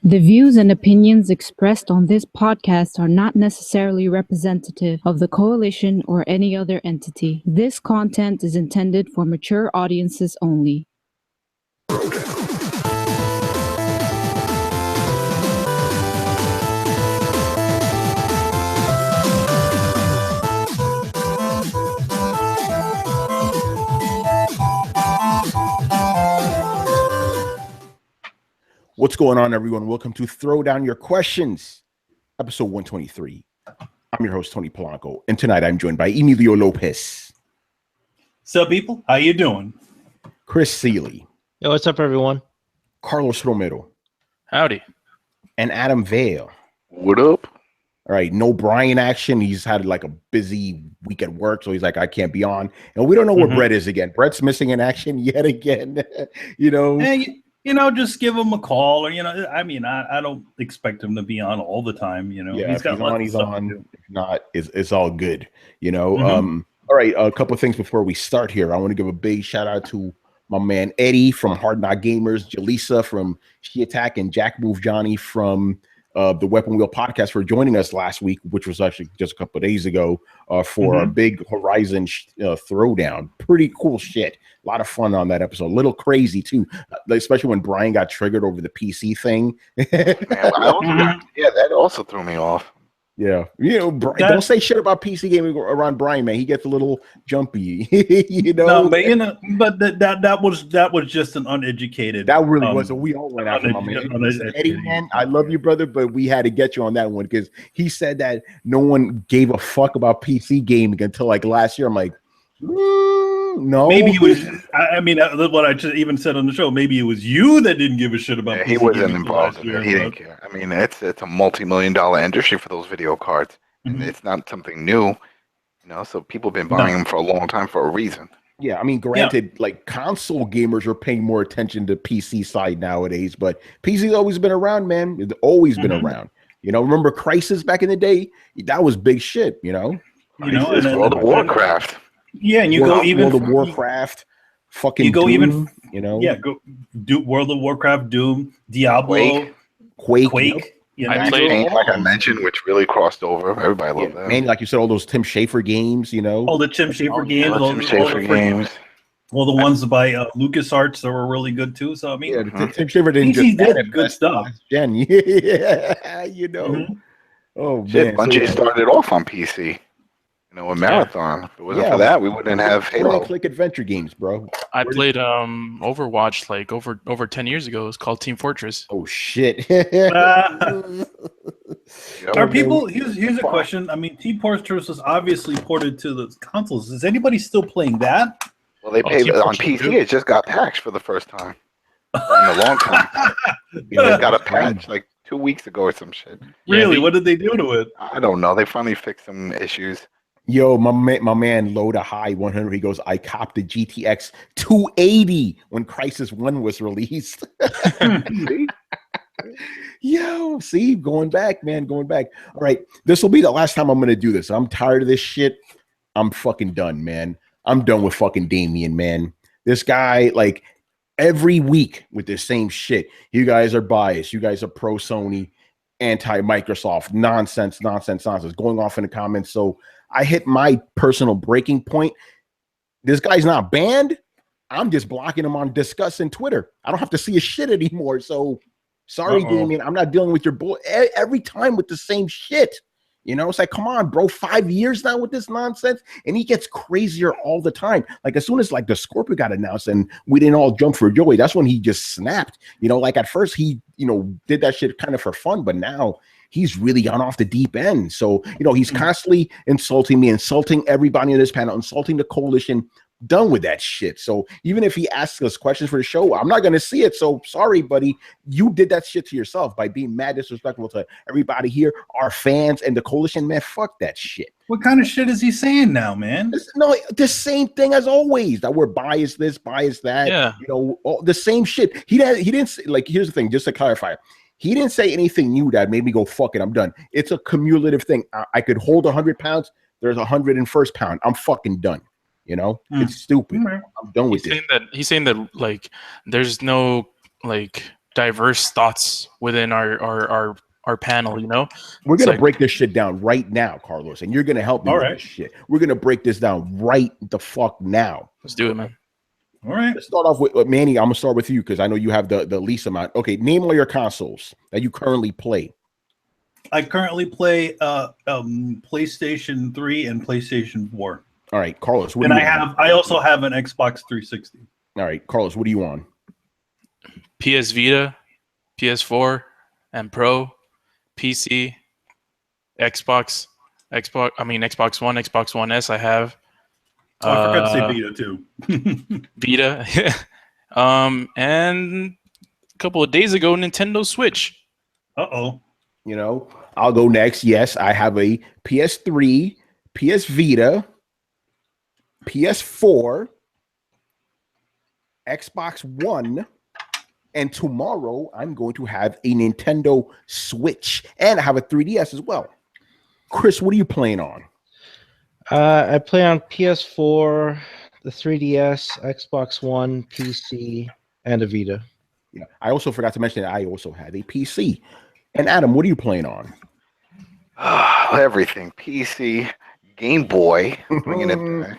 The views and opinions expressed on this podcast are not necessarily representative of the coalition or any other entity. This content is intended for mature audiences only. What's going on, everyone? Welcome to Throwdown Your Questions, episode 123. I'm your host, Tony Polanco, and tonight I'm joined by Emilio Lopez. Sup, people? How you doing? Chris Seeley. Yo, what's up, everyone? Carlos Romero. Howdy. And Adam Vale. What up? All right, no Brian action. He's had like a busy week at work, so he's like, I can't be on. And we don't know where Brett is again. Brett's missing in action yet again. Hey, just give him a call, or I don't expect him to be on all the time. Yeah, he's got he's on. If not, it's all good. All right, a couple of things before we start here. I want to give a big shout out to my man Eddie from Hard Knock Gamers, Jaleesa from She Attack, and Jack Move Johnny from the Weapon Wheel podcast for joining us last week, which was actually just a couple of days ago, for a big Horizon throwdown. Pretty cool shit. A lot of fun on that episode. A little crazy too, especially when Brian got triggered over the PC thing. Man, that also threw me off. Yeah, don't say shit about PC gaming around Brian, man. He gets a little jumpy, No, but that was just an uneducated. That really was. We all went after my man. Eddie, man, I love you, brother, but we had to get you on that one because he said that no one gave a fuck about PC gaming until like last year. I'm like, no. Maybe it was. What I just even said on the show. Maybe it was you that didn't give a shit about. Yeah, PC he wasn't gaming involved in it. He didn't care. I mean, it's a multi-million-dollar industry for those video cards, and it's not something new. So people have been buying them for a long time for a reason. Yeah, I mean, granted, like console gamers are paying more attention to PC side nowadays, but PC's always been around, man. It's always been around. Remember Crysis back in the day? That was big shit. World of Warcraft. Yeah, and World of Warcraft, fucking you go Doom, go do World of Warcraft, Doom, Diablo, Quake. I played, like I mentioned, which really crossed over. Everybody loved that. Man, like you said, all those Tim Schafer games, all the Tim Schafer games, all the ones by LucasArts that were really good too. So I mean, Tim Schafer didn't just did good stuff. Gen, Oh man, Bungie started off on PC. A marathon. If it wasn't for that, we wouldn't have Halo. Click adventure games, bro. I played Overwatch like over 10 years ago. It was called Team Fortress. Oh shit. Are people? Here's a question. I mean, Team Fortress was obviously ported to the consoles. Is anybody still playing that? Well, they paid on PC. It just got patched for the first time in a long time. They got a patch like 2 weeks ago or some shit. Really? What did they do to it? I don't know. They finally fixed some issues. Yo, my man Loda High 100. He goes, I copped the GTX 280 when Crysis 1 was released. Yo, see, going back, man, going back. All right, this will be the last time I'm gonna do this. I'm tired of this shit. I'm fucking done, man. I'm done with fucking Damien, man. This guy, like, every week with the same shit. You guys are biased. You guys are pro Sony, anti Microsoft. Nonsense. Going off in the comments. So I hit my personal breaking point. This guy's not banned. I'm just blocking him on Discuss and Twitter. I don't have to see his shit anymore. So sorry, Damien. I'm not dealing with your bull every time with the same shit. It's like, come on, bro. 5 years now with this nonsense, and he gets crazier all the time. Like as soon as like the Scorpio got announced and we didn't all jump for joy, that's when he just snapped. Like at first he did that shit kind of for fun, but now he's really gone off the deep end. So he's constantly insulting me, insulting everybody in this panel, insulting the coalition. Done with that shit. So even if he asks us questions for the show, I'm not going to see it. So sorry, buddy. You did that shit to yourself by being mad disrespectful to everybody here, our fans and the coalition. Man, fuck that shit. What kind of shit is he saying now, man? No, the same thing as always. That we're biased this, biased that. Yeah. The same shit. He didn't say, like, here's the thing, just to clarify. He didn't say anything new that made me go, fuck it, I'm done. It's a cumulative thing. I could hold 100 pounds. There's 100 in first pound. I'm fucking done. It's stupid. I'm done with it. He's saying that like there's no like diverse thoughts within our panel. You know, We're It's gonna like- break this shit down right now, Carlos, and you're gonna help me All with right. this shit. We're gonna break this down right the fuck now. let's do it, man. All right. Let's start off with Manny. I'm gonna start with you because I know you have the least amount. Okay, name all your consoles that you currently play. I currently play PlayStation 3 and PlayStation 4. All right, Carlos. What And do you on? I also have an Xbox 360. All right, Carlos. What are you on? PS Vita, PS4, and Pro, PC, Xbox. I mean Xbox One, Xbox One S. I have. Oh, I forgot to say Vita too. Vita. And a couple of days ago, Nintendo Switch. Uh-oh. You know, I'll go next. Yes, I have a PS3, PS Vita, PS4, Xbox One, and tomorrow I'm going to have a Nintendo Switch, and I have a 3DS as well. Chris, what are you playing on? I play on PS4, the 3DS, Xbox One, PC, and a Vita. Yeah, I also forgot to mention that I also have a PC. And Adam, what are you playing on? Everything. PC, Game Boy, bringing it back.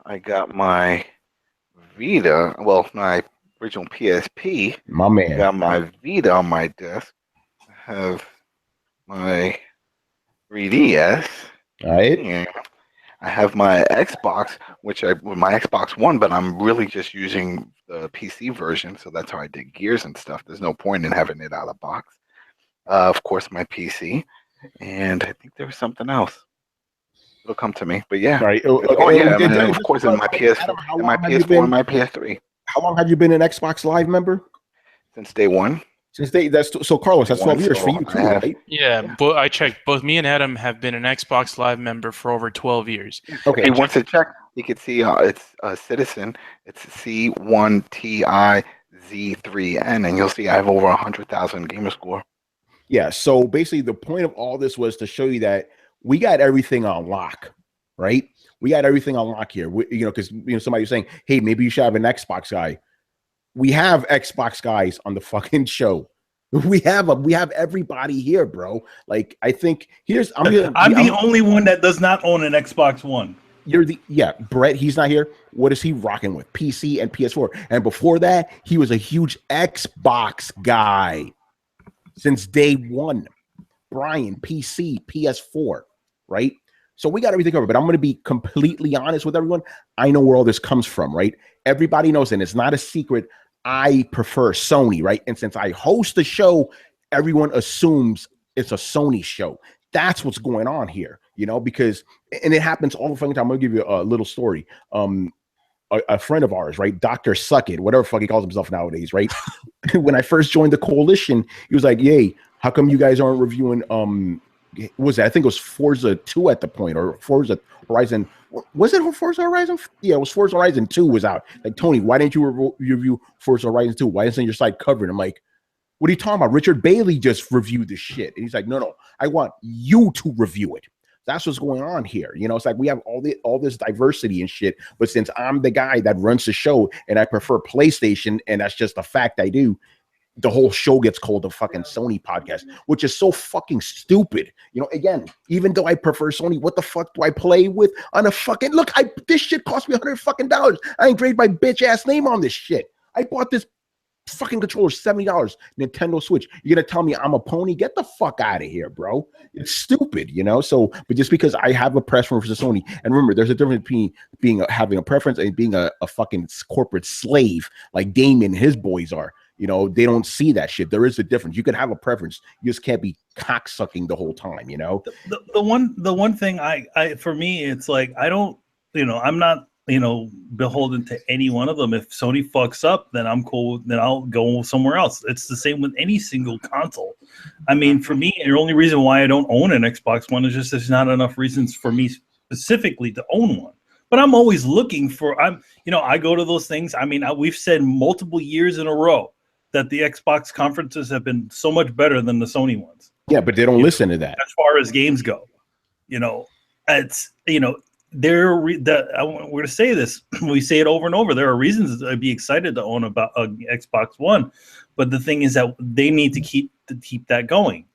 I got my Vita, well, my original PSP. My I man. got my Vita on my desk. I have my 3DS. All right. Yeah. I have my Xbox, with my Xbox One, but I'm really just using the PC version, so that's how I did Gears and stuff. There's no point in having it out of box. Of course, my PC, and I think there was something else. It'll come to me, but yeah. All right. Oh yeah, and then, of course, in my PS, Adam, how and my long have you PS4, been- and my PS3 How long have you been an Xbox Live member? since day one. Since so Carlos, that's 12 years for you too, I have- right? Yeah, but I checked. Both me and Adam have been an Xbox Live member for over 12 years. Okay. If he wants to check, you can see it's a Citizen. It's C1TIZ3N, and you'll see I have over 100,000 gamer score. Yeah. So basically, the point of all this was to show you that we got everything on lock, right? We got everything on lock here. Because somebody was saying, "Hey, maybe you should have an Xbox guy." We have Xbox guys on the fucking show. We have everybody here, bro. Like, I think I'm the only one that does not own an Xbox One. Brett, he's not here. What is he rocking with? PC and PS4. And before that, he was a huge Xbox guy since day one. Brian, PC, PS4, right? So we got everything covered, but I'm going to be completely honest with everyone. I know where all this comes from, right? Everybody knows, and it's not a secret, I prefer Sony, right? And since I host the show, everyone assumes it's a Sony show. That's what's going on here, because, and it happens all the fucking time. I'm going to give you a little story. A friend of ours, right? Dr. Suckit, whatever fuck he calls himself nowadays, right? When I first joined the coalition, he was like, "Yay, how come you guys aren't reviewing, what was that? I think it was Forza 2 at the point, or Forza Horizon. Was it Forza Horizon? Yeah, it was Forza Horizon 2 was out. Like, Tony, why didn't you review Forza Horizon 2? Why isn't your site covered? I'm like, what are you talking about? Richard Bailey just reviewed this shit. And he's like, no, I want you to review it. That's what's going on here. It's like we have all this diversity and shit. But since I'm the guy that runs the show and I prefer PlayStation, and that's just a fact I do, the whole show gets called the fucking Sony podcast, which is so fucking stupid. Again, even though I prefer Sony, what the fuck do I play with on a fucking this shit cost me $100. I ain't graded my bitch ass name on this shit. I bought this fucking controller, $70, Nintendo Switch. You're gonna tell me I'm a pony? Get the fuck out of here, bro. It's stupid, So, but just because I have a preference for Sony, and remember, there's a difference between having a preference and being a fucking corporate slave like Damien and his boys are. They don't see that shit. There is a difference. You can have a preference. You just can't be cocksucking the whole time, The one thing I for me, it's like, I don't, I'm not, beholden to any one of them. If Sony fucks up, then I'm cool. Then I'll go somewhere else. It's the same with any single console. I mean, for me, the only reason why I don't own an Xbox One is just there's not enough reasons for me specifically to own one. But I'm always looking for, I go to those things. I mean, we've said multiple years in a row that the Xbox conferences have been so much better than the Sony ones. Yeah, but they don't listen to that. As far as games go, it's, we're going to say this. We say it over and over. There are reasons I'd be excited to own about Xbox One, but the thing is that they need to keep that going.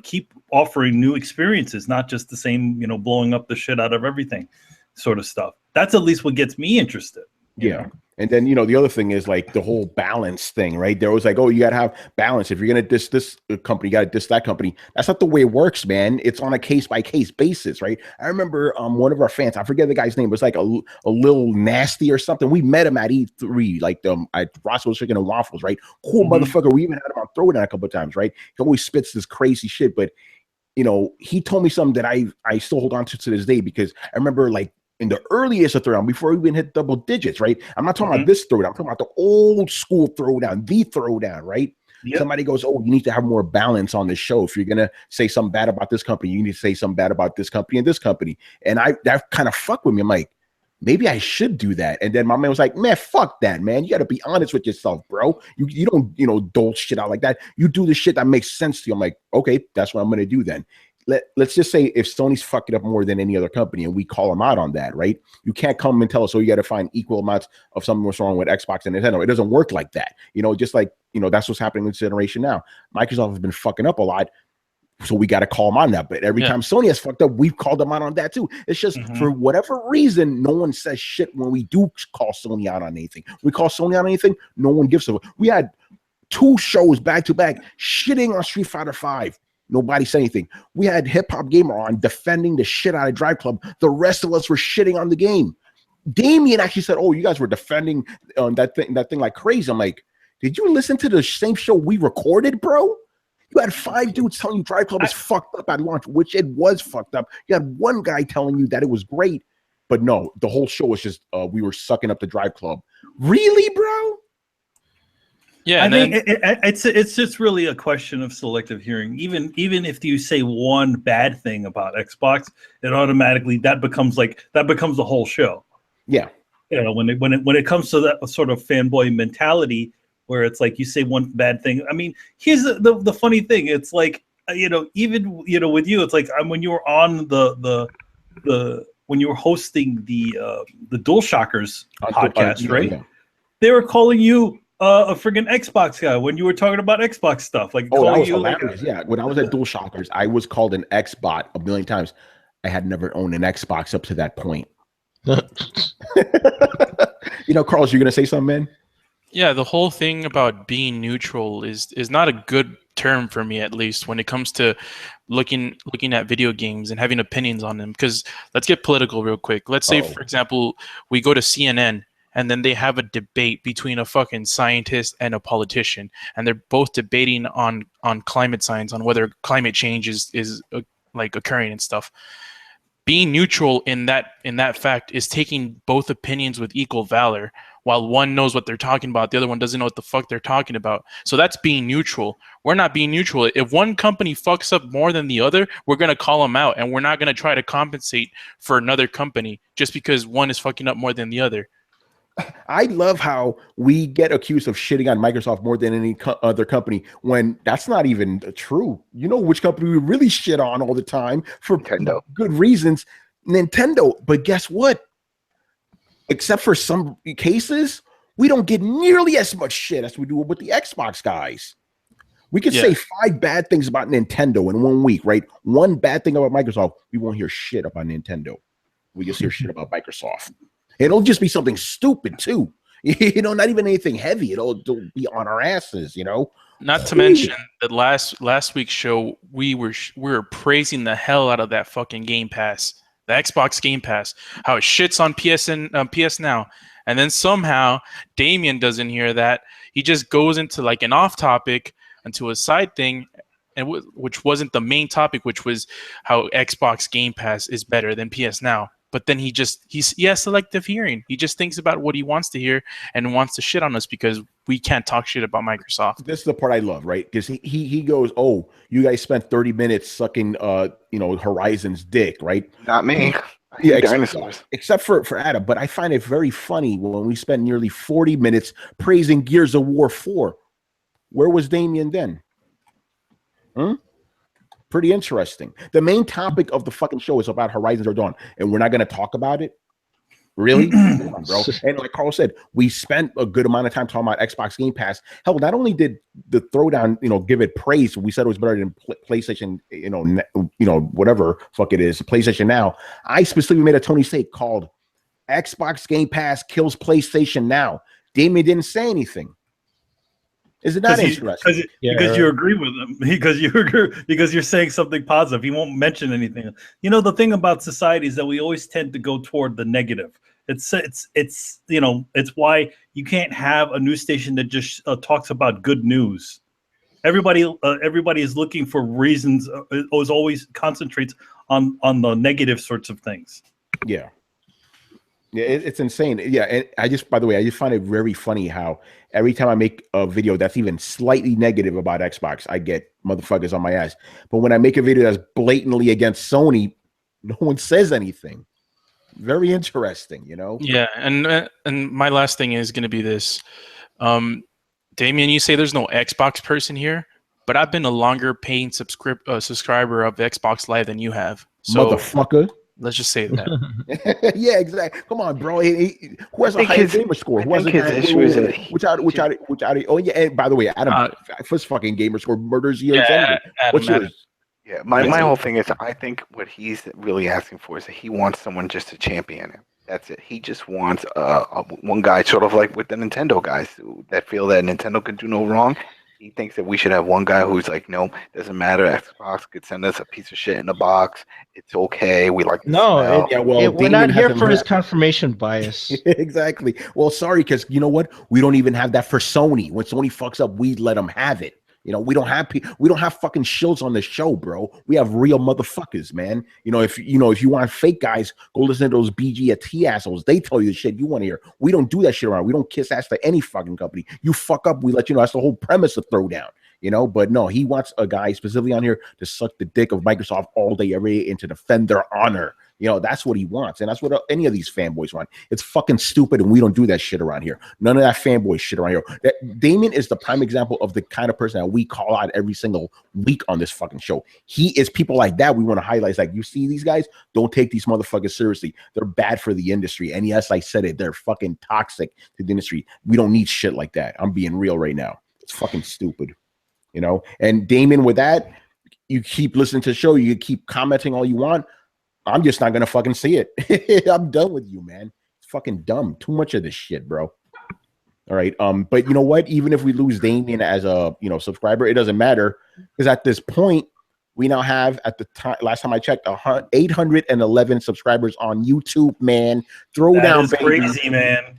Keep offering new experiences, not just the same, blowing up the shit out of everything sort of stuff. That's at least what gets me interested. Yeah. And then, the other thing is like the whole balance thing, right? There was like, oh, you got to have balance. If you're going to diss this company, you got to diss that company. That's not the way it works, man. It's on a case by case basis, right? I remember one of our fans, I forget the guy's name, it was like a little nasty or something. We met him at E3, like at Roscoe's Chicken and Waffles, right? Cool motherfucker. We even had him on Throwdown a couple of times, right? He always spits this crazy shit, but he told me something that I still hold on to this day, because I remember like in the earliest of Throwdown, before we even hit double digits, right? I'm not talking about this Throwdown. I'm talking about the old school Throwdown, the Throwdown, right? Yep. Somebody goes, oh, you need to have more balance on this show. If you're going to say something bad about this company, you need to say something bad about this company and this company. And that kind of fucked with me. I'm like, maybe I should do that. And then my man was like, man, fuck that, man. You got to be honest with yourself, bro. You don't, dole shit out like that. You do the shit that makes sense to you. I'm like, okay, that's what I'm going to do then. Let's just say if Sony's fucking up more than any other company and we call them out on that, right? You can't come and tell us, oh, you got to find equal amounts of something what's wrong with Xbox and Nintendo. It doesn't work like that. Just like, that's what's happening in this generation now. Microsoft has been fucking up a lot, so we got to call them on that. But every time Sony has fucked up, we've called them out on that too. It's just for whatever reason, no one says shit when we do call Sony out on anything. We call Sony out on anything, no one gives a. We had 2 shows back to back shitting on Street Fighter 5. Nobody said anything. We had Hip Hop Gamer on defending the shit out of Drive Club. The rest of us were shitting on the game. Damien actually said, oh, you guys were defending that thing like crazy. I'm like, did you listen to the same show we recorded, bro? You had 5 dudes telling you Drive Club is fucked up at launch, which it was fucked up. You had 1 guy telling you that it was great. But no, the whole show was just we were sucking up the Drive Club. Really, bro? Yeah, I think it's just really a question of selective hearing. Even if you say one bad thing about Xbox, it automatically that becomes the whole show. Yeah, when it comes to that sort of fanboy mentality, where it's like you say one bad thing. I mean, here's the funny thing. It's like even with you, it's like when you were on the when you were hosting the DualShockers podcast, right? Yeah. They were calling you a friggin' Xbox guy when you were talking about Xbox stuff. Like, that was hilarious. Yeah, when I was at DualShockers, I was called an Xbot a million times. I had never owned an Xbox up to that point. Carlos, you're gonna say something, man? Yeah, the whole thing about being neutral is not a good term for me, at least when it comes to looking at video games and having opinions on them. Because let's get political real quick. Let's say, for example, we go to CNN. And then they have a debate between a fucking scientist and a politician, and they're both debating on climate science, on whether climate change is like occurring and stuff. Being neutral in that fact is taking both opinions with equal valor. While one knows what they're talking about, the other one doesn't know what the fuck they're talking about. So that's being neutral. We're not being neutral. If one company fucks up more than the other, we're going to call them out, and we're not going to try to compensate for another company just because one is fucking up more than the other. I love how we get accused of shitting on Microsoft more than any other company when that's not even true. You know which company we really shit on all the time for Nintendo. Good reasons, Nintendo. But guess what? Except for some cases, we don't get nearly as much shit as we do with the Xbox guys. We could say 5 bad things about Nintendo in 1 week, right? 1 bad thing about Microsoft, we won't hear shit about Nintendo. We just hear shit about Microsoft. It'll just be something stupid too, not even anything heavy. It'll be on our asses, Not to mention that last week's show, we were praising the hell out of that fucking Game Pass, the Xbox Game Pass, how it shits on PS Now, and then somehow Damien doesn't hear that. He just goes into like an off topic, into a side thing, and which wasn't the main topic, which was how Xbox Game Pass is better than PS Now. But then he has selective hearing. He just thinks about what he wants to hear and wants to shit on us because we can't talk shit about Microsoft. This is the part I love, right? Because he goes, oh, you guys spent 30 minutes sucking Horizon's dick, right? Not me. Yeah, except for Adam. But I find it very funny when we spent nearly 40 minutes praising Gears of War 4. Where was Damien then? Pretty interesting. The main topic of the fucking show is about Horizon Zero Dawn, and we're not going to talk about it. Really? Come on, bro. And like Carl said, we spent a good amount of time talking about Xbox Game Pass. Hell, not only did the Throwdown, give it praise, we said it was better than PlayStation, whatever fuck it is, PlayStation Now. I specifically made a Tony Steak called Xbox Game Pass kills PlayStation Now. Damien didn't say anything. Is it not interesting? Because you agree with him. Because you're saying something positive. He won't mention anything. The thing about society is that we always tend to go toward the negative. It's why you can't have a news station that just talks about good news. Everybody is looking for reasons. Always concentrates on the negative sorts of things. Yeah. Yeah, it's insane. Yeah, and by the way, I just find it very funny how every time I make a video that's even slightly negative about Xbox, I get motherfuckers on my ass. But when I make a video that's blatantly against Sony, no one says anything. Very interesting, Yeah, and my last thing is going to be this. Damien, you say there's no Xbox person here, but I've been a longer paying subscriber of Xbox Live than you have. So, motherfucker. Let's just say that. Yeah, exactly. Come on, bro. Who has a higher gamer score? Who has oh yeah. And by the way, Adam, first fucking gamer score murders you. Yeah, what's yours? Yeah, my whole thing is, I think what he's really asking for is that he wants someone just to champion him. That's it. He just wants one guy, sort of like with the Nintendo guys that feel that Nintendo can do no wrong. He thinks that we should have one guy who's like, no, doesn't matter. Xbox could send us a piece of shit in a box. It's okay. We like we're not here for his confirmation bias. Exactly. Well, sorry, because you know what? We don't even have that for Sony. When Sony fucks up, we let them have it. We don't have fucking shills on the show, bro. We have real motherfuckers, man. If you want fake guys, go listen to those BG at T assholes. They tell you the shit you want to hear. We don't do that shit around. We don't kiss ass to any fucking company. You fuck up, we let you know. That's the whole premise of Throwdown. But no, he wants a guy specifically on here to suck the dick of Microsoft all day, every day, and to defend their honor. That's what he wants. And that's what any of these fanboys want. It's fucking stupid. And we don't do that shit around here. None of that fanboy shit around here. Damien is the prime example of the kind of person that we call out every single week on this fucking show. He is people like that. We want to highlight. It's like, you see these guys, don't take these motherfuckers seriously. They're bad for the industry. And yes, I said it. They're fucking toxic to the industry. We don't need shit like that. I'm being real right now. It's fucking stupid. And Damien, with that, you keep listening to the show. You keep commenting all you want. I'm just not going to fucking see it. I'm done with you, man. It's fucking dumb. Too much of this shit, bro. All right. But you know what? Even if we lose Damien as a, subscriber, it doesn't matter. Because at this point, we now have, at the time, last time I checked, 811 subscribers on YouTube, man. Throwdown, baby. Crazy, man.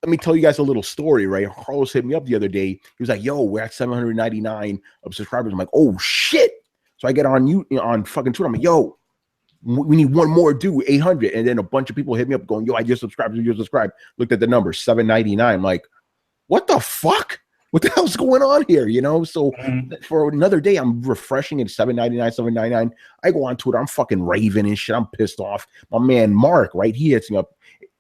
Let me tell you guys a little story, right? Carlos hit me up the other day. He was like, yo, we're at 799 of subscribers. I'm like, oh, shit. So I get on fucking Twitter. I'm like, yo, we need one more, dude, 800. And then a bunch of people hit me up going, yo, I just subscribed. Looked at the number, 799. I'm like, what the fuck? What the hell's going on here? So for another day, I'm refreshing at 799. I go on Twitter. I'm fucking raving and shit. I'm pissed off. My man, Mark, right? He hits me up.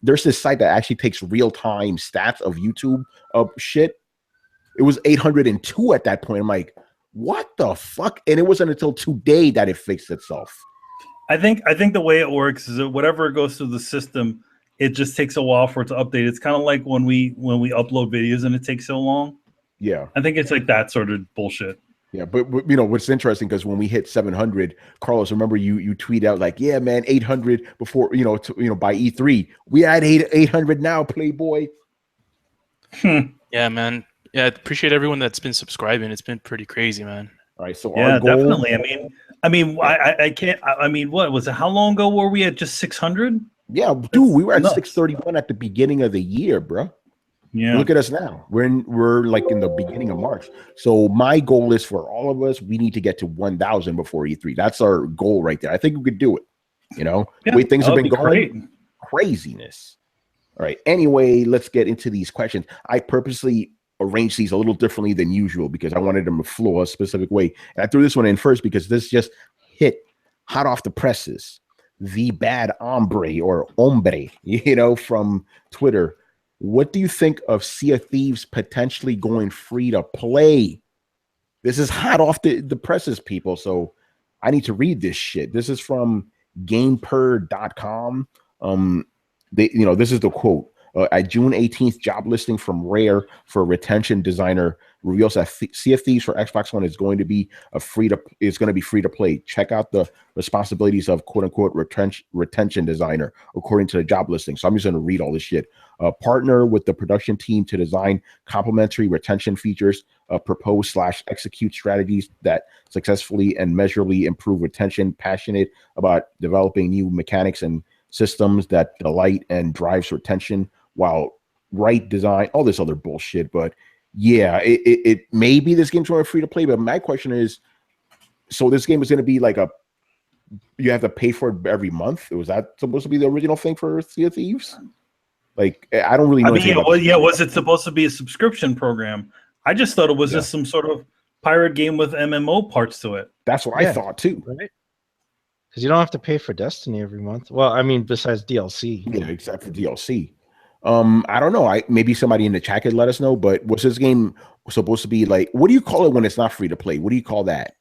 There's this site that actually takes real-time stats of YouTube shit. It was 802 at that point. I'm like, what the fuck? And it wasn't until today that it fixed itself. I think the way it works is that whatever goes through the system, it just takes a while for it to update. It's kind of like when we upload videos and it takes so long. Yeah. I think it's like that sort of bullshit. Yeah, but what's interesting, because when we hit 700, Carlos, remember you tweet out like, yeah, man, 800 before by E3. We at 800 now, Playboy. Yeah, man. Yeah, I appreciate everyone that's been subscribing. It's been pretty crazy, man. All right, so yeah, our goal, definitely. I can't. What was it? How long ago were we at just 600? Yeah, dude, we were at 631 at the beginning of the year, bro. Yeah. Look at us now. We're like in the beginning of March. So my goal is for all of us, we need to get to 1,000 before E3. That's our goal right there. I think we could do it. The way things have been going, craziness. All right. Anyway, let's get into these questions. I purposely arranged these a little differently than usual because I wanted them to flow a specific way. And I threw this one in first because this just hit hot off the presses. The bad hombre or hombre, from Twitter. What do you think of Sea of Thieves potentially going free to play? This is hot off the presses, people. So I need to read this shit. This is from GamePer.com. This is the quote. At June 18th, job listing from Rare for retention designer reveals that Sea of Thieves for Xbox One is going to be free to play. Check out the responsibilities of quote unquote retention designer according to the job listing. So I'm just going to read all this shit. Partner with the production team to design complementary retention features, propose/execute strategies that successfully and measurably improve retention. Passionate about developing new mechanics and systems that delight and drives retention while right design, all this other bullshit. But yeah, it maybe this game's going free to play. But my question is, so this game is going to be like you have to pay for it every month? Was that supposed to be the original thing for Sea of Thieves? Like, I don't really know. Was it supposed to be a subscription program? I just thought it was just some sort of pirate game with MMO parts to it. That's what I thought too. Right? Because you don't have to pay for Destiny every month. Well, I mean, besides DLC. Yeah, except for DLC. I don't know. Maybe somebody in the chat could let us know. But was this game supposed to be like? What do you call it when it's not free to play? What do you call that?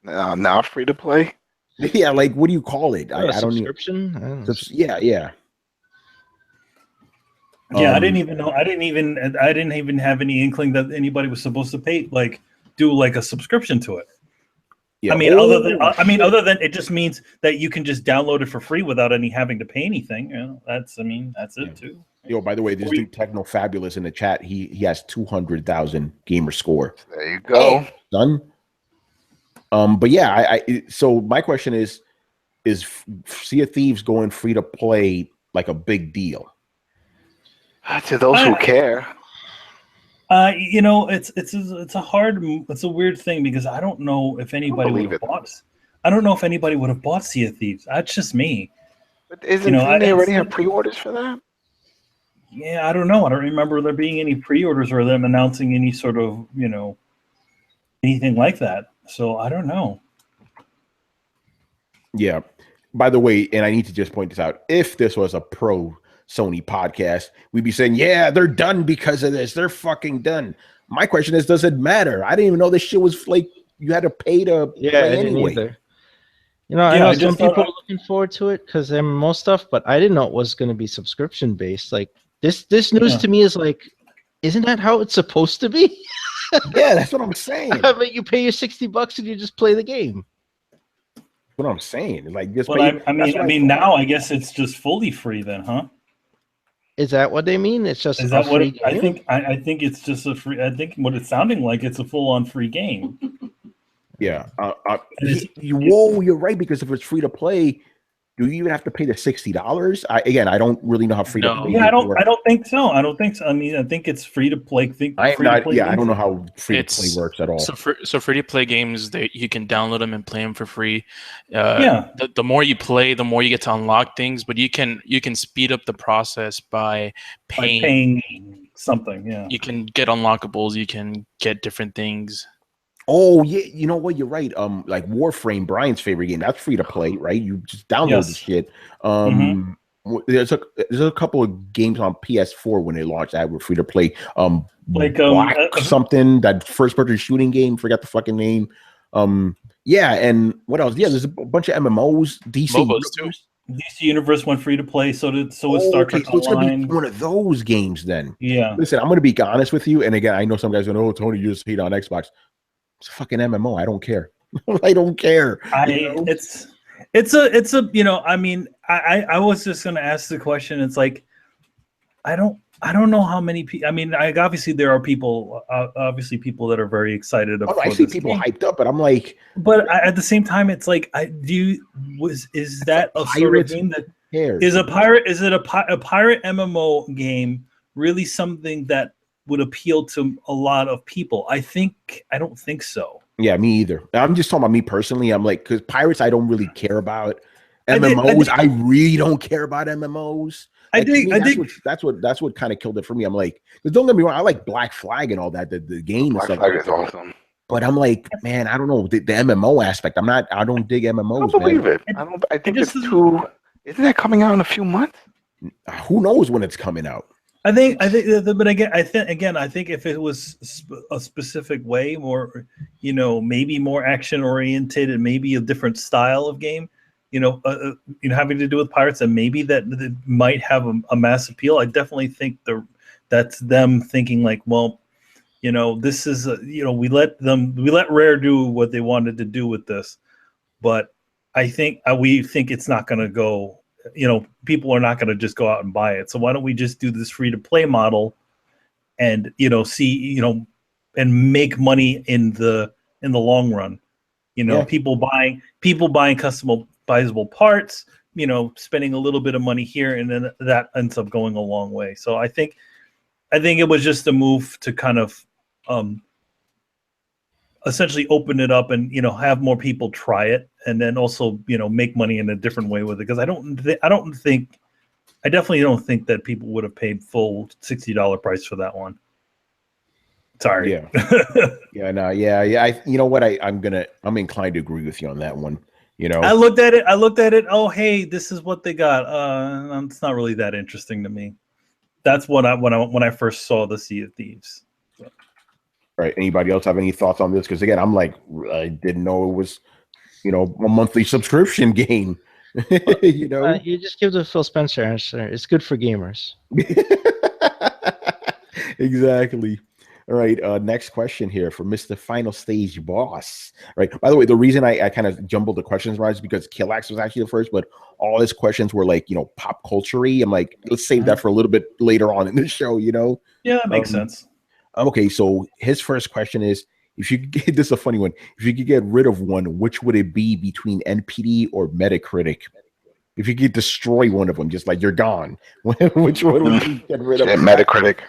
Not free to play. Yeah, like what do you call it? I don't know. Subscription. Yeah. Yeah, I didn't even know. I didn't even have any inkling that anybody was supposed to do like a subscription to it. Yeah. Other than it just means that you can just download it for free without having to pay anything. That's it too. Yo, by the way, this dude Techno Fabulous in the chat, he has 200,000 gamer score. There you go. Done. But yeah, so my question is Sea of Thieves going free to play like a big deal? To those who care. It's a weird thing because I don't know if anybody would have bought. I don't know if anybody would have bought Sea of Thieves. That's just me. But didn't they already have pre-orders for that? Yeah, I don't know. I don't remember there being any pre-orders or them announcing any sort of anything like that. So I don't know. Yeah. By the way, and I need to just point this out: if this was a pro Sony podcast, we'd be saying, yeah, they're done because of this. They're fucking done. My question is, does it matter? I didn't even know this shit was like you had to pay to play anyway. I know some people are looking forward to it because they're MMO stuff, but I didn't know it was going to be subscription based. Like this news to me is like, isn't that how it's supposed to be? Yeah, that's what I'm saying. But you pay your $60 and you just play the game. What I'm saying, like this. Well, now I guess it's just fully free then, huh? Is that what they mean? It's just a free game? I think it's just a free. I think what it's sounding like, it's a full-on free game. Yeah. You're right, because if it's free to play, do you even have to pay the $60? I don't really know how free to play. Yeah, I don't think so. I mean, I think it's free to play. I don't know how free to play works at all. So free to play games, you can download them and play them for free. The more you play, the more you get to unlock things. But you can speed up the process by paying something. Yeah, you can get unlockables. You can get different things. Oh yeah, you know what? You're right. Like Warframe, Brian's favorite game, that's free to play, right? You just download the shit. There's a couple of games on PS4 when they launched that were free to play. Something, that first person shooting game, forgot the fucking name. Yeah, and what else? Yeah, there's a bunch of MMOs. DC Universe went free to play, so it Star Trek so it's gonna be one of those games then. Yeah. Listen, I'm gonna be honest with you, and again, I know some guys going, "Oh, Tony, you just hate on Xbox." It's a fucking MMO. I don't care. I don't care. It's I mean, I was just gonna ask the question. It's like, I don't know how many people. I mean, obviously there are people, people that are very excited about. I see people hyped up, but I'm like, at the same time, it's like, is that a sort of game that is a pirate? Is it a pirate MMO game really something that would appeal to a lot of people? I don't think so. Yeah, me either. I'm just talking about me personally. I'm like, because pirates, I don't really care about. MMOs, I really don't care about MMOs. I think that's what kind of killed it for me. I'm like, because don't get me wrong, I like Black Flag and all that. The game Black Flag is awesome. But I'm like, man, I don't know the MMO aspect. I don't dig MMOs. I believe it. I think it's too. Isn't that coming out in a few months? Who knows when it's coming out? but again, I think if it was a specific way, more, maybe more action oriented, and maybe a different style of game, having to do with pirates, and maybe that might have a mass appeal. I definitely think that's them thinking like, well, this is we let Rare do what they wanted to do with this, but I think we think it's not going to go. People are not going to just go out and buy it. So why don't we just do this free to play model, and see and make money in the long run. People buying customizable parts. Spending a little bit of money here, and then that ends up going a long way. So I think it was just a move to kind of essentially open it up and have more people try it, and then also make money in a different way with it, because I definitely don't think that people would have paid full $60 price for that one. Sorry. Yeah. You know what, I'm inclined to agree with you on that one. I looked at it, oh hey, this is what they got. It's not really that interesting to me. That's when I first saw the Sea of Thieves. Right. Anybody else have any thoughts on this? Because again, I'm like, I didn't know it was, a monthly subscription game. You just give the Phil Spencer answer. It's good for gamers. Exactly. All right. Next question here for Mr. Final Stage Boss. Right. By the way, the reason I kind of jumbled the questions around is because Killax was actually the first, but all his questions were like, pop culture-y. I'm like, let's save that for a little bit later on in the show, Yeah, that makes sense. Okay, so his first question is, if you could get this is a funny one. If you could get rid of one, which would it be between NPD or Metacritic? If you could destroy one of them, just like you're gone, which one would you get rid of? Metacritic.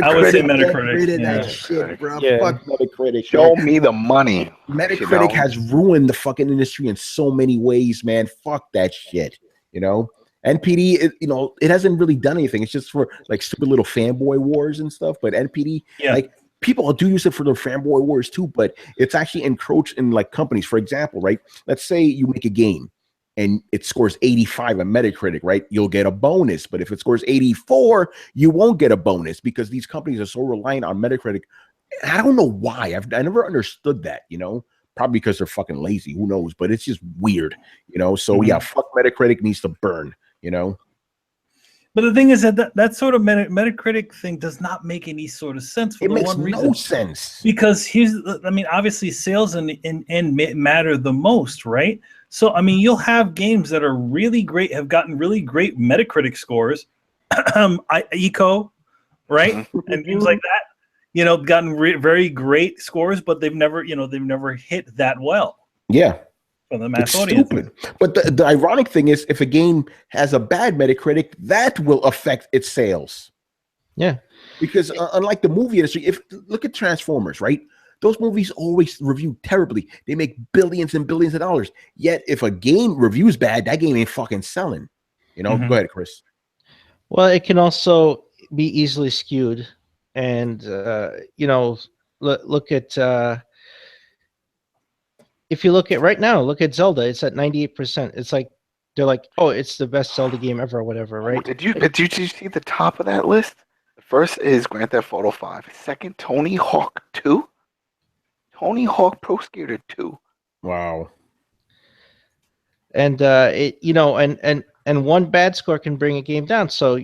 I would say Metacritic. Get rid of that shit, bro. Yeah. Fuck Metacritic. Show me the money. Metacritic has ruined the fucking industry in so many ways, man. Fuck that shit. NPD, it hasn't really done anything. It's just for like stupid little fanboy wars and stuff. But NPD, like people do use it for their fanboy wars too. But it's actually encroached in like companies. For example, right? Let's say you make a game and it scores 85 on Metacritic, right? You'll get a bonus. But if it scores 84, you won't get a bonus because these companies are so reliant on Metacritic. I don't know why. I never understood that. Probably because they're fucking lazy. Who knows? But it's just weird. So yeah, fuck Metacritic needs to burn. But the thing is that sort of Metacritic thing does not make any sort of sense. For it the makes one no reason. sense. Because obviously sales and matter the most, right? So you'll have games that are really great, have gotten really great Metacritic scores, Eco, right, and games like that, gotten very great scores, but they've never hit that well. Yeah. For the mass It's audience. stupid. But the ironic thing is, if a game has a bad Metacritic, that will affect its sales. Yeah. Because unlike the movie industry, look at Transformers, right? Those movies always review terribly. They make billions and billions of dollars. Yet if a game reviews bad, that game ain't fucking selling. Go ahead, Chris. Well, it can also be easily skewed. And, look at... if you look at right now, look at Zelda. It's at 98%. It's like they're like, oh, it's the best Zelda game ever, or whatever, right? Did you see the top of that list? The first is Grand Theft Auto 5. Second, Tony Hawk 2. Tony Hawk Pro Skater 2. Wow. And and one bad score can bring a game down. So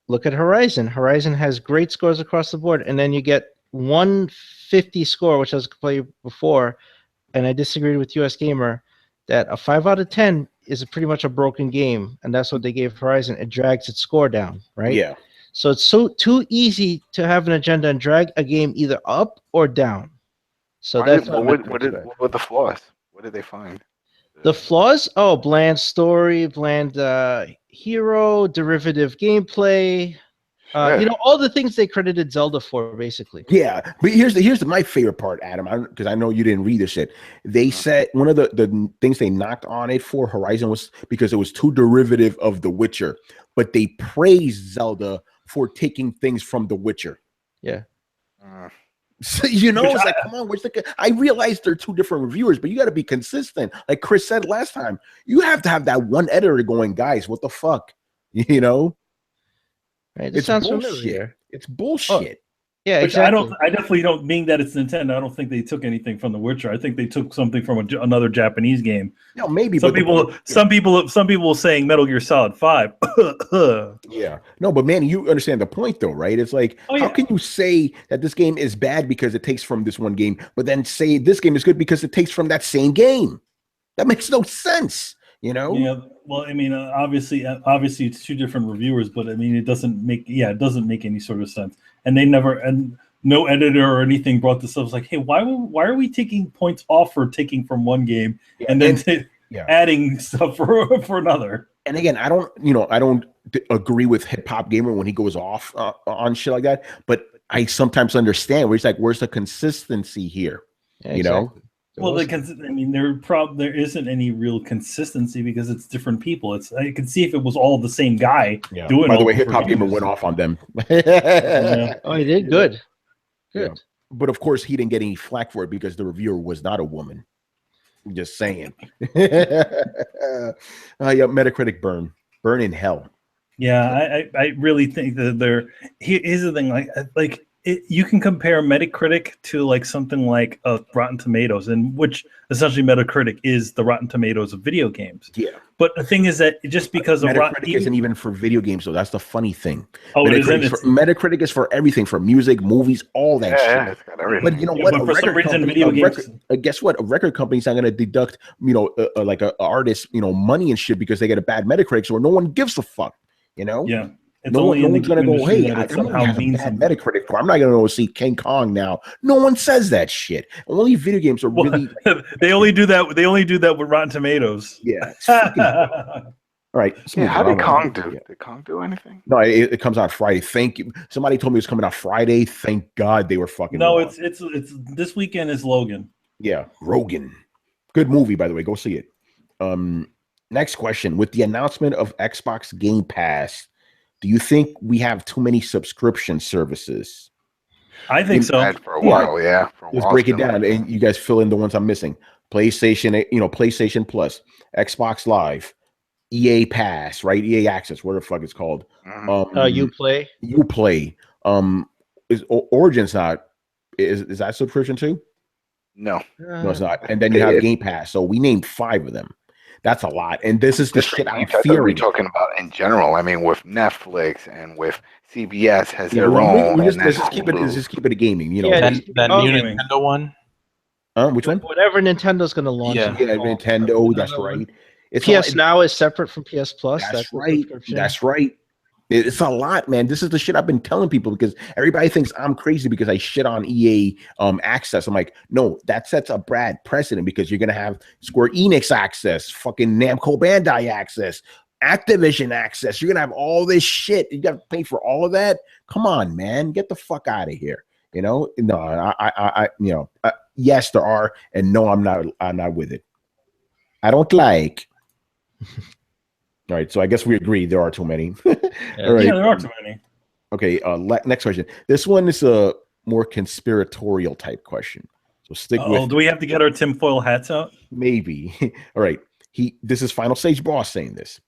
look at Horizon. Horizon has great scores across the board, and then you get 150 score, which I was playing before. And I disagreed with US Gamer that a 5 out of 10 is pretty much a broken game, and that's what they gave Horizon. It drags its score down, right? Yeah. So it's too easy to have an agenda and drag a game either up or down. So that's what were the flaws? What did they find? The flaws? Oh, bland story, bland hero, derivative gameplay. All the things they credited Zelda for, basically. Yeah, but here's my favorite part, Adam, because I know you didn't read this shit. They said one of the things they knocked on it for Horizon was because it was too derivative of The Witcher, but they praised Zelda for taking things from The Witcher. Yeah. So, it's like, come on, I realize they're two different reviewers, but you got to be consistent. Like Chris said last time, you have to have that one editor going, guys, what the fuck, Right? This It's sounds bullshit. familiar. It's bullshit. Yeah, Which exactly. I definitely don't, being that it's Nintendo, I don't think they took anything from The Witcher. I think they took something from another Japanese game. No, maybe. Some but people were saying Metal Gear Solid 5. Yeah. No, but man, you understand the point though, right? It's like, Oh, how yeah. can you say that this game is bad because it takes from this one game, but then say this game is good because it takes from that same game? That makes no sense, you know? Yeah, well, I mean, obviously, it's two different reviewers, but I mean, it doesn't make any sort of sense. And they never, and no editor or anything brought this up. It's like, hey, why are we taking points off for taking from one game and then adding stuff for another? And again, I don't agree with Hip Hop Gamer when he goes off on shit like that, but I sometimes understand where he's like, where's the consistency here? Yeah, you know? Well, there isn't any real consistency because it's different people. I could see if it was all the same guy doing. By the all way, the Hip Hop Gamer reviews. went off on them. Oh, he did good. Yeah. But of course, he didn't get any flack for it because the reviewer was not a woman. I'm just saying. Metacritic burn in hell. Yeah, I really think that here's the thing, you can compare Metacritic to like something like Rotten Tomatoes, and which essentially Metacritic is the Rotten Tomatoes of video games. Yeah. But the thing is that just because of Metacritic isn't even for video games, so that's the funny thing. Oh, Metacritic is for everything, for music, movies, all that shit. Yeah, it's got everything. But you know what? But for some reason, video games. Guess what? A record company's not going to deduct, like a artist, money and shit because they get a bad Metacritic, so no one gives a fuck. You know? Yeah. It's no only one's going to go, hey, I somehow don't have a means bad Metacritic score. I'm not going to go see King Kong now. No one says that shit. Only video games are really. They only do that. They only do that with Rotten Tomatoes. Yeah. It's fucking all right. Yeah, how did Kong do? Did Kong do anything? No, it comes out Friday. Thank you. Somebody told me it was coming out Friday. Thank God they were fucking. No, wrong. it's this weekend is Logan. Yeah, Rogan. Good movie, by the way. Go see it. Next question. With the announcement of Xbox Game Pass, do you think we have too many subscription services? I think so. For a while, yeah. Let's break it down, and you guys fill in the ones I'm missing. PlayStation, PlayStation Plus, Xbox Live, EA Pass, right? EA Access, whatever the fuck it's called. Uplay. Uplay. Is Origin's not? Is that subscription too? No, it's not. And then you have Game Pass. So we named 5 of them. That's a lot. And this is the shit I'm fearing. We're talking about in general. I mean, with Netflix and with CBS has their own. Let's just keep it a gaming. Yeah, that new Nintendo one. Which one? Whatever Nintendo's going to launch. Yeah, Nintendo. That's right. PS Now is separate from PS Plus. That's right. That's right. It's a lot, man. This is the shit I've been telling people because everybody thinks I'm crazy because I shit on EA access. I'm like, no, that sets a bad precedent because you're gonna have Square Enix access, fucking Namco Bandai access, Activision access. You're gonna have all this shit. You gotta pay for all of that. Come on, man, get the fuck out of here. No, yes, there are, and no, I'm not with it. I don't like. All right, so I guess we agree there are too many. All right. Yeah, there are too many. Okay, next question. This one is a more conspiratorial type question. So stick with. Do we have to get our tinfoil hats out? Maybe. All right. This is Final Stage Boss saying this.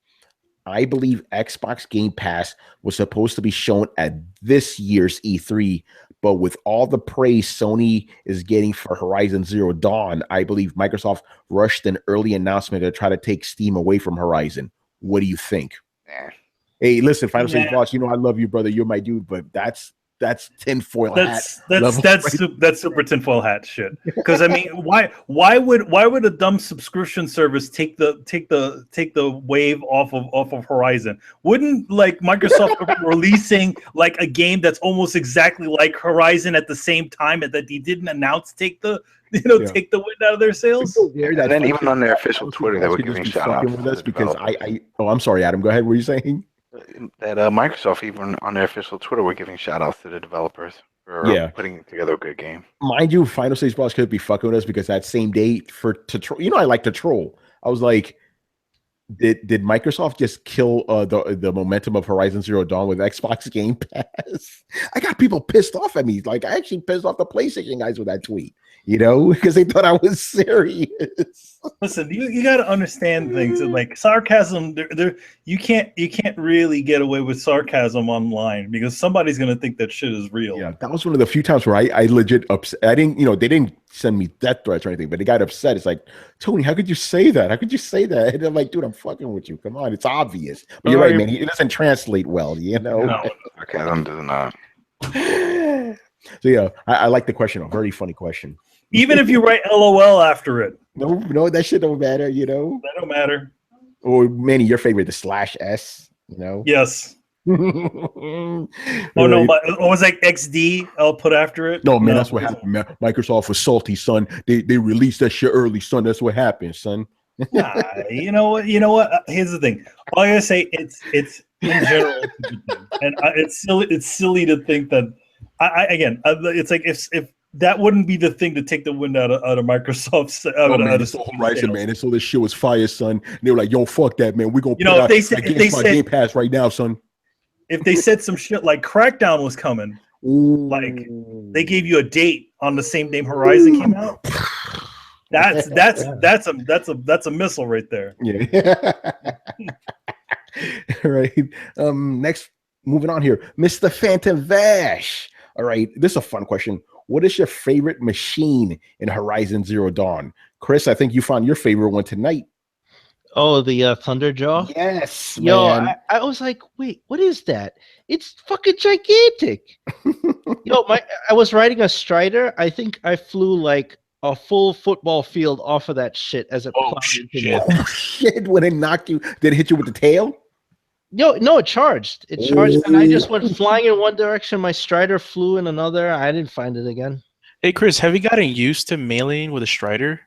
I believe Xbox Game Pass was supposed to be shown at this year's E3, but with all the praise Sony is getting for Horizon Zero Dawn, I believe Microsoft rushed an early announcement to try to take Steam away from Horizon. What do you think? Hey, listen, Final Stage Boss, I love you, brother. You're my dude, but that's tinfoil hat. That's super tinfoil hat shit. Because I mean, why would a dumb subscription service take the wave off of Horizon? Wouldn't like Microsoft releasing like a game that's almost exactly like Horizon at the same time that they didn't announce take the wind out of their sails? And then even on their official Twitter, they were giving shout outs with us because I'm sorry, Adam. Go ahead. What were you saying? That Microsoft, even on their official Twitter, were giving shout outs to the developers for putting together a good game. Mind you, Final Stage Boss could be fucking with us because that same day to troll, I like to troll. I was like, did Microsoft just kill the momentum of Horizon Zero Dawn with Xbox Game Pass? I got people pissed off at me. Like I actually pissed off the PlayStation guys with that tweet. you know, because they thought I was serious. Listen, you got to understand things. And like sarcasm, you can't really get away with sarcasm online because somebody's gonna think that shit is real. Yeah, that was one of the few times where I legit upset. I didn't, they didn't send me death threats or anything, but they got upset. It's like, Tony, how could you say that? How could you say that? And I'm like, dude, I'm fucking with you. Come on, it's obvious. But you're right, man. It doesn't translate well, you know. No. Sarcasm does not. So yeah, I like the question. A very funny question. Even if you write LOL after it, No, that shit don't matter, you know. that don't matter. Or Manny, your favorite, the /S, you know. Yes. Oh no, was like XD? I'll put after it. No, man, that's what happened. Man. Microsoft was salty, son. They released that shit early, son. That's what happened, son. Nah, you know what? Here's the thing. All I gotta say, it's in general, it's a good thing. And it's silly to think that. It's like if that wouldn't be the thing to take the wind out of Microsoft's. This whole Horizon, man. And so this shit was fire, son. And they were like, "Yo, fuck that, man. We're gonna put out Game Pass right now, son." If they said some shit like Crackdown was coming, like they gave you a date on the same day Horizon came out, that's a missile right there. Yeah. All right. Next, moving on here, Mr. Phantom Vash. All right, this is a fun question. What is your favorite machine in Horizon Zero Dawn? Chris, I think you found your favorite one tonight. Oh, the Thunderjaw? Yes, Yo, man. I was like, wait, what is that? It's fucking gigantic. Yo, I was riding a Strider. I think I flew like a full football field off of that shit as it plowed into me. Oh, shit. When it knocked you, did it hit you with the tail? Yo, no, it charged. It charged, and I just went flying in one direction. My Strider flew in another. I didn't find it again. Hey, Chris, have you gotten used to meleeing with a Strider?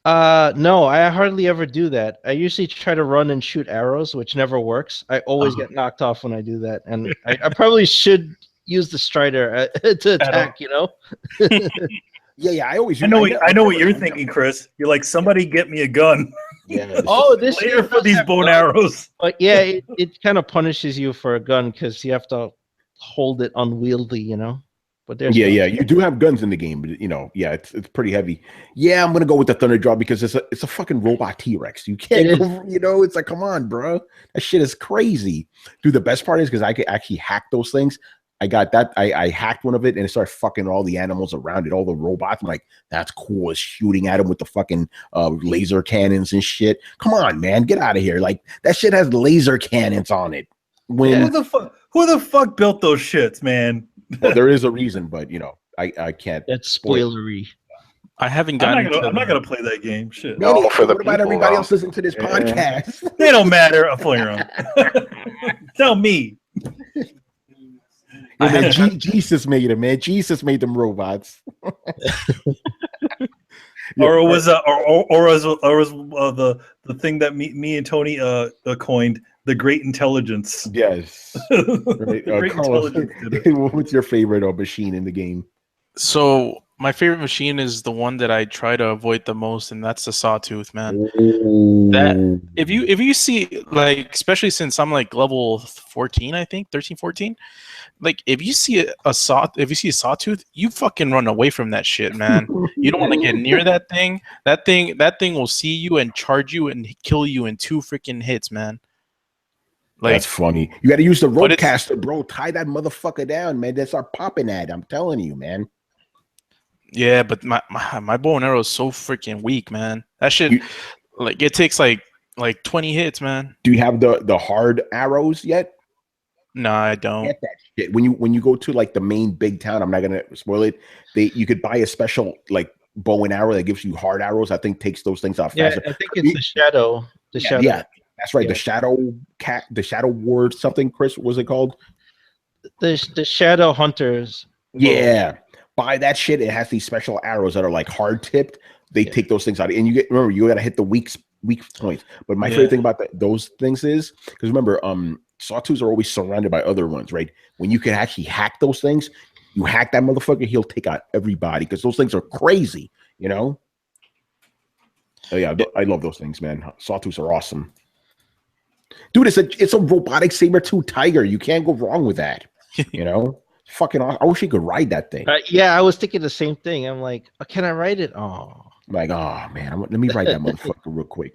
No, I hardly ever do that. I usually try to run and shoot arrows, which never works. I always get knocked off when I do that, and I probably should use the Strider to attack. You know? Yeah. I know what you're thinking, Chris. You're like, somebody get me a gun. Yeah. Oh, this later for these bow and arrows. But yeah, it kind of punishes you for a gun because you have to hold it unwieldy, you know. But there's you do have guns in the game, but it's pretty heavy. Yeah, I'm gonna go with the Thunderjaw because it's a fucking robot T-Rex. You can't go, it's like, come on, bro, that shit is crazy. Dude, the best part is because I could actually hack those things. I got that. I hacked one of it and it started fucking all the animals around it, all the robots. I'm like, that's cool. It's shooting at them with the fucking laser cannons and shit. Come on, man, get out of here. Like that shit has laser cannons on it. Who the fuck built those shits, man? Well, there is a reason, but I can't. That's spoilery. I haven't gotten. I'm not gonna play that game. Shit. No, what about everybody else listening to this podcast? They don't matter. I'm playing around. Tell me. Yeah, man, Jesus made them, man. Jesus made them robots. Or it was the thing that me and Tony coined, the Great Intelligence. Yes. Right. Great Intelligence. What's your favorite machine in the game? So my favorite machine is the one that I try to avoid the most, and that's the Sawtooth, man. Ooh. That if you see, like, especially since I'm like level 14, I think 13, 14, like if you see a Sawtooth, you fucking run away from that shit, man. You don't want to get near that thing. That thing will see you and charge you and kill you in 2 freaking hits, man. Like, that's funny. You got to use the ropecaster, bro. Tie that motherfucker down, man. They start popping at. I'm telling you, man. Yeah, but my bow and arrow is so freaking weak, man. That shit, like, it takes like 20 hits, man. Do you have the hard arrows yet? No, I don't. Get that shit. When you go to like the main big town, I'm not gonna spoil it. You could buy a special like bow and arrow that gives you hard arrows. I think takes those things off faster. I think it's the shadow. Yeah, that's right. Yeah. The shadow ward something. Chris, what was it called? The shadow hunters. Yeah. Buy that shit. It has these special arrows that are like hard tipped. They take those things out, and you gotta hit the weak points. But my favorite thing about those things is because remember, Sawtooths are always surrounded by other ones, right? When you can actually hack those things, you hack that motherfucker, he'll take out everybody because those things are crazy, you know. Oh yeah, I love those things, man. Sawtooths are awesome, dude. It's a robotic saber-tooth tiger. You can't go wrong with that, you know. Fucking awesome. I wish he could ride that thing. Yeah, I was thinking the same thing. I'm like, oh, can I write it? Oh, I'm like, oh man, let me write that motherfucker real quick.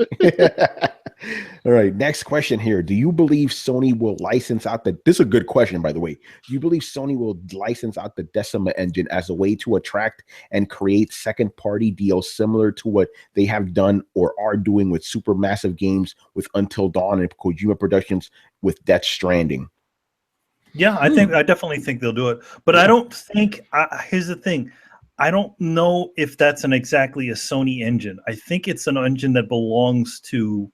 All right, next question here. Do you believe Sony will license out this is a good question, by the way. Do you believe Sony will license out the Decima Engine as a way to attract and create second-party deals similar to what they have done or are doing with supermassive games with Until Dawn and Kojima Productions with Death Stranding? Yeah, I definitely think they'll do it. But I don't think here's the thing. I don't know if that's exactly a Sony engine. I think it's an engine that belongs to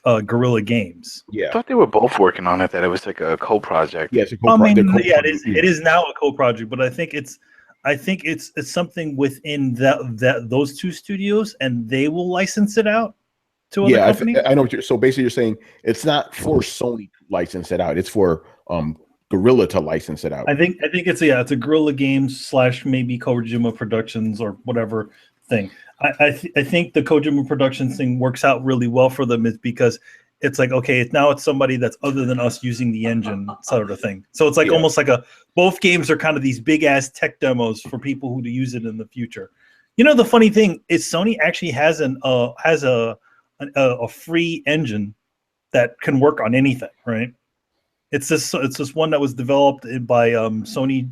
Guerrilla Games. Yeah. I thought they were both working on it. That it was like a co-project. Yeah, it's a it is now a co-project, but I think it's something within those two studios, and they will license it out to other companies. I know what so basically you're saying it's not for Sony to license it out. It's for Guerrilla to license it out. I think it's a Guerrilla Games / maybe Kojima Productions or whatever thing. I think the Kojima Productions thing works out really well for them is because it's like, okay, now it's somebody that's other than us using the engine sort of thing. So it's like almost like both games are kind of these big ass tech demos for people who to use it in the future. You know, the funny thing is Sony actually has a free engine that can work on anything, right? It's this one that was developed by Sony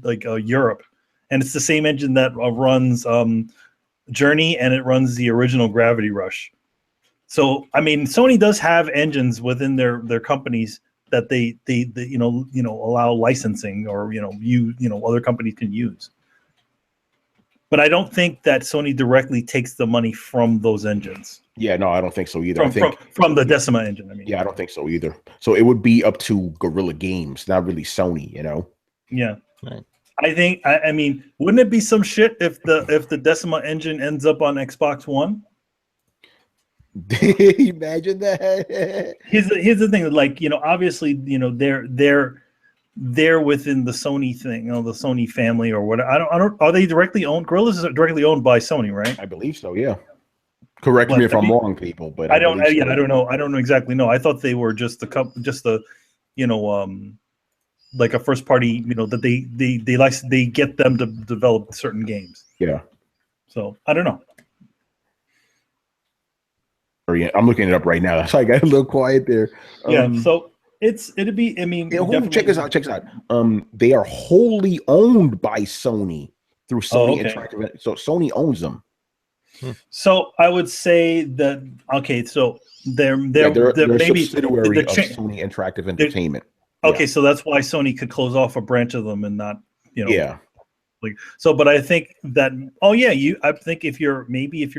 Europe, and it's the same engine that runs Journey, and it runs the original Gravity Rush. So I mean, Sony does have engines within their companies that they allow licensing or other companies can use. But I don't think that Sony directly takes the money from those engines. Yeah, no, I don't think so either. From the Decima engine. I mean, yeah, I don't think so either. So it would be up to Guerrilla Games, not really Sony, you know. Yeah, right. I think. I mean, wouldn't it be some shit if the Decima engine ends up on Xbox One? Imagine that. Here's the thing. Like, obviously, they're within the Sony thing, the Sony family or whatever. I don't. Are they directly owned? Guerrillas is directly owned by Sony, right? I believe so. Yeah. Correct me if I'm wrong, people, but I don't know. I don't exactly know. I thought they were just like a first party, that they get them to develop certain games. Yeah. So I don't know. I'm looking it up right now. So I got a little quiet there. Yeah. So it'd be. I mean, check this out. Check this out. They are wholly owned by Sony through Sony Interactive. So Sony owns them. So I would say that so they're maybe a subsidiary of Sony Interactive Entertainment. Okay, so that's why Sony could close off a branch of them and not, Yeah. But I think that I think if you're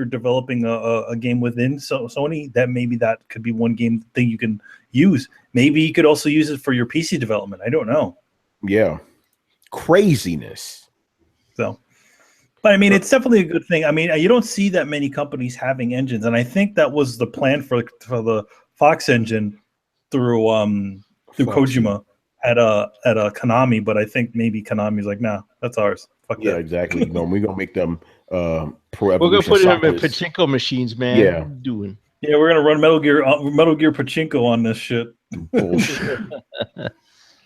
developing a game within Sony, that could be one game thing you can use. Maybe you could also use it for your PC development. I don't know. Yeah. Craziness. So. But I mean, it's definitely a good thing. I mean, you don't see that many companies having engines, and I think that was the plan for the Fox engine through Kojima at a Konami. But I think maybe Konami's like, nah, that's ours. Fuck yeah, that. exactly. No, we're gonna make them Pro We're gonna put them in pachinko machines, man. Yeah, what are you doing? Yeah, we're gonna run Metal Gear Pachinko on this shit. Bullshit.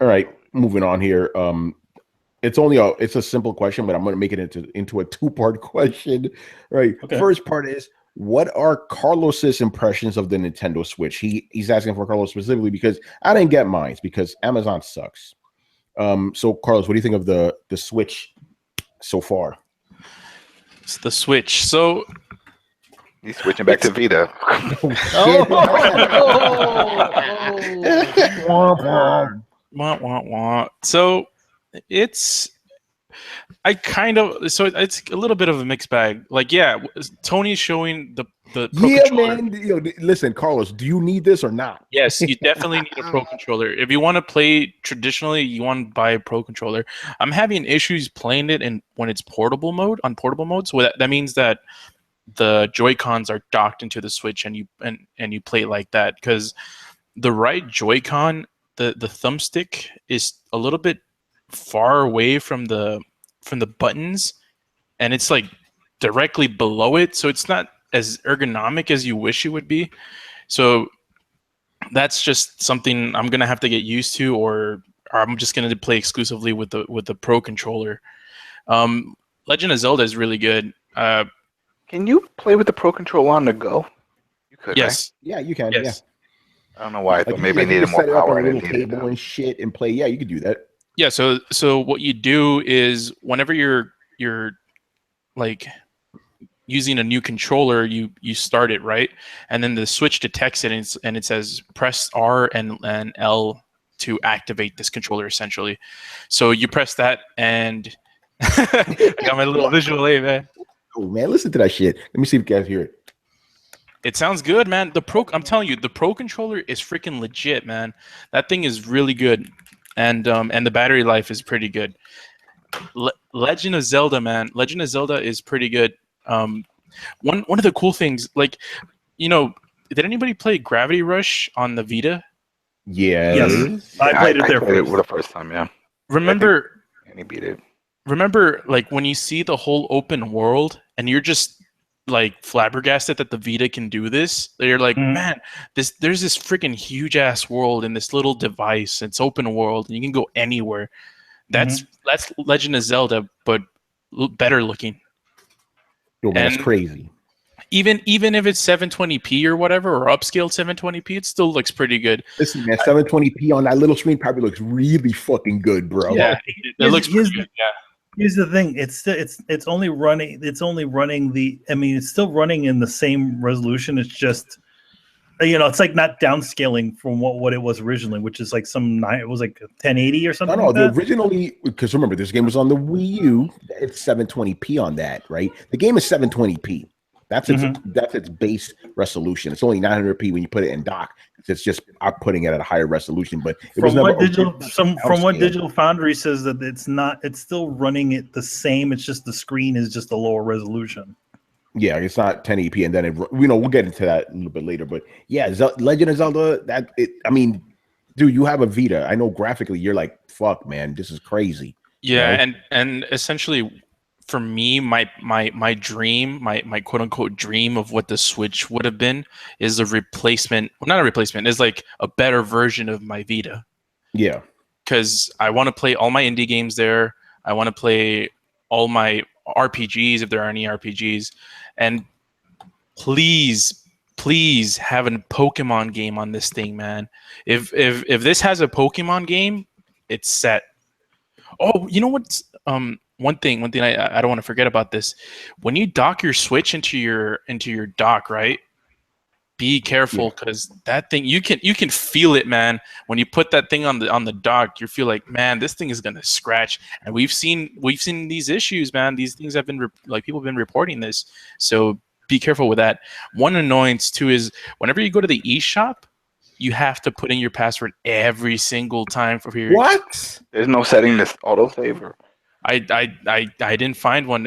All right, moving on here. It's a simple question, but I'm going to make it into a two-part question. All right. Okay. First part is, what are Carlos's impressions of the Nintendo Switch? He's asking for Carlos specifically because I didn't get mine because Amazon sucks. So Carlos, what do you think of the Switch so far? It's the Switch. So he's switching back to Vita. So it's it's a little bit of a mixed bag. Like, yeah, Tony's showing the Pro controller. Man. Listen, Carlos, do you need this or not? Yes, you definitely need a Pro controller. If you want to play traditionally, you want to buy a Pro controller. I'm having issues playing it when it's portable mode. So that means that the Joy-Cons are docked into the Switch and you play it like that, because the right Joy-Con, the thumbstick is a little bit far away from the buttons, and it's like directly below it, so it's not as ergonomic as you wish it would be. So that's just something I'm gonna have to get used to, or I'm just gonna play exclusively with the Pro controller. Legend of Zelda is really good. Can you play with the Pro Controller on the go? You could, right? Yes. Yeah, you can. Yes. I don't know why. I thought maybe you it needed can more set it up power. on I a didn't little need it. table and shit and play. Yeah, you could do that. Yeah. So what you do is whenever you're like using a new controller, you start it, right, and then the Switch detects it, and it says press R and L to activate this controller, essentially. So you press that, and I got my little visual aid, man. Oh man, listen to that shit. Let me see if you guys hear it. It sounds good, man. I'm telling you, the Pro controller is freaking legit, man. That thing is really good, and the battery life is pretty good. Legend of Zelda, man. Legend of Zelda is pretty good. One of the cool things, like, did anybody play Gravity Rush on the Vita? Yes. I played it I there played it first. for the first time. Yeah. Remember, And he beat it. like when you see the whole open world and you're just like flabbergasted that the Vita can do this. You're like, man, there's this freaking huge ass world in this little device. It's open world and you can go anywhere. That's Legend of Zelda, but better looking. Yo, man, that's crazy. Even if it's 720p or whatever, or upscaled 720p, it still looks pretty good. Listen, man, 720p on that little screen probably looks really fucking good, bro. Yeah, it looks pretty good. Yeah. Here's the thing: it's only running. It's only running the. I mean, it's still running in the same resolution. It's just, it's like not downscaling from what it was originally, which is like it was like 1080 or something. No, like originally, because remember, this game was on the Wii U. It's 720p on that, right? The game is 720p. That's its base resolution. It's only 900p when you put it in dock. It's just I'm putting it at a higher resolution. But it was never from what Digital Foundry says that it's still running it the same. It's just the screen is just a lower resolution. Yeah, it's not 1080p, and then we'll get into that a little bit later. But yeah, Legend of Zelda. Dude, you have a Vita. I know graphically, you're like, fuck, man, this is crazy. Yeah, and essentially, for me, my dream, my quote unquote dream of what the Switch would have been is a replacement. Well, not a replacement. Is like a better version of my Vita. Yeah, because I want to play all my indie games there. I want to play all my RPGs if there are any RPGs, and please have a Pokemon game on this thing, man. If this has a Pokemon game, it's set. Oh, you know what's one thing I don't want to forget about this. When you dock your Switch into your dock, right? Be careful, because that thing you can feel it, man. When you put that thing on the dock, you feel like, man, this thing is gonna scratch. And we've seen these issues, man. These things have been people have been reporting this. So be careful with that. One annoyance too is whenever you go to the eShop, you have to put in your password every single time for your. What? There's no setting this autosave. I didn't find one.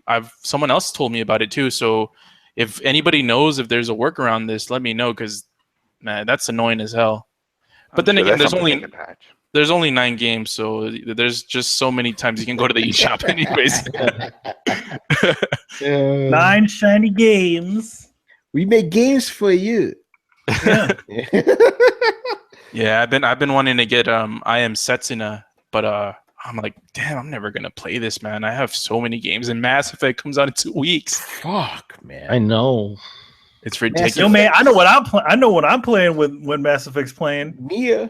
I've someone else told me about it too. So if anybody knows if there's a workaround this, let me know, because man, that's annoying as hell. But then again, there's only 9 games, so there's just so many times you can go to the eShop anyways. 9 shiny games. We make games for you. Yeah. Yeah, I've been wanting to get I Am Setsuna, but I'm like, damn, I'm never gonna play this, man. I have so many games, and Mass Effect comes out in 2 weeks. Fuck, man. I know. It's ridiculous. Yo, man, I know what I'm playing when Mass Effect's playing. Nier,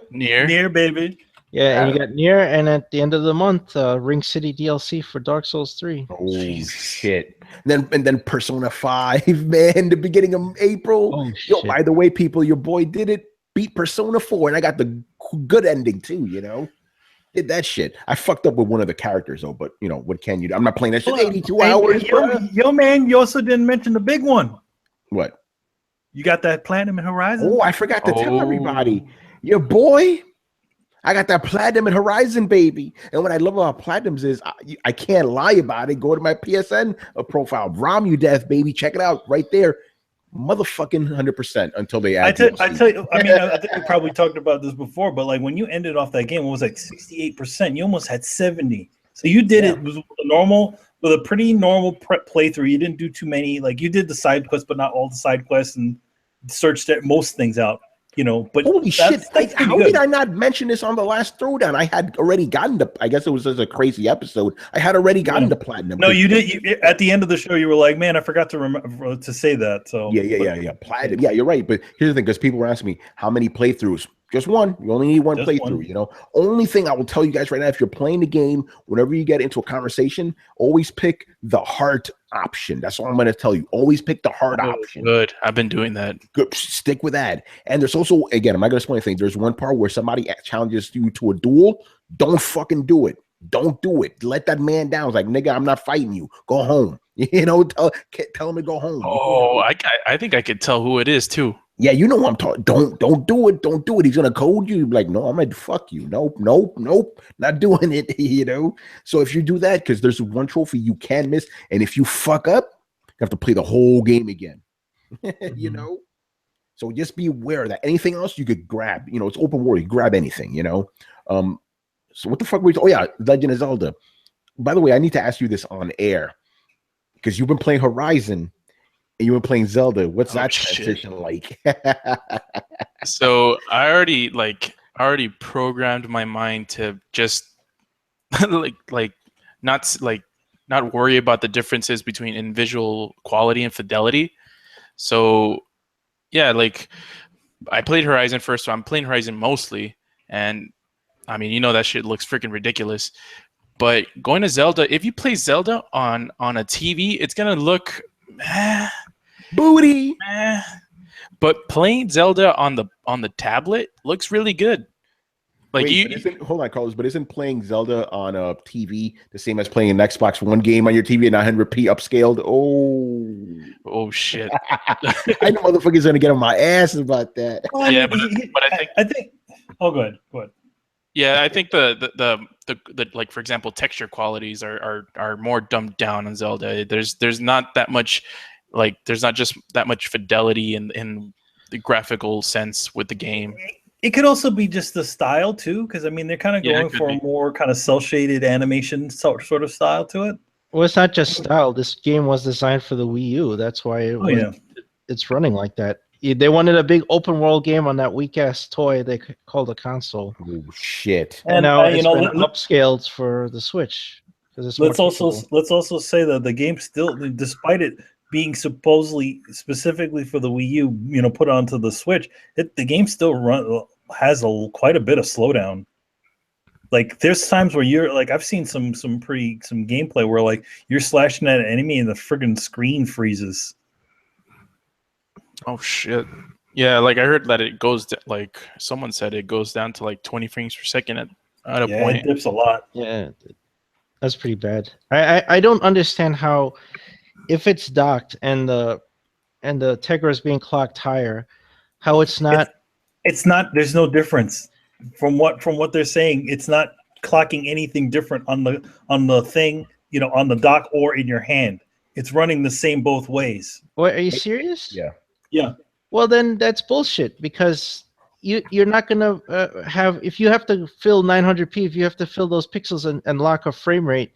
baby. Yeah, and you got Nier, and at the end of the month, Ring City DLC for Dark Souls 3. Oh shit! And then Persona 5, man. The beginning of April. Oh, Yo, shit. by the way, people, your boy did it. Beat Persona 4, and I got the good ending too. Did that shit. I fucked up with one of the characters though, but what can you do? I'm not playing that shit 82 hours. Yo, man, you also didn't mention the big one. What? You got that Platinum and Horizon? Oh, I forgot to tell everybody. Your boy, I got that Platinum and Horizon, baby. And what I love about Platinums is I can't lie about it. Go to my PSN profile. Rom you death, baby. Check it out right there. Motherfucking 100% until they add DLC. I tell you, I mean, I think we probably talked about this before, but like when you ended off that game, it was like 68%. You almost had 70. So you did it with a pretty normal playthrough. You didn't do too many. Like you did the side quests, but not all the side quests, and searched most things out. But holy shit! that's pretty How good. did I not mention this on the last Throwdown? I had already gotten to. I guess it was just a crazy episode. I had already gotten to platinum. No, you did. At the end of the show, you were like, "Man, I forgot to remember to say that." So yeah. Platinum. Yeah, you're right. But here's the thing, because people were asking me how many playthroughs. Just one. You only need one playthrough. Only thing I will tell you guys right now: if you're playing the game, whenever you get into a conversation, always pick the heart option. That's all I'm going to tell you. Always pick the hard option. Good. I've been doing that. Good. Stick with that. And there's also, again, I'm not going to explain anything. There's one part where somebody challenges you to a duel. Don't fucking do it. Don't do it. Let that man down. It's like, nigga, I'm not fighting you. Go home. Tell him to go home. Oh, I think I could tell who it is too. Yeah, you know what I'm talking. Don't do it. Don't do it. He's gonna code you. Like, no, I'm gonna fuck you. Nope, not doing it. So if you do that, because there's one trophy you can miss, and if you fuck up, you have to play the whole game again. So just be aware of that. Anything else you could grab. It's open world. You grab anything. So what the fuck were we? Oh yeah, Legend of Zelda. By the way, I need to ask you this on air because you've been playing Horizon. And you were playing Zelda. What's that transition like? So I already programmed my mind to just not worry about the differences between in visual quality and fidelity. So yeah, I played Horizon first, so I'm playing Horizon mostly, and I mean, that shit looks freaking ridiculous. But going to Zelda, if you play Zelda on a TV, it's gonna look booty. But playing Zelda on the tablet looks really good. Hold on, Carlos. But isn't playing Zelda on a TV the same as playing an Xbox One game on your TV at 900p upscaled? Oh shit! I know motherfuckers gonna get on my ass about that. Yeah, but I think. Oh, go ahead. Yeah, I think the like, for example, texture qualities are more dumbed down on Zelda. There's not that much, there's not just that much fidelity in the graphical sense with the game. It could also be just the style too, because I mean they're kind of going for a more kind of cel shaded animation sort of style to it. Well, it's not just style. This game was designed for the Wii U. That's why it's running like that. They wanted a big open world game on that weak ass toy they called a console. Oh shit! And now it's been upscaled for the Switch. Let's also say that the game still, despite it being supposedly specifically for the Wii U, put onto the Switch, the game still has quite a bit of slowdown. Like there's times where you're like, I've seen some gameplay where you're slashing at an enemy and the friggin' screen freezes. Oh shit! Yeah, I heard that it goes someone said it goes down to 20 frames per second at a point. It dips a lot. Yeah, that's pretty bad. I don't understand how, if it's docked and the Tegra is being clocked higher, how it's not. It's not. There's no difference from what they're saying. It's not clocking anything different on the thing, on the dock or in your hand. It's running the same both ways. What, are you serious? Yeah. Well, then that's bullshit, because you're not gonna have, if you have to fill 900p, if you have to fill those pixels and lock a frame rate,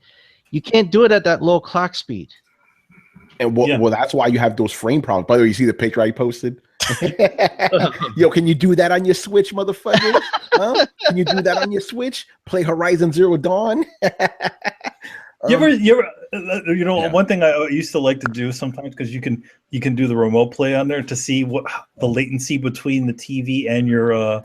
you can't do it at that low clock speed. And well, that's why you have those frame problems. By the way, you see the picture I posted? Yo, can you do that on your Switch, motherfucker? Huh? Can you do that on your Switch? Play Horizon Zero Dawn? You ever one thing I used to like to do sometimes, because you can do the remote play on there to see what the latency between the TV and your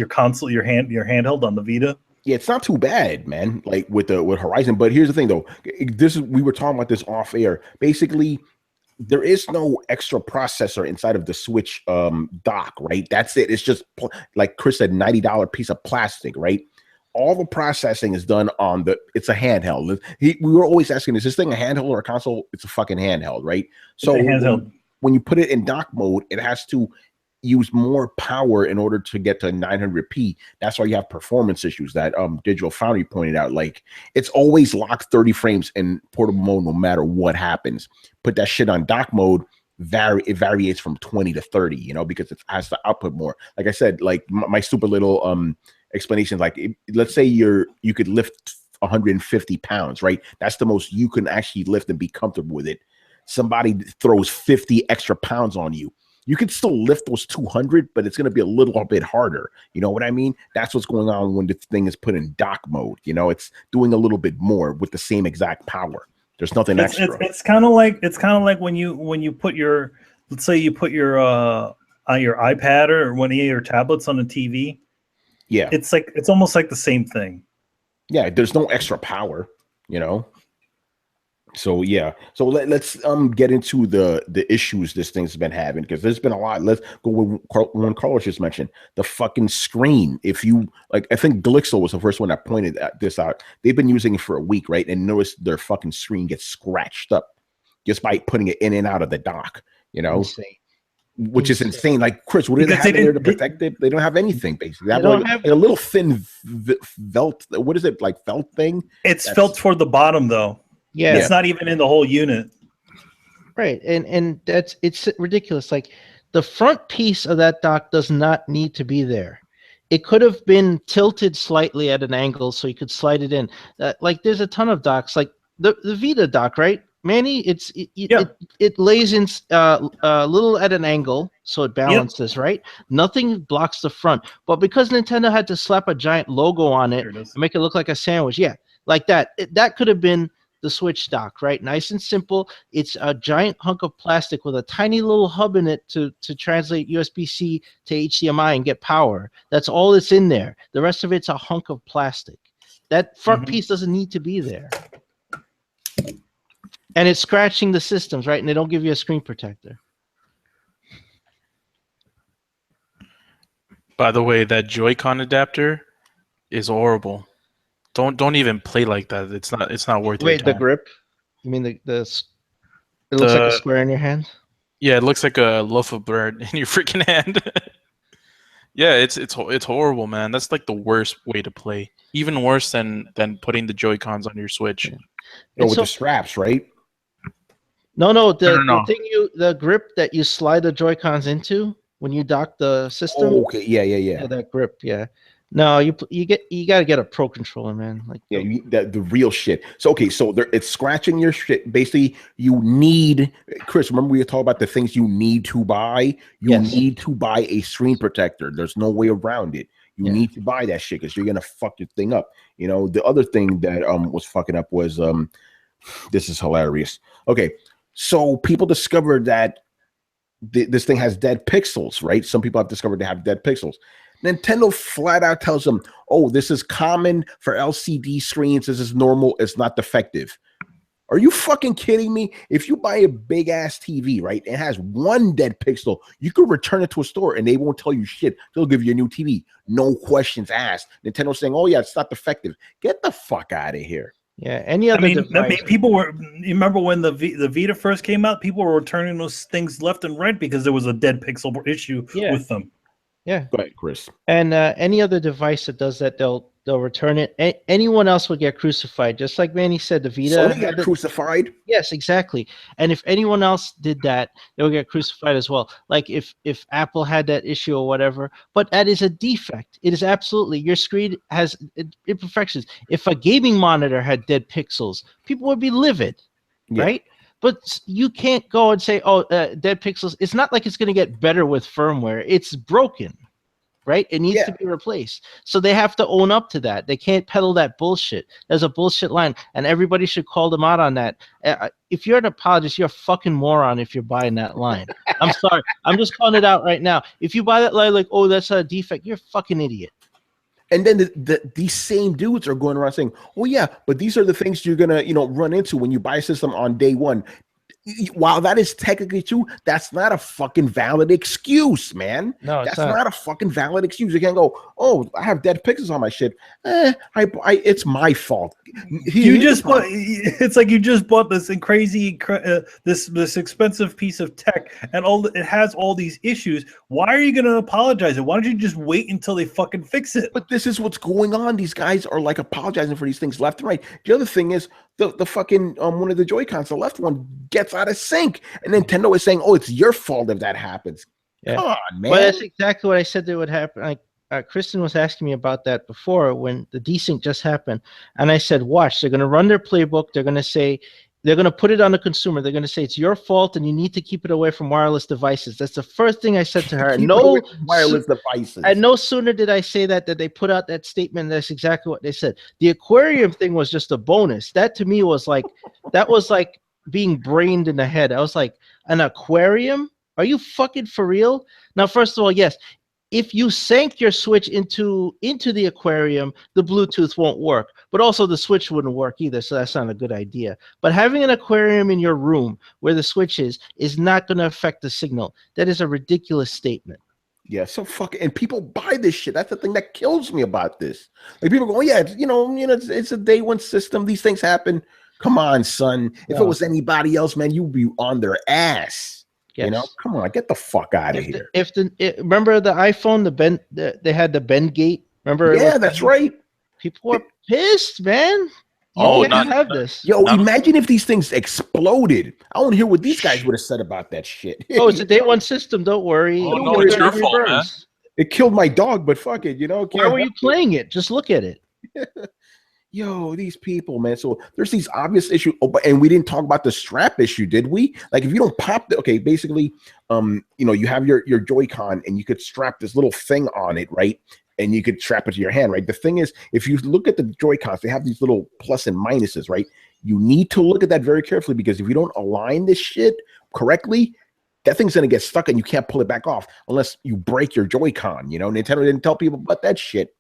console, your handheld on the Vita. Yeah, it's not too bad, man. With Horizon, but here's the thing though. We were talking about this off air. Basically, there is no extra processor inside of the Switch dock, right? That's it. It's just like Chris said, $90 piece of plastic, right? All the processing is done on it's a handheld. We were always asking, is this thing a handheld or a console? It's a fucking handheld, right? So handheld. When you put it in dock mode, it has to use more power in order to get to 900p. That's why you have performance issues that Digital Foundry pointed out. It's always locked 30 frames in portable mode no matter what happens. Put that shit on dock mode, it varies from 20 to 30, because it has to output more. Like I said, my stupid little explanations, let's say you could lift 150 pounds, right? That's the most you can actually lift and be comfortable with it. Somebody throws 50 extra pounds on you. You could still lift those 200, but it's going to be a little bit harder. You know what I mean? That's what's going on when the thing is put in dock mode. You know, it's doing a little bit more with the same exact power. There's nothing extra. It's kind of like when you put your, let's say you put your on your iPad or one of your tablets on the TV. Yeah, it's almost like the same thing. Yeah, there's no extra power, you know. So yeah, so let's get into the issues this thing's been having, because there's been a lot. Let's go with one Carlos just mentioned, the fucking screen. If you like, I think Glixel was the first one that pointed this out. They've been using it for a week, right? And notice their fucking screen gets scratched up just by putting it in and out of the dock, you know. Insane. Which is insane. Like, Chris, what do they have in there to protect it? They don't have anything, basically. They have a little thin felt. What is it, like felt thing? It's felt toward the bottom, though. Yeah, it's not even in the whole unit. Right, and it's ridiculous. Like, the front piece of that dock does not need to be there. It could have been tilted slightly at an angle so you could slide it in. Like, there's a ton of docks, like the Vita dock, right? Manny, it lays in a little at an angle, so it balances, right? Nothing blocks the front. But because Nintendo had to slap a giant logo on it and make it look like a sandwich, like that, that could have been the Switch dock, right? Nice and simple. It's a giant hunk of plastic with a tiny little hub in it to translate USB-C to HDMI and get power. That's all that's in there. The rest of it's a hunk of plastic. That front piece doesn't need to be there. And it's scratching the systems, right? And they don't give you a screen protector. By the way, that Joy-Con adapter is horrible. Don't even play like that. It's not worth it. Wait, the grip? You mean it looks like a square in your hand? Yeah, it looks like a loaf of bread in your freaking hand. Yeah, it's horrible, man. That's like the worst way to play. Even worse than putting the Joy-Cons on your Switch. Yeah. With the straps, right? No. The grip that you slide the Joy-Cons into when you dock the system. Oh, okay, yeah. That grip, yeah. No, you gotta get a Pro controller, man. Like, the real shit. So it's scratching your shit. Basically, you need, Chris. Remember we were talking about the things you need to buy. You need to buy a screen protector. There's no way around it. You need to buy that shit because you're gonna fuck your thing up. You know, the other thing that was fucking up was this is hilarious. Okay, so people discovered that this thing has dead pixels, right? Some people have discovered they have dead pixels. Nintendo flat out tells them, oh, this is common for LCD screens. This is normal. It's not defective. Are you fucking kidding me? If you buy a big ass TV, right, and it has one dead pixel, you could return it to a store and they won't tell you shit. They'll give you a new TV. No questions asked. Nintendo's saying, oh, yeah, it's not defective. Get the fuck out of here. Yeah, any other device. People were. You remember when the Vita first came out? People were returning those things left and right because there was a dead pixel issue with them. Yeah. Go ahead, Chris. And any other device that does that, they'll return it. Anyone else would get crucified, just like Manny said. The Vita Sony got crucified. Yes, exactly. And if anyone else did that, they would get crucified as well. Like if Apple had that issue or whatever. But that is a defect. It is absolutely, your screen has imperfections. If a gaming monitor had dead pixels, people would be livid, right? But you can't go and say, oh, dead pixels. It's not like it's going to get better with firmware. It's broken, right? It needs to be replaced. So they have to own up to that. They can't peddle that bullshit. There's a bullshit line, and everybody should call them out on that. If you're an apologist, you're a fucking moron if you're buying that line. I'm sorry. I'm just calling it out right now. If you buy that line like, oh, that's a defect, you're a fucking idiot. And then these same dudes are going around saying, "Oh yeah, but these are the things you're gonna, run into when you buy a system on day one." While that is technically true, that's not a fucking valid excuse, man. No, that's not a fucking valid excuse. You can't go, "Oh, I have dead pixels on my shit. It's my fault." It's like you just bought this crazy, this expensive piece of tech, and it has all these issues. Why are you going to apologize? And why don't you just wait until they fucking fix it? But this is what's going on. These guys are like apologizing for these things left and right. The other thing is the fucking one of the Joy-Cons, the left one, gets out of sync, and Nintendo is saying, "Oh, it's your fault if that happens." Yeah. Come on, man. Well, that's exactly what I said that would happen. Like, Kristen was asking me about that before when the desync just happened, and I said, "Watch, they're going to run their playbook. They're going to say they're going to put it on the consumer. They're going to say it's your fault and you need to keep it away from wireless devices. That's the first thing I said to her. Keep it No away from wireless devices. And no sooner did I say that they put out that statement. That's exactly what they said. The aquarium thing was just a bonus. That to me was like, that was like being brained in the head. I was like, an aquarium? Are you fucking for real? Now, first of all, yes, if you sank your Switch into the aquarium, the Bluetooth won't work. But also the Switch wouldn't work either, so that's not a good idea. But having an aquarium in your room where the Switch is not going to affect the signal. That is a ridiculous statement. Yeah, so fucking, and people buy this shit. That's the thing that kills me about this. Like people go, oh, yeah, it's a day one system. These things happen. Come on, son. If it was anybody else, man, you'd be on their ass. Yes. Come on, get the fuck out of here. Remember the iPhone, they had the bend gate. Remember? Yeah, that's right. People were pissed, man. Oh, not have this. Yo, imagine if these things exploded. I want to hear what these guys would have said about that shit. Oh, it's a day one system. Don't worry. Oh, no, it's your fault, man. It killed my dog, but fuck it, Why were you playing it? Just look at it. Yo, these people, man. So there's these obvious issues, and we didn't talk about the strap issue, did we? Like, if you don't pop basically, you have your Joy-Con, and you could strap this little thing on it, right? And you could strap it to your hand, right? The thing is, if you look at the Joy-Cons, they have these little plus and minuses, right? You need to look at that very carefully, because if you don't align this shit correctly, that thing's gonna get stuck, and you can't pull it back off unless you break your Joy-Con. Nintendo didn't tell people about that shit.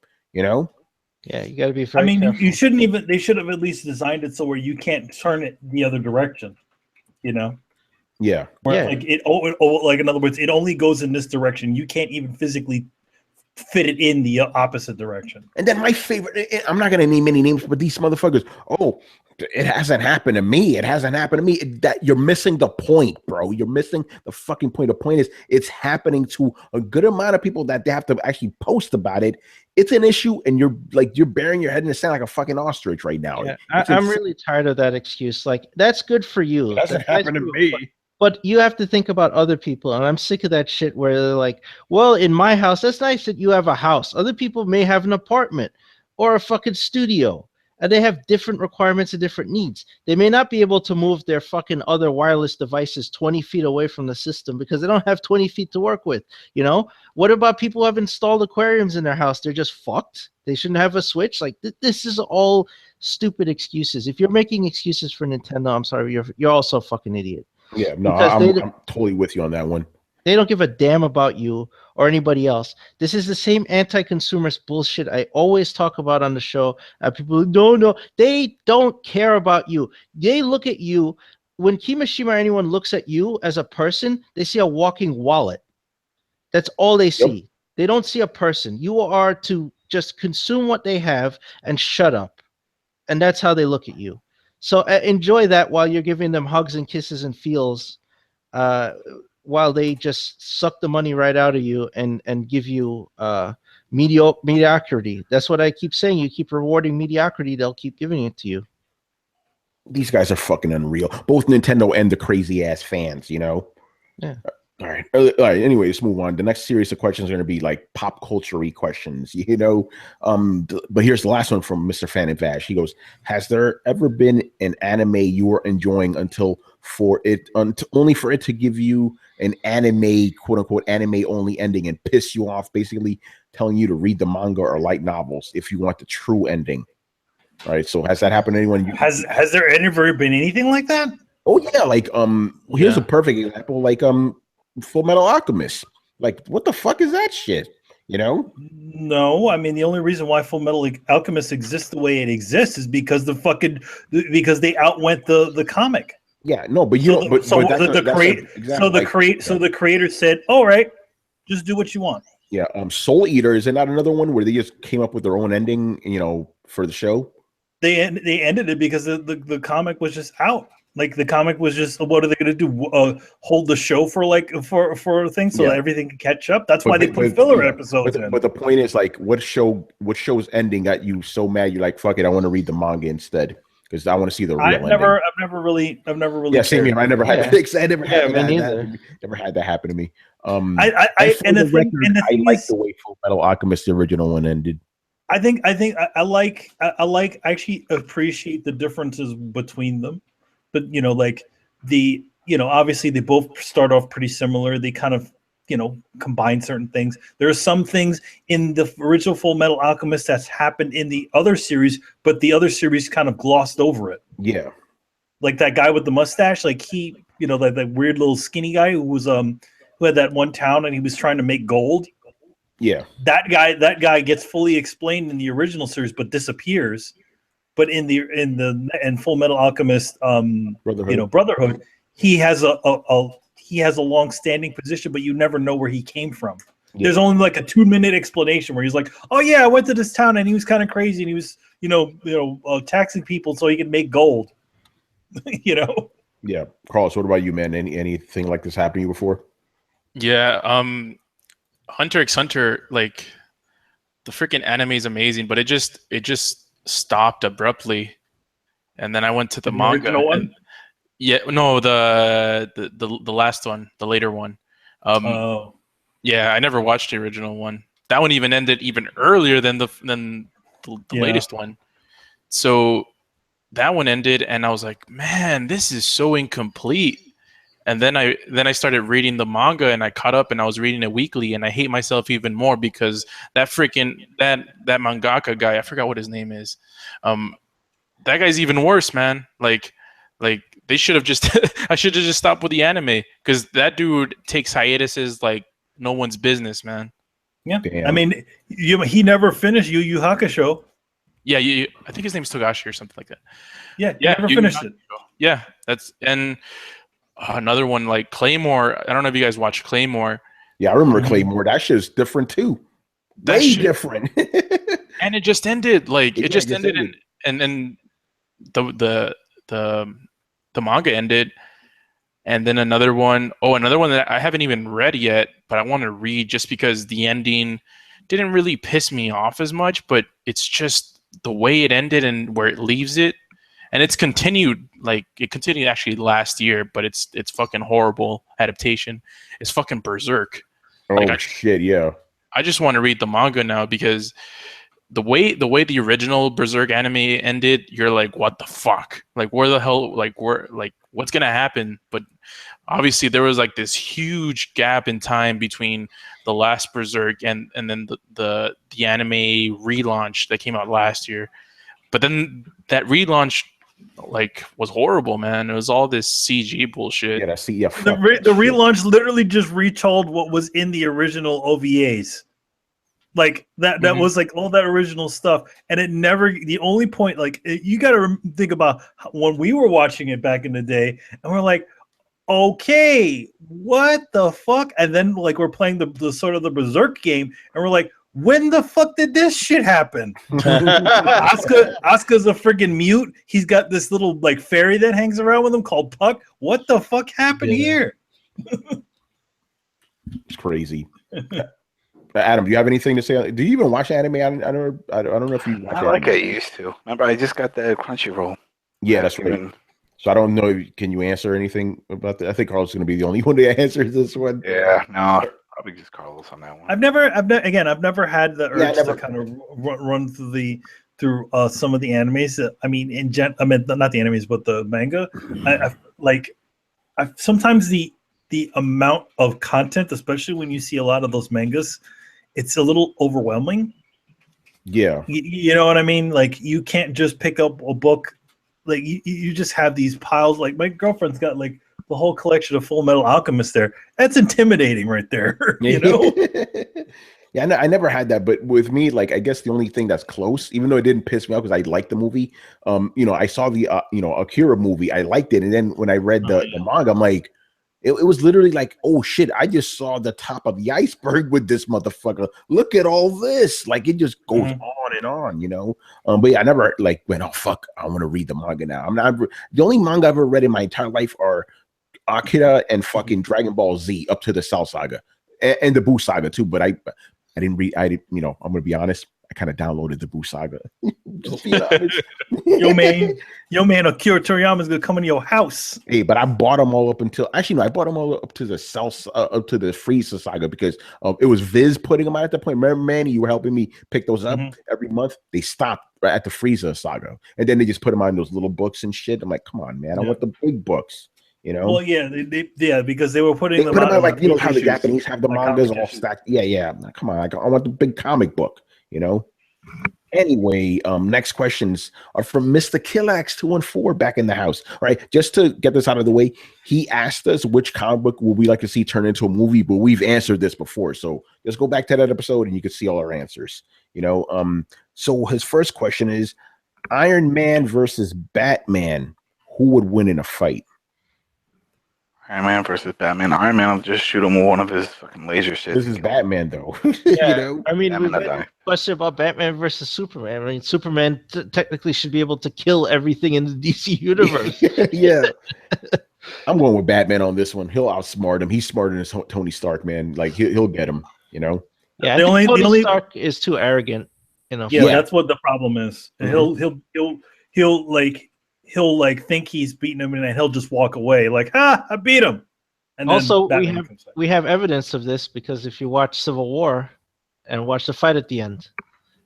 Yeah, you got to be very careful. You shouldn't even. They should have at least designed it so where you can't turn it the other direction. Yeah. Where like like in other words, it only goes in this direction. You can't even physically fit it in the opposite direction. And then my favorite, I'm not gonna name any names, but these motherfuckers. Oh, it hasn't happened to me. It hasn't happened to me. That you're missing the point, bro. You're missing the fucking point. The point is, it's happening to a good amount of people that they have to actually post about it. It's an issue, and you're burying your head in the sand like a fucking ostrich right now. Yeah, I'm really tired of that excuse. Like, that's good for you. It hasn't happened to me. But you have to think about other people, and I'm sick of that shit where they're like, well, in my house, that's nice that you have a house. Other people may have an apartment or a fucking studio, and they have different requirements and different needs. They may not be able to move their fucking other wireless devices 20 feet away from the system because they don't have 20 feet to work with. What about people who have installed aquariums in their house? They're just fucked. They shouldn't have a Switch. Like, this is all stupid excuses. If you're making excuses for Nintendo, I'm sorry, you're also a fucking idiot. Yeah, no, I'm totally with you on that one. They don't give a damn about you or anybody else. This is the same anti-consumerist bullshit I always talk about on the show. People, no, they don't care about you. They look at you. When Kimishima or anyone looks at you as a person, they see a walking wallet. That's all they see. Yep. They don't see a person. You are to just consume what they have and shut up. And that's how they look at you. So enjoy that while you're giving them hugs and kisses and feels, while they just suck the money right out of you and give you mediocrity. That's what I keep saying. You keep rewarding mediocrity, they'll keep giving it to you. These guys are fucking unreal. Both Nintendo and the crazy ass fans, Yeah. All right. Anyway, let's move on. The next series of questions are going to be like pop culture-y questions, But here's the last one from Mr. Fan and Vash. He goes, has there ever been an anime you were enjoying only for it to give you an anime, quote unquote, anime only ending and piss you off, basically telling you to read the manga or light novels if you want the true ending? All right. So has that happened to anyone? Has there ever been anything like that? Oh yeah. Like, here's a perfect example. Like, Full Metal Alchemist. Like, what the fuck is that shit? No, I mean, the only reason why Full Metal Alchemist exists the way it exists is because because they outwent the comic. Yeah, no, but the creator said, "All right, just do what you want." Yeah, Soul Eater, is it not another one where they just came up with their own ending, for the show? They ended it because the comic was just out. Like, the comic was just, what are they going to do? Hold the show for things so that everything can catch up? That's why they put filler episodes in. But the point is, like, what show's ending got you so mad you're like, fuck it, I want to read the manga instead because I want to see the real ending. I've never really. Yeah, same here. I never had never had that happen to me. I like the way Full Metal Alchemist, the original one, ended. I actually appreciate the differences between them. but like obviously they both start off pretty similar. They kind of combine certain things. There are some things in the original Full Metal Alchemist that's happened in the other series, but the other series kind of glossed over it. Yeah. Like that guy with the mustache, like he, like that weird little skinny guy who was who had that one town and he was trying to make gold. Yeah. That guy gets fully explained in the original series, but disappears. But in Full Metal Alchemist, Brotherhood, he has a long-standing position, but you never know where he came from. Yeah. There's only like a 2-minute explanation where he's like, "Oh yeah, I went to this town and he was kind of crazy and he was, taxing people so he could make gold." Yeah, Carlos, what about you, man? Anything like this happened to you before? Yeah, Hunter x Hunter, like the freaking anime is amazing, but it just stopped abruptly, and then I went to the manga. One? Yeah, no, the last one, the later one. Yeah, I never watched the original one. That one even ended even earlier than the latest one. So that one ended, and I was like, man, this is so incomplete. And then I started reading the manga, and I caught up, and I was reading it weekly, and I hate myself even more because that freaking that mangaka guy, I forgot what his name is. That guy's even worse, man. Like they should have just I should have just stopped with the anime because that dude takes hiatuses like no one's business, man. Yeah, damn. I mean, he never finished Yu Yu Hakusho. Yeah, I think his name's Togashi or something like that. Yeah, he never finished it. Yeah, that's and another one like Claymore. I don't know if you guys watch Claymore. Yeah, I remember Claymore. That shit's different too. Way different. And it just ended. Like it just ended, and then the manga ended, and then another one that I haven't even read yet, but I want to read just because the ending didn't really piss me off as much, but it's just the way it ended and where it leaves it. And it's continued, like it continued actually last year, but it's fucking horrible adaptation. It's fucking Berserk. Like, shit, yeah. I just want to read the manga now because the way the original Berserk anime ended, you're like, what the fuck? Like, where the hell? Like, what's gonna happen? But obviously, there was like this huge gap in time between the last Berserk and then the anime relaunch that came out last year. But then that relaunch was horrible, man. It was all this CG bullshit. Yeah, the relaunch literally just retold what was in the original OVAs. Like that was like all that original stuff, and it never. The only point, you got to think about when we were watching it back in the day, and we're like, okay, what the fuck? And then we're playing the sort of the Berserk game, and we're like, when the fuck did this shit happen? Asuka's a freaking mute. He's got this little fairy that hangs around with him called Puck. What the fuck happened here? It's crazy. Adam, do you have anything to say? Do you even watch anime? I don't know if you watch anime. Like I used to. Remember, I just got the Crunchyroll. Yeah, that's right. So I don't know. Can you answer anything about that? I think Carlos is going to be the only one that answers this one. Yeah, no, probably just Carlos on that one. I've never had the urge to kind of run through some of the animes. I mean, not the animes, but the manga. I sometimes the amount of content, especially when you see a lot of those mangas, it's a little overwhelming. Yeah. You know what I mean? Like, you can't just pick up a book. Like, you just have these piles. Like, my girlfriend's got the whole collection of Full Metal Alchemist there. That's intimidating right there. You know? Yeah, I never had that. But with me, I guess the only thing that's close, even though it didn't piss me off because I liked the movie, I saw the, Akira movie. I liked it. And then when I read the manga, I'm like, it was literally like, oh shit, I just saw the top of the iceberg with this motherfucker. Look at all this. It just goes on and on, but yeah, I never went, oh fuck, I want to read the manga now. I'm not the only manga I've ever read in my entire life are Akira and fucking Dragon Ball Z up to the Cell Saga and the Boo Saga too. But I didn't read, I'm gonna be honest, I kind of downloaded the Boo Saga. Just being honest. Yo, man, Akira Toriyama's gonna come into your house. Hey, but I bought them all up until actually no, I bought them all up to the up to the Frieza Saga because it was Viz putting them out at that point. Remember, Manny, you were helping me pick those up every month. They stopped right at the Frieza Saga, and then they just put them out in those little books and shit. I'm like, come on, man, I want the big books. You know? Well, yeah, because they were putting them put out like how the issues, Japanese have the like mangas all stacked. Yeah. Come on, I want the big comic book. You know. Anyway, next questions are from Mr. Killax 214 back in the house. All right, just to get this out of the way, he asked us which comic book would we like to see turn into a movie, but we've answered this before. So just go back to that episode and you can see all our answers. You know, so his first question is Iron Man versus Batman. Who would win in a fight? Iron Man versus Batman. Iron Man will just shoot him with one of his fucking laser shit. This is Batman, though. Yeah, you know? I mean, Batman we've had a question about Batman versus Superman. I mean, Superman technically should be able to kill everything in the DC universe. Yeah. I'm going with Batman on this one. He'll outsmart him. He's smarter than Tony Stark, man. Like, he'll get him, you know? Yeah, Tony Stark is too arrogant. You know? Yeah, that's what the problem is. He'll think he's beating him and then he'll just walk away like, I beat him. And also we have evidence of this because if you watch Civil War and watch the fight at the end,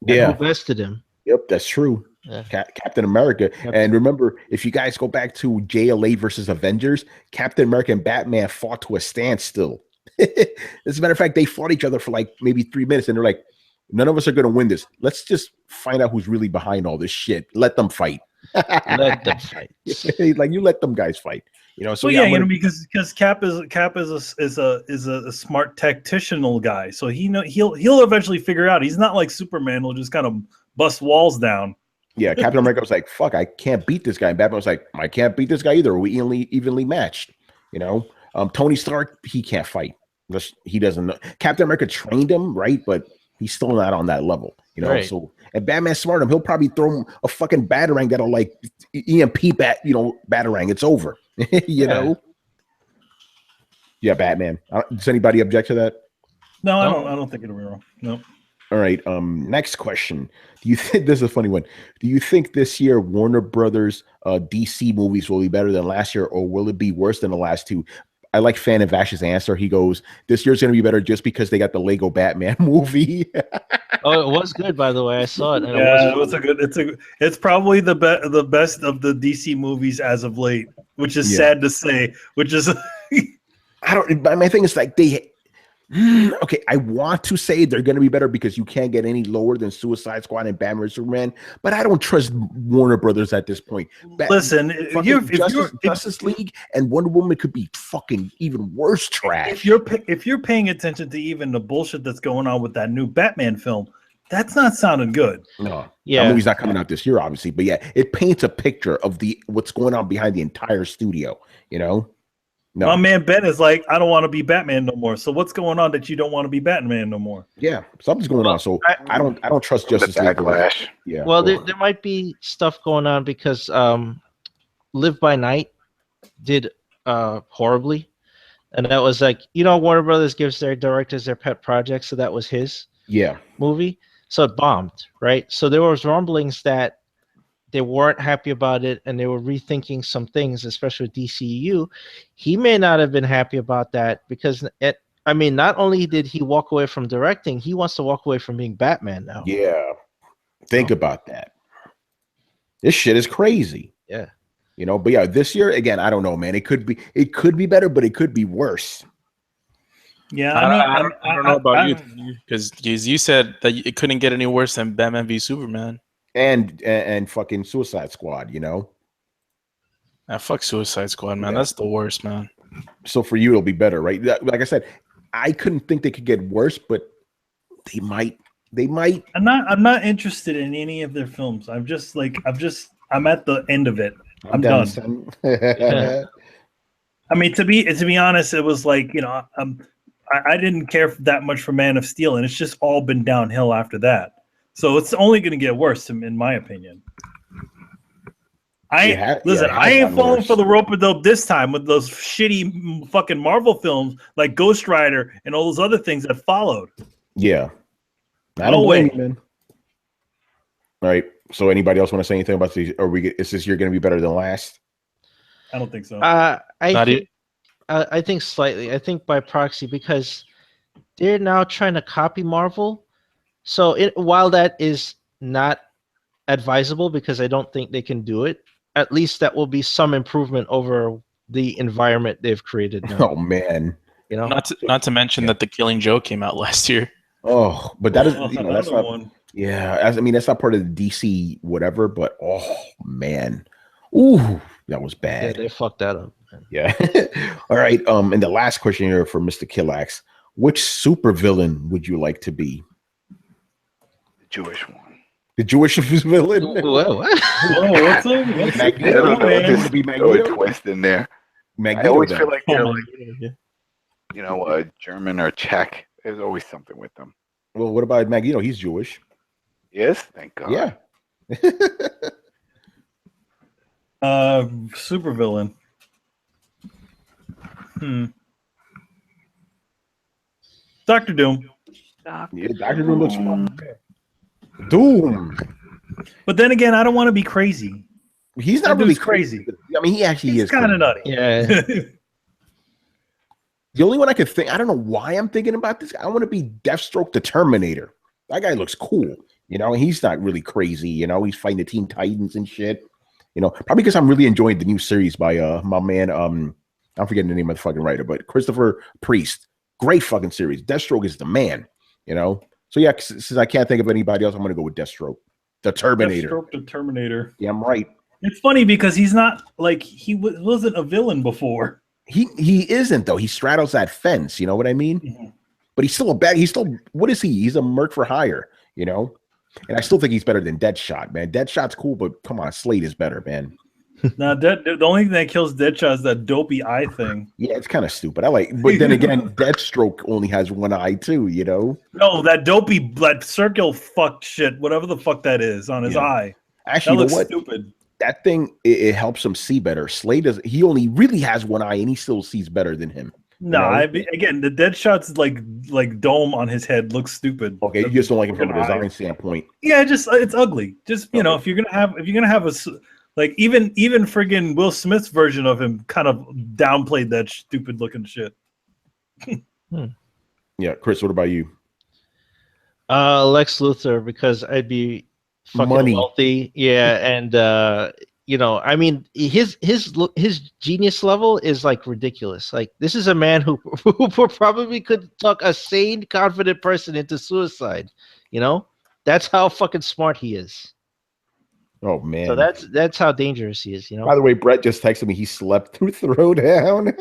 who bested him. Yep, that's true. Yeah. Captain America. Yep. And remember, if you guys go back to JLA versus Avengers, Captain America and Batman fought to a standstill. As a matter of fact, they fought each other for like maybe 3 minutes and they're like, none of us are going to win this. Let's just find out who's really behind all this shit. Let them fight. Let them fight. Like you let them guys fight, you know. So well, you know, because Cap is a smart tactical guy, so he'll eventually figure out. He's not like Superman who'll just kind of bust walls down. Yeah, Captain America was like, "Fuck, I can't beat this guy," and Batman was like, "I can't beat this guy either. We evenly matched." You know, Tony Stark, he can't fight. He doesn't know. Captain America trained him, right? But he's still not on that level, you know. Right. So, and Batman smart him. He'll probably throw him a fucking batarang that'll like EMP batarang. It's over, you know. Yeah, Batman. Does anybody object to that? No, I don't think it'll be wrong. No. All right. Next question. Do you think this is a funny one? Do you think this year Warner Brothers DC movies will be better than last year, or will it be worse than the last two? I like Fan of Vash's answer. He goes, "This year's going to be better just because they got the Lego Batman movie." Oh, it was good, by the way. I saw it. And it's probably the best of the DC movies as of late, which is sad to say. Which is, my thing is like okay, I want to say they're going to be better because you can't get any lower than Suicide Squad and Batman vs Superman, but I don't trust Warner Brothers at this point. Listen, Justice League and Wonder Woman could be fucking even worse trash. If you're paying attention to even the bullshit that's going on with that new Batman film, that's not sounding good. No, that movie's not coming out this year, obviously, but yeah, it paints a picture of what's going on behind the entire studio. You know. No. My man Ben is like, I don't want to be Batman no more. So what's going on that you don't want to be Batman no more? Yeah, something's going on. So I don't trust Justice League. Yeah. Well, there might be stuff going on because Live by Night did horribly, and that was like, you know, Warner Brothers gives their directors their pet projects, so that was his movie. So it bombed, right? So there was rumblings that they weren't happy about it, and they were rethinking some things, especially with DCU. He may not have been happy about that because, not only did he walk away from directing, he wants to walk away from being Batman now. Yeah, think about that. This shit is crazy. Yeah, you know. But yeah, this year again, I don't know, man. It could be better, but it could be worse. Yeah, I don't know about you because you said that it couldn't get any worse than Batman v Superman. And fucking Suicide Squad, you know. Fuck Suicide Squad, man. That's the worst, man. So for you, it'll be better, right? Like I said, I couldn't think they could get worse, but they might. I'm not interested in any of their films. I'm at the end of it. I'm done. I mean, to be honest, it was like, you know, I didn't care that much for Man of Steel, and it's just all been downhill after that. So it's only going to get worse, in my opinion. I ain't falling for the rope-a-dope this time with those shitty fucking Marvel films like Ghost Rider and all those other things that followed. Yeah, I don't blame you, man. All right. So anybody else want to say anything about these? Is this year going to be better than last? I don't think so. I think slightly. I think by proxy because they're now trying to copy Marvel. So while that is not advisable because I don't think they can do it, at least that will be some improvement over the environment they've created now. Oh man. You know, not to mention that The Killing Joke came out last year. Oh, but that is that's not one. Yeah, I mean that's not part of the DC whatever, but oh man. Ooh, that was bad. Yeah, they fucked that up. Yeah. All right. And the last question here for Mr. Killax. Which supervillain would you like to be? The Jewish one. The Jewish villain? Whoa, what? Whoa, what's up? Magneto. I don't know. Would Just be throw a Magneto? twist in there. Magneto, I always then. feel like they're like, Yeah. German or Czech. There's always something with them. Well, what about Magneto? He's Jewish. Yes, thank God. Yeah. Supervillain. Dr. Doom. Yeah, Dr. Doom looks fun. Doom. But then again, I don't want to be crazy. He's not That really dude's crazy. I mean, he actually He's is kind of crazy. nutty. Yeah. The only one I could think, I don't know why I'm thinking about this. I want to be Deathstroke the Terminator. That guy looks cool. You know, he's not really crazy. You know, he's fighting the Teen Titans and shit. You know, probably because I'm really enjoying the new series by my man, I'm forgetting the name of the fucking writer, but Christopher Priest. Great fucking series. Deathstroke is the man, you know? So yeah, since I can't think of anybody else, I'm gonna go with Deathstroke. The Terminator. Deathstroke the Terminator. Yeah, I'm right. It's funny because he's not like he wasn't a villain before. He isn't though. He straddles that fence, you know what I mean? Mm-hmm. But he's still a bad. He's still, what is he? He's a merc for hire, you know. And I still think he's better than Deadshot, man. Deadshot's cool, but come on, Slade is better, man. Now, the only thing that kills Deadshot is that dopey eye thing. Yeah, it's kind of stupid. But then again, Deathstroke only has one eye too, you know. No, that dopey, that circle fuck shit, whatever the fuck that is on his eye. Actually, That you know looks what? stupid. That thing it helps him see better. Slade does. He only really has one eye, and he still sees better than him. No, You know? again, the Deadshot's like dome on his head looks stupid. Okay, you just don't like him from a Fucking eye. design standpoint. Yeah, just it's ugly. Just you know, if you're gonna have like even friggin' Will Smith's version of him kind of downplayed that stupid looking shit. Yeah, Chris, what about you? Lex Luthor, because I'd be fucking Money. wealthy. Yeah, and you know, I mean, his genius level is like ridiculous. Like, this is a man who probably could talk a sane, confident person into suicide. You know, that's how fucking smart he is. Oh man. So that's how dangerous he is. You know. By the way, Brett just texted me. He slept through Throwdown.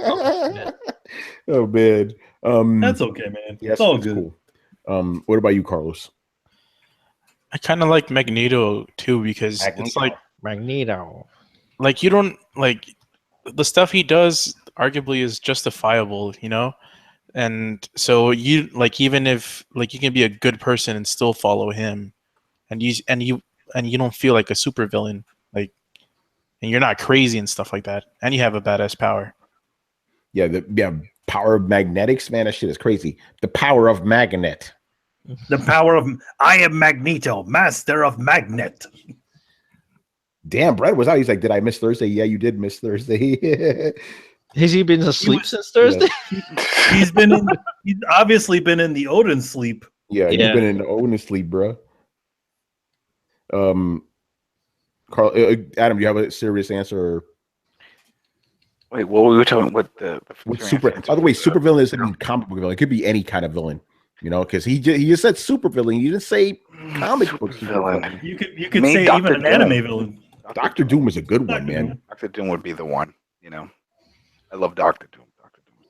Oh man. That's okay, man. Yes, It's all it's good. cool. What about you, Carlos? I kind of like Magneto too because it's like Magneto. you don't like the stuff he does arguably is justifiable, you know? And so you like even if like you can be a good person and still follow him and you don't feel like a supervillain, like, and you're not crazy and stuff like that, and you have a badass power. Yeah, the power of magnetics, man, that shit is crazy. The power of magnet. The power of I am Magneto, master of magnet. Damn, Brett was out. He's like, did I miss Thursday? Yeah, you did miss Thursday. Has he been asleep since Thursday? He's obviously been in the Odin sleep. Yeah, Yeah. you've been in the Odin sleep, bro. Carl, Adam, do you have a serious answer? Or Wait, what were we talking? What the what serious super? answer By the way, was, supervillain doesn't mean comic book villain. It could be any kind of villain, you know, because he just said supervillain. He didn't say comic book villain. supervillain. You could Maybe say Dr. even an Doom. anime villain. Doctor Doom is a good one, Dr. man. Doom. Dr. Doom would be the one. You know, I love Dr. Doom.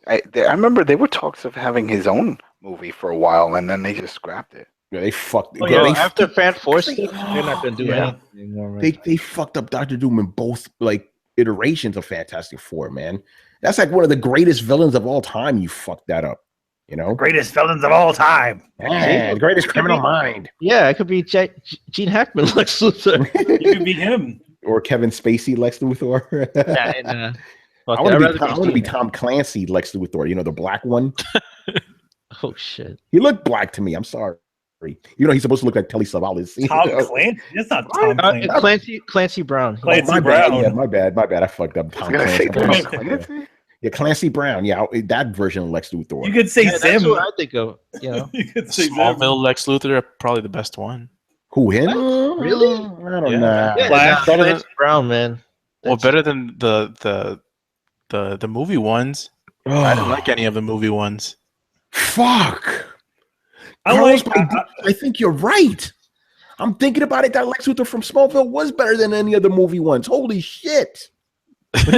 I remember there were talks of having his own movie for a while, and then they just scrapped it. Yeah, they fucked. Oh, yeah, yeah, they, After Fan Force, they're not gonna do Yeah. anything anymore. Right? they fucked up Doctor Doom in both like iterations of Fantastic Four, man. That's like one of the greatest villains of all time. You fucked that up, you know. Greatest villains of all time. Yeah, the greatest criminal mind. Yeah, it could be Gene Hackman, Lex Luthor. You could be him. Or Kevin Spacey, Lex Luthor. Yeah, and, I want to be Tom Clancy, Lex Luthor. You know, the black one. Oh shit! He looked black to me. I'm sorry. You know, he's supposed to look like Telly Savalas. Tom Clancy. It's not Tom Clancy. Clancy Brown. Clancy my Brown. bad. Yeah, my bad. I fucked up. I was Tom gonna say Clancy. Tom Clancy. Yeah, Clancy Brown. Yeah, that version of Lex Luthor. You could say That's Zim. what I think of. You know, You could say Zim. Smallville Lex Luthor, probably the best one. Who, him? Really? I don't Yeah. know. yeah, Flash. Better than- Clancy Brown, man. Well, That's- better than the movie ones. I didn't like any of the movie ones. Fuck. I Carlos, like. I think you're right. I'm thinking about it. That Lex Luthor from Smallville was better than any of the movie ones. Holy shit! But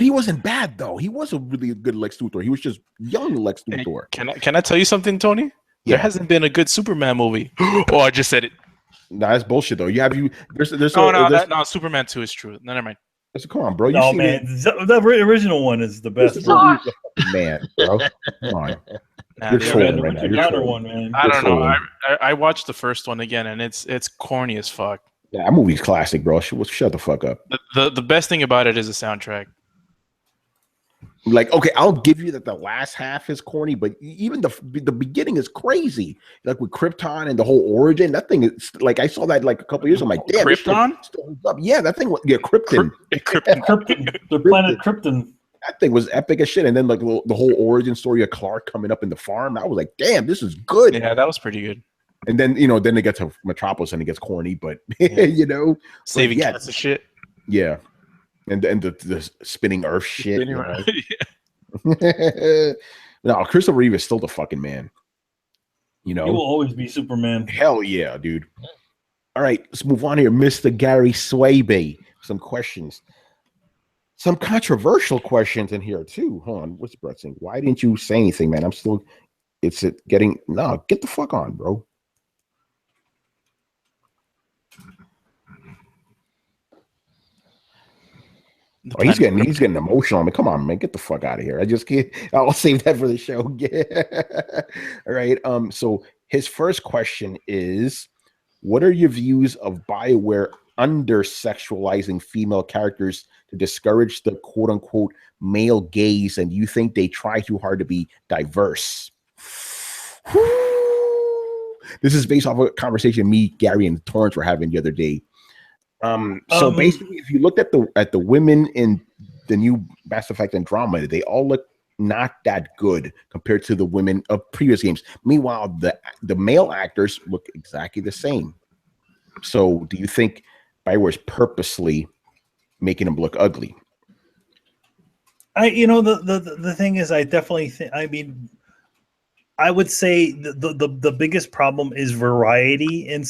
he wasn't bad though. He was a really good Lex Luthor. He was just young Lex Luthor. Can I tell you something, Tony? Yeah. There hasn't been a good Superman movie. Oh, I just said it. Nah, that's bullshit though. No, Superman 2 is true. No, never mind. Come on, bro. No, man. The original one is the best. Man, bro. Come on. Nah, You're the trolling The right now. Richard You're Donner trolling. one, man. I don't know. trolling. I watched the first one again, and it's corny as fuck. Yeah, that movie's classic, bro. Shut the fuck up. The best thing about it is the soundtrack. Like, okay, I'll give you that the last half is corny, but even the beginning is crazy. Like with Krypton and the whole origin, that thing is like I saw that like a couple years ago. I'm like, damn, this shit Krypton? still holds up. Yeah, that thing was Krypton. Krypton, the planet Krypton. That thing was epic as shit. And then like the whole origin story of Clark coming up in the farm, I was like, damn, this is good. Yeah, that was pretty good. And then then they get to Metropolis and it gets corny, but Saving yeah. cats and shit. Yeah. And the spinning Earth shit. Spinning you know. around. No, Christopher Reeve is still the fucking man. You know, He will always be Superman. hell yeah, dude. All right, let's move on here, Mr. Gary Swaby. Some questions, some controversial questions in here too. Hold on, what's Brett saying? Why didn't you say anything, man? I'm still. It's getting no. Get the fuck on, bro. Oh, he's getting emotional. I mean, come on, man, get the fuck out of here. I just can't. I'll save that for the show. All right. So his first question is, what are your views of BioWare under-sexualizing female characters to discourage the quote-unquote male gaze, and you think they try too hard to be diverse? This is based off of a conversation me, Gary, and Torrance were having the other day. So basically, if you looked at the women in the new Mass Effect Andromeda, they all look not that good compared to the women of previous games. Meanwhile, the male actors look exactly the same. So, do you think Bioware's purposely making them look ugly? The thing is, I definitely think. I mean, I would say the biggest problem is variety in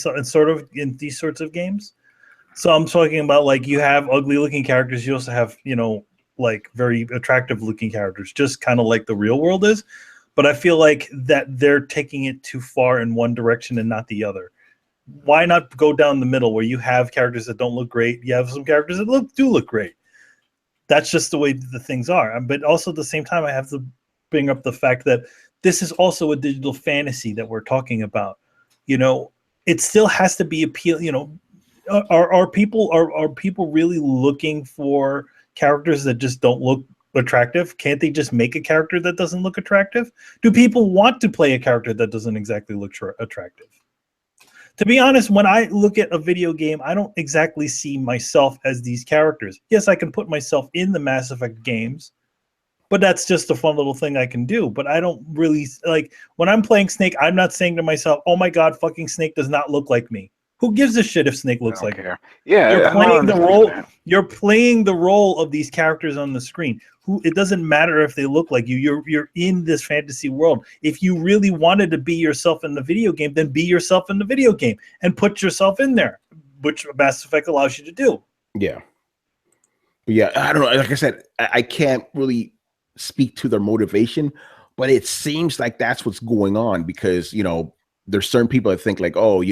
these sorts of games. So I'm talking about like you have ugly looking characters. You also have, like very attractive looking characters, just kind of like the real world is. But I feel like that they're taking it too far in one direction and not the other. Why not go down the middle where you have characters that don't look great? You have some characters that do look great. That's just the way the things are. But also at the same time, I have to bring up the fact that this is also a digital fantasy that we're talking about. It still has to be appeal. Are people really looking for characters that just don't look attractive? Can't they just make a character that doesn't look attractive? Do people want to play a character that doesn't exactly look attractive? To be honest, when I look at a video game, I don't exactly see myself as these characters. Yes, I can put myself in the Mass Effect games, but that's just a fun little thing I can do. But I don't really like when I'm playing Snake, I'm not saying to myself, oh my God, fucking Snake does not look like me. Who gives a shit if Snake looks like care. Yeah, you're playing the role. You're playing the role of these characters on the screen. It doesn't matter if they look like you. You're in this fantasy world. If you really wanted to be yourself in the video game, then be yourself in the video game and put yourself in there, which Mass Effect allows you to do. Yeah, yeah. I don't know. Like I said, I can't really speak to their motivation, but it seems like that's what's going on because there's certain people that think like, oh,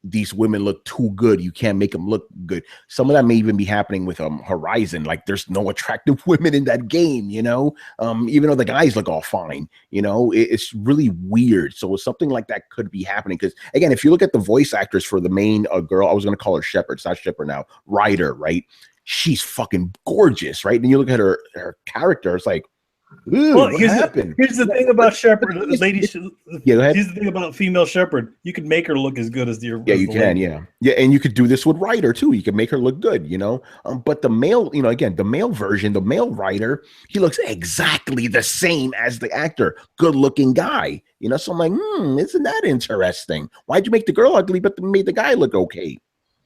these women look too good. You can't make them look good. Some of that may even be happening with Horizon. Like there's no attractive women in that game, even though the guys look all fine, it's really weird. So something like that could be happening. Because again, if you look at the voice actors for the main girl, I was going to call her Shepard. It's not Shepard now. Ryder, right? She's fucking gorgeous, right? And you look at her character, it's like, Ooh, Well, what happened? here's the thing about Shepard, ladies. Yeah, go ahead. Here's the thing about female Shepard. You can make her look as good as the Yeah, as you the can. lady. Yeah, and you could do this with Ryder too. You can make her look good, you know. But the male, you know, again, the male version, the male Ryder, he looks exactly the same as the actor. Good-looking guy, you know. So I'm like, isn't that interesting? Why'd you make the girl ugly, but made the guy look okay?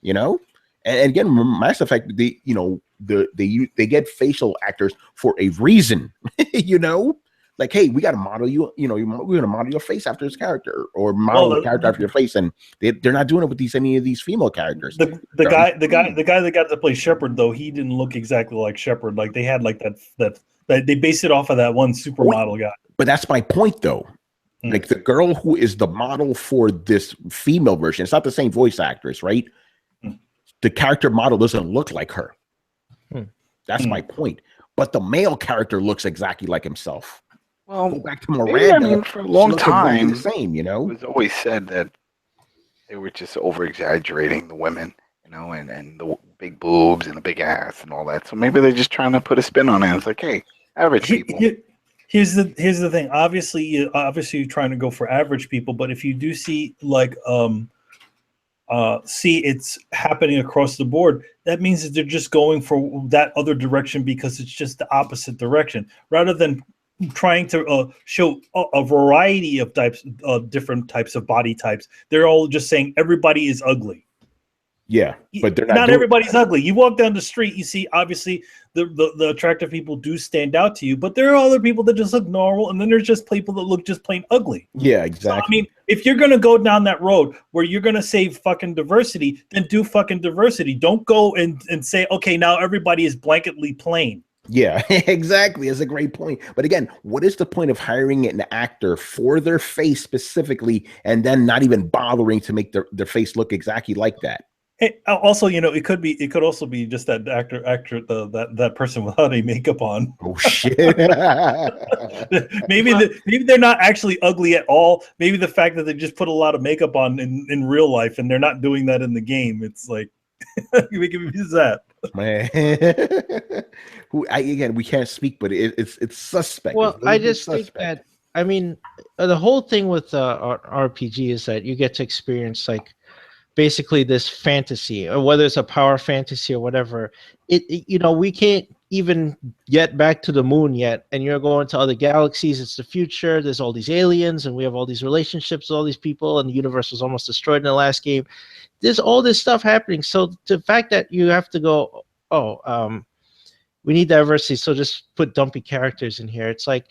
You know. And again, Mass Effect, they get facial actors for a reason, you know. Like, hey, we got to model you. You know, we're going to model your face after this character, or model the character after your face, and they're not doing it with any of these female characters. The guy that got to play Shepard, though, he didn't look exactly like Shepard. Like they had like that they based it off of that one supermodel guy. But that's my point, though. Like the girl who is the model for this female version, it's not the same voice actress, right? The character model doesn't look like her. That's my point. But the male character looks exactly like himself. Well, go back to Miranda. For a long time, the same, you know. It was always said that they were just over exaggerating the women, you know, and the big boobs and the big ass and all that. So maybe they're just trying to put a spin on it. It's like, hey, average people. Here's the thing. Obviously, you're trying to go for average people, but if you do see like it's happening across the board, that means that they're just going for that other direction because it's just the opposite direction, rather than trying to show a variety of different types of body types. They're all just saying everybody is ugly. Yeah, but they're not everybody's ugly. You walk down the street, you see obviously the attractive people do stand out to you, but there are other people that just look normal, and then there's just people that look just plain ugly. Yeah, exactly. So, I mean, if you're gonna go down that road where you're gonna say fucking diversity, then do fucking diversity. Don't go and say, okay, now everybody is blanketly plain. Yeah, exactly. It's a great point. But again, what is the point of hiring an actor for their face specifically and then not even bothering to make their face look exactly like that? Also, you know, it could also be just that that person without any makeup on. Oh shit! maybe they're not actually ugly at all. Maybe the fact that they just put a lot of makeup on in real life and they're not doing that in the game. It's like we can use that. Man, again, we can't speak, but it's suspect. Well, I just think that, I mean, the whole thing with RPG is that you get to experience like basically this fantasy, or whether it's a power fantasy or whatever. You know, we can't even get back to the moon yet, and you're going to other galaxies. It's the future. There's all these aliens, and we have all these relationships with all these people, and the universe was almost destroyed in the last game. There's all this stuff happening. So the fact that you have to go, we need diversity, so just put dumpy characters in here. It's like,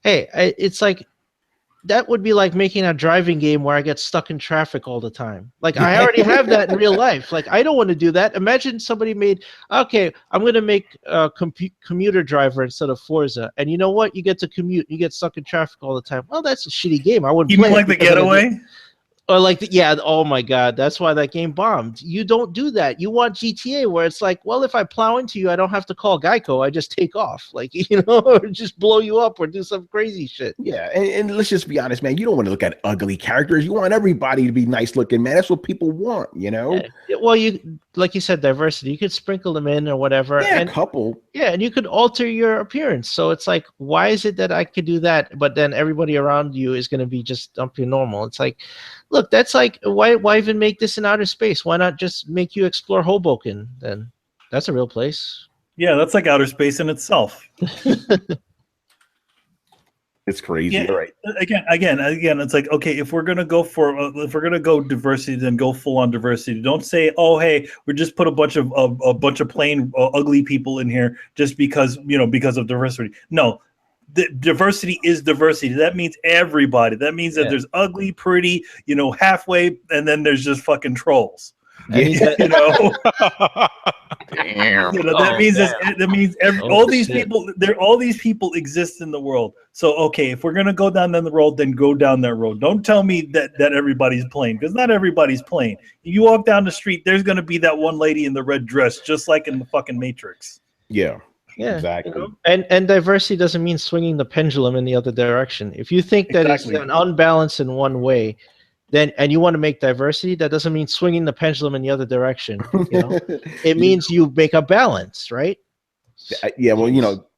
hey, it's like, that would be like making a driving game where I get stuck in traffic all the time. Like, I already have that in real life. Like, I don't want to do that. Imagine somebody made, okay, I'm going to make a commuter driver instead of Forza. And you know what? You get to commute. You get stuck in traffic all the time. Well, that's a shitty game. I wouldn't play like The Getaway? Or like, oh my God, that's why that game bombed. You don't do that. You want GTA where it's like, well, if I plow into you, I don't have to call Geico. I just take off, like, you know, or just blow you up or do some crazy shit. Yeah, and let's just be honest, man. You don't want to look at ugly characters. You want everybody to be nice looking, man. That's what people want, you know? Yeah. Well, you, like you said, diversity. You could sprinkle them in or whatever. Yeah, and, a couple. Yeah, and you could alter your appearance. So it's like, why is it that I could do that, but then everybody around you is going to be just dumpy normal? It's like, look, that's like, why even make this in outer space? Why not just make you explore Hoboken? Then that's a real place. Yeah, that's like outer space in itself. It's crazy. Yeah, right. Again, it's like, okay, if we're gonna go diversity, then go full on diversity. Don't say, oh, hey, we just put a bunch of plain ugly people in here just because of diversity. No. The diversity is diversity. That means everybody. That means that there's ugly, pretty, halfway, and then there's just fucking trolls. Yeah. Damn. That means all these people exist in the world. So okay, if we're gonna go down the road, then go down that road. Don't tell me that everybody's plain, because not everybody's plain. You walk down the street, there's gonna be that one lady in the red dress, just like in the fucking Matrix. Yeah. Yeah, exactly. And diversity doesn't mean swinging the pendulum in the other direction. If you think that it's an unbalance in one way, then and you want to make diversity, that doesn't mean swinging the pendulum in the other direction. It means you make a balance, right? Yeah, well,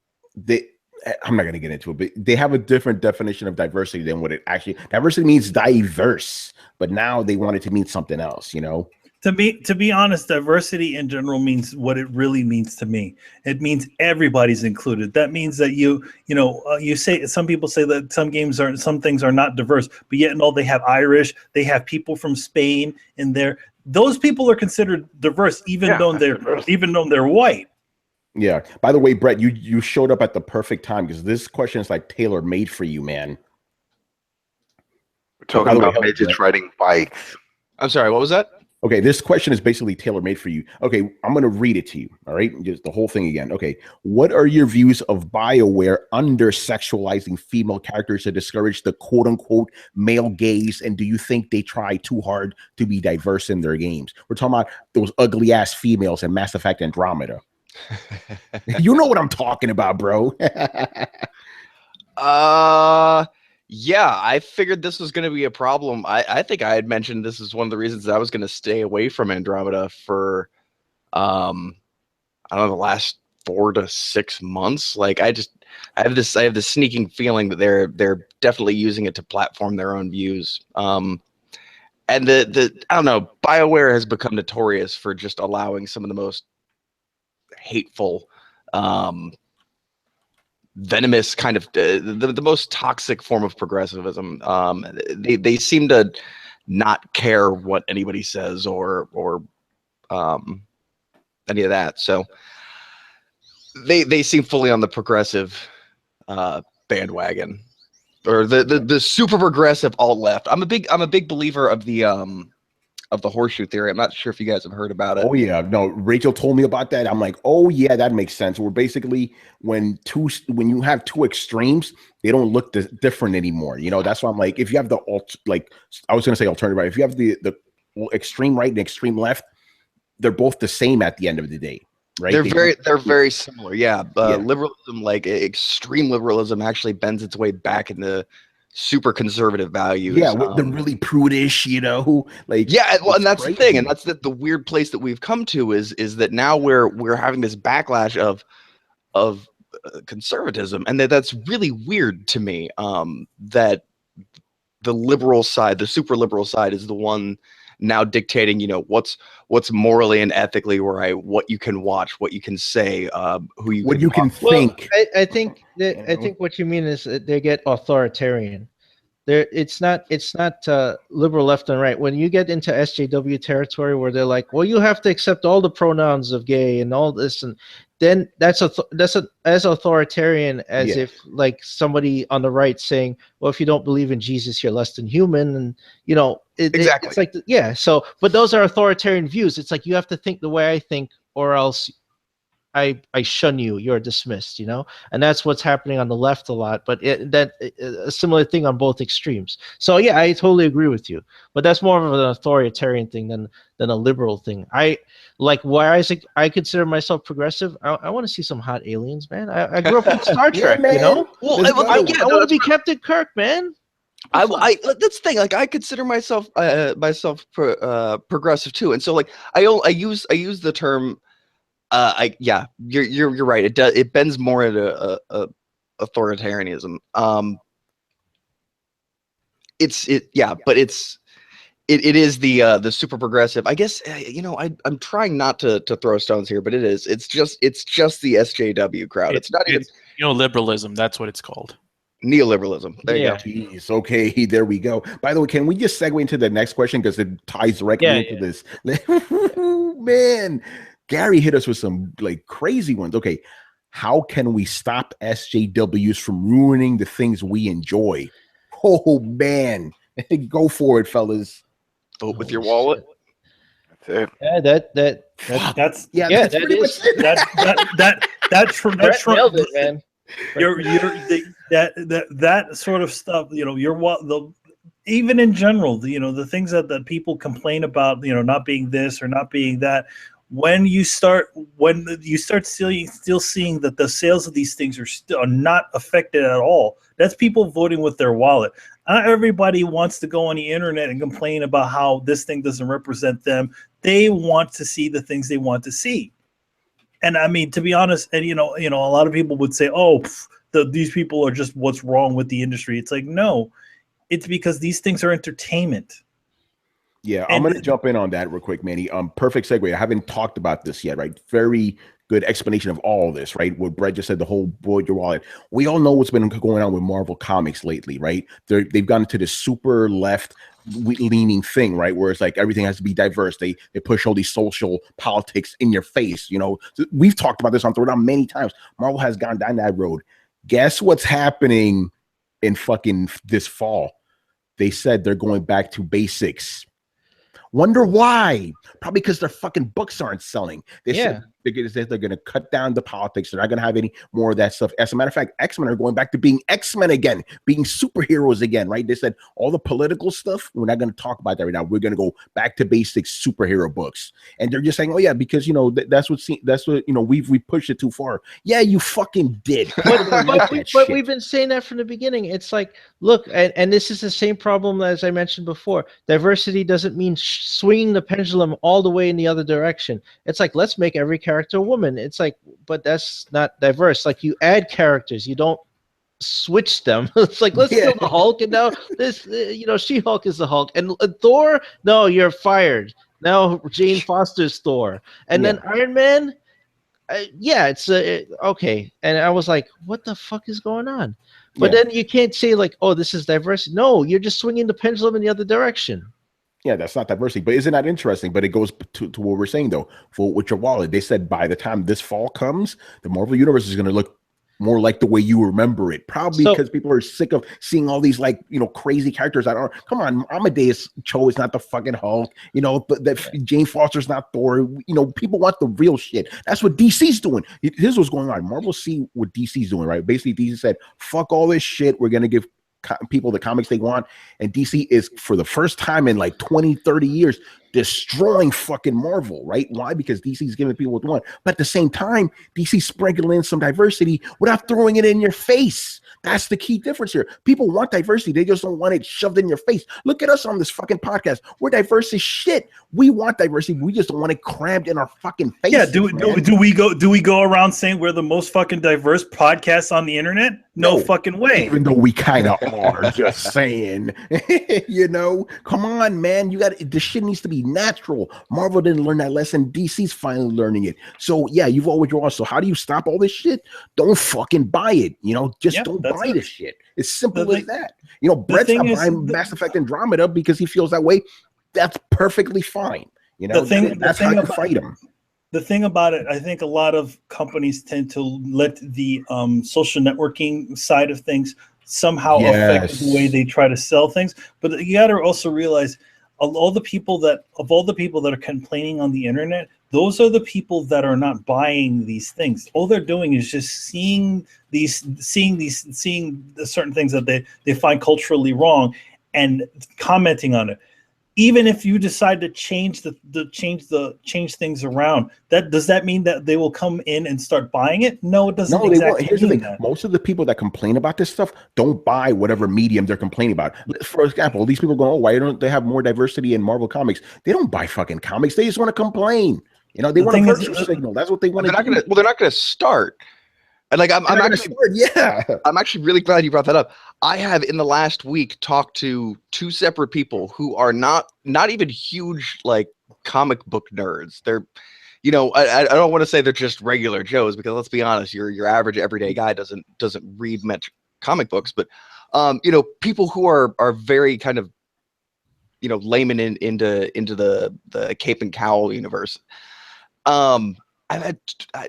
I'm not going to get into it, but they have a different definition of diversity than what it actually. Diversity means diverse, but now they want it to mean something else. To be honest, diversity in general means what it really means to me. It means everybody's included. That means that you say, some people say that some things are not diverse, but yet no, they have Irish, they have people from Spain in there. Those people are considered diverse, even though they're white. Yeah. By the way, Brett, you showed up at the perfect time because this question is like tailor made for you, man. We're talking about midgets riding bikes. I'm sorry, what was that? Okay, this question is basically tailor-made for you. Okay, I'm going to read it to you, all right? Just the whole thing again. Okay, what are your views of BioWare under-sexualizing female characters to discourage the quote-unquote male gaze, and do you think they try too hard to be diverse in their games? We're talking about those ugly-ass females in Mass Effect Andromeda. You know what I'm talking about, bro. Yeah, I figured this was going to be a problem. I think I had mentioned this is one of the reasons that I was going to stay away from Andromeda for, I don't know, the last 4 to 6 months. Like I have this sneaking feeling that they're definitely using it to platform their own views. And I don't know, BioWare has become notorious for just allowing some of the most hateful, venomous kind of the most toxic form of progressivism. They seem to not care what anybody says or any of that. So they seem fully on the progressive bandwagon, or the super progressive alt left. I'm a big believer of the horseshoe theory. I'm not sure if you guys have heard about it. Oh yeah, no. Rachel told me about that. I'm like, oh yeah, that makes sense. We're basically when you have two extremes, they don't look different anymore. That's why I'm like, if you have the I was gonna say alternative, right? If you have the extreme right and extreme left, they're both the same at the end of the day, right? They're very similar. Yeah, liberalism, like extreme liberalism, actually bends its way back into super conservative values. Yeah, they're really prudish, like yeah. Well, and that's crazy. the thing, and that's the weird place that we've come to is that now we're having this backlash of conservatism, and that's really weird to me. That the liberal side, the super liberal side, is the one now dictating, what's morally and ethically right, what you can watch, what you can say, who you can think. Well, I think what you mean is that they get authoritarian. It's not liberal left and right. When you get into SJW territory where they're like, well, you have to accept all the pronouns of gay and all this, and then that's as authoritarian as if like somebody on the right saying, well, if you don't believe in Jesus, you're less than human, and exactly. It's like So, but those are authoritarian views. It's like you have to think the way I think, or else I shun you. You're dismissed. And that's what's happening on the left a lot. But a similar thing on both extremes. So yeah, I totally agree with you. But that's more of an authoritarian thing than a liberal thing. I consider myself progressive. I want to see some hot aliens, man. I grew up with Star Trek. Well, I want to be Captain Kirk, man. That's the thing. Like I consider myself progressive too, and so like I use the term. You're right. It bends more into authoritarianism. But it is the super progressive. I guess I'm trying not to throw stones here, but it is. It's just the SJW crowd. It's not even neoliberalism. That's what it's called. Neoliberalism. There you go. Jeez, okay, there we go. By the way, can we just segue into the next question because it ties directly into this? Man, Gary hit us with some like crazy ones. Okay, how can we stop SJWs from ruining the things we enjoy? Oh man, go for it, fellas. Vote with your wallet. That's it. Yeah, That's pretty much it. That's from Nailed it, man. That sort of stuff. Even in general, the things that people complain about, not being this or not being that. When you start still seeing that the sales of these things are not affected at all, that's people voting with their wallet. Not everybody wants to go on the internet and complain about how this thing doesn't represent them. They want to see the things they want to see. And I mean, to be honest, and a lot of people would say, "Oh, these people are just what's wrong with the industry. It's like, no, it's because these things are entertainment. Yeah, And I'm going to jump in on that real quick, Manny. Perfect segue. I haven't talked about this yet, right? Very good explanation of all this, right? What Brett just said, the whole board your wallet. We all know what's been going on with Marvel Comics lately, right? They've gone into this super left leaning thing, right? Where it's like everything has to be diverse. They push all these social politics in your face. You know, we've talked about this on Throwdown many times. Marvel has gone down that road. Guess what's happening in fucking this fall? They said they're going back to basics. Wonder why? Probably because their fucking books aren't selling. They said they're going to cut down the politics. They're not going to have any more of that stuff. As a matter of fact, X-Men are going back to being X-Men again, being superheroes again, right? They said all the political stuff, we're not going to talk about that right now. We're going to go back to basics superhero books. And they're just saying, oh yeah, because you know that's what you know we pushed it too far. Yeah, you fucking did. But we've been saying that from the beginning. It's like, look, and this is the same problem as I mentioned before. Diversity doesn't mean swinging the pendulum all the way in the other direction. It's like, let's make every character a woman. It's like, but that's not diverse. Like, you add characters, you don't switch them. It's like, let's kill the Hulk, and now this, you know, She-Hulk is the Hulk, and Thor, no, you're fired. Now Jane Foster's Thor, and then Iron Man. It's okay. And I was like, what the fuck is going on? But then you can't say like, oh, this is diversity. No, you're just swinging the pendulum in the other direction. Yeah, that's not diversity, but isn't that interesting? But it goes to what we're saying though. For with your wallet, they said by the time this fall comes, the Marvel universe is going to look more like the way you remember it. Probably because people are sick of seeing all these like, you know, crazy characters that are. Come on, Amadeus Cho is not the fucking Hulk. You know, Jane Foster's not Thor. You know, people want the real shit. That's what DC's doing. Here's what's going on. Marvel see what DC's doing, right? Basically, DC said, "Fuck all this shit. We're gonna give people the comics they want," and DC is for the first time in like 20-30 years destroying fucking Marvel, right? Why? Because DC's giving people what they want, but at the same time DC sprinkling in some diversity without throwing it in your face. That's the key difference here. People want diversity, they just don't want it shoved in your face. Look at us on this fucking podcast. We're diverse as shit. We want diversity, we just don't want it crammed in our fucking face. Yeah, do we go around saying we're the most fucking diverse podcast on the internet? No fucking way. Even though we kind of are, just saying. You know, come on, man. You got this shit needs to be natural. Marvel didn't learn that lesson. DC's finally learning it. So yeah, you've always drawn. So how do you stop all this shit? Don't fucking buy it. You know, just don't buy this shit. It's simple as that. You know, Brett's not buying Mass Effect Andromeda because he feels that way. That's perfectly fine. You know, that's how you fight him. The thing about it, I think a lot of companies tend to let the social networking side of things somehow affect the way they try to sell things. But you got to also realize of all the people that are complaining on the internet, those are the people that are not buying these things. All they're doing is just seeing the certain things that they find culturally wrong and commenting on it. Even if you decide to change things around, does that mean that they will come in and start buying it? No, it doesn't. No, exactly. Here's the thing: most of the people that complain about this stuff don't buy whatever medium they're complaining about. For example, these people go, "Oh, why don't they have more diversity in Marvel comics?" They don't buy fucking comics. They just want to complain. You know, they want a virtue signal. That's what they want to do. They're not going to start. And like I'm actually really glad you brought that up. I have in the last week talked to two separate people who are not even huge like comic book nerds. They're, you know, I don't want to say they're just regular Joes, because let's be honest, your average everyday guy doesn't read much comic books, but you know, people who are very kind of, you know, layman into the Cape and Cowl universe. I've had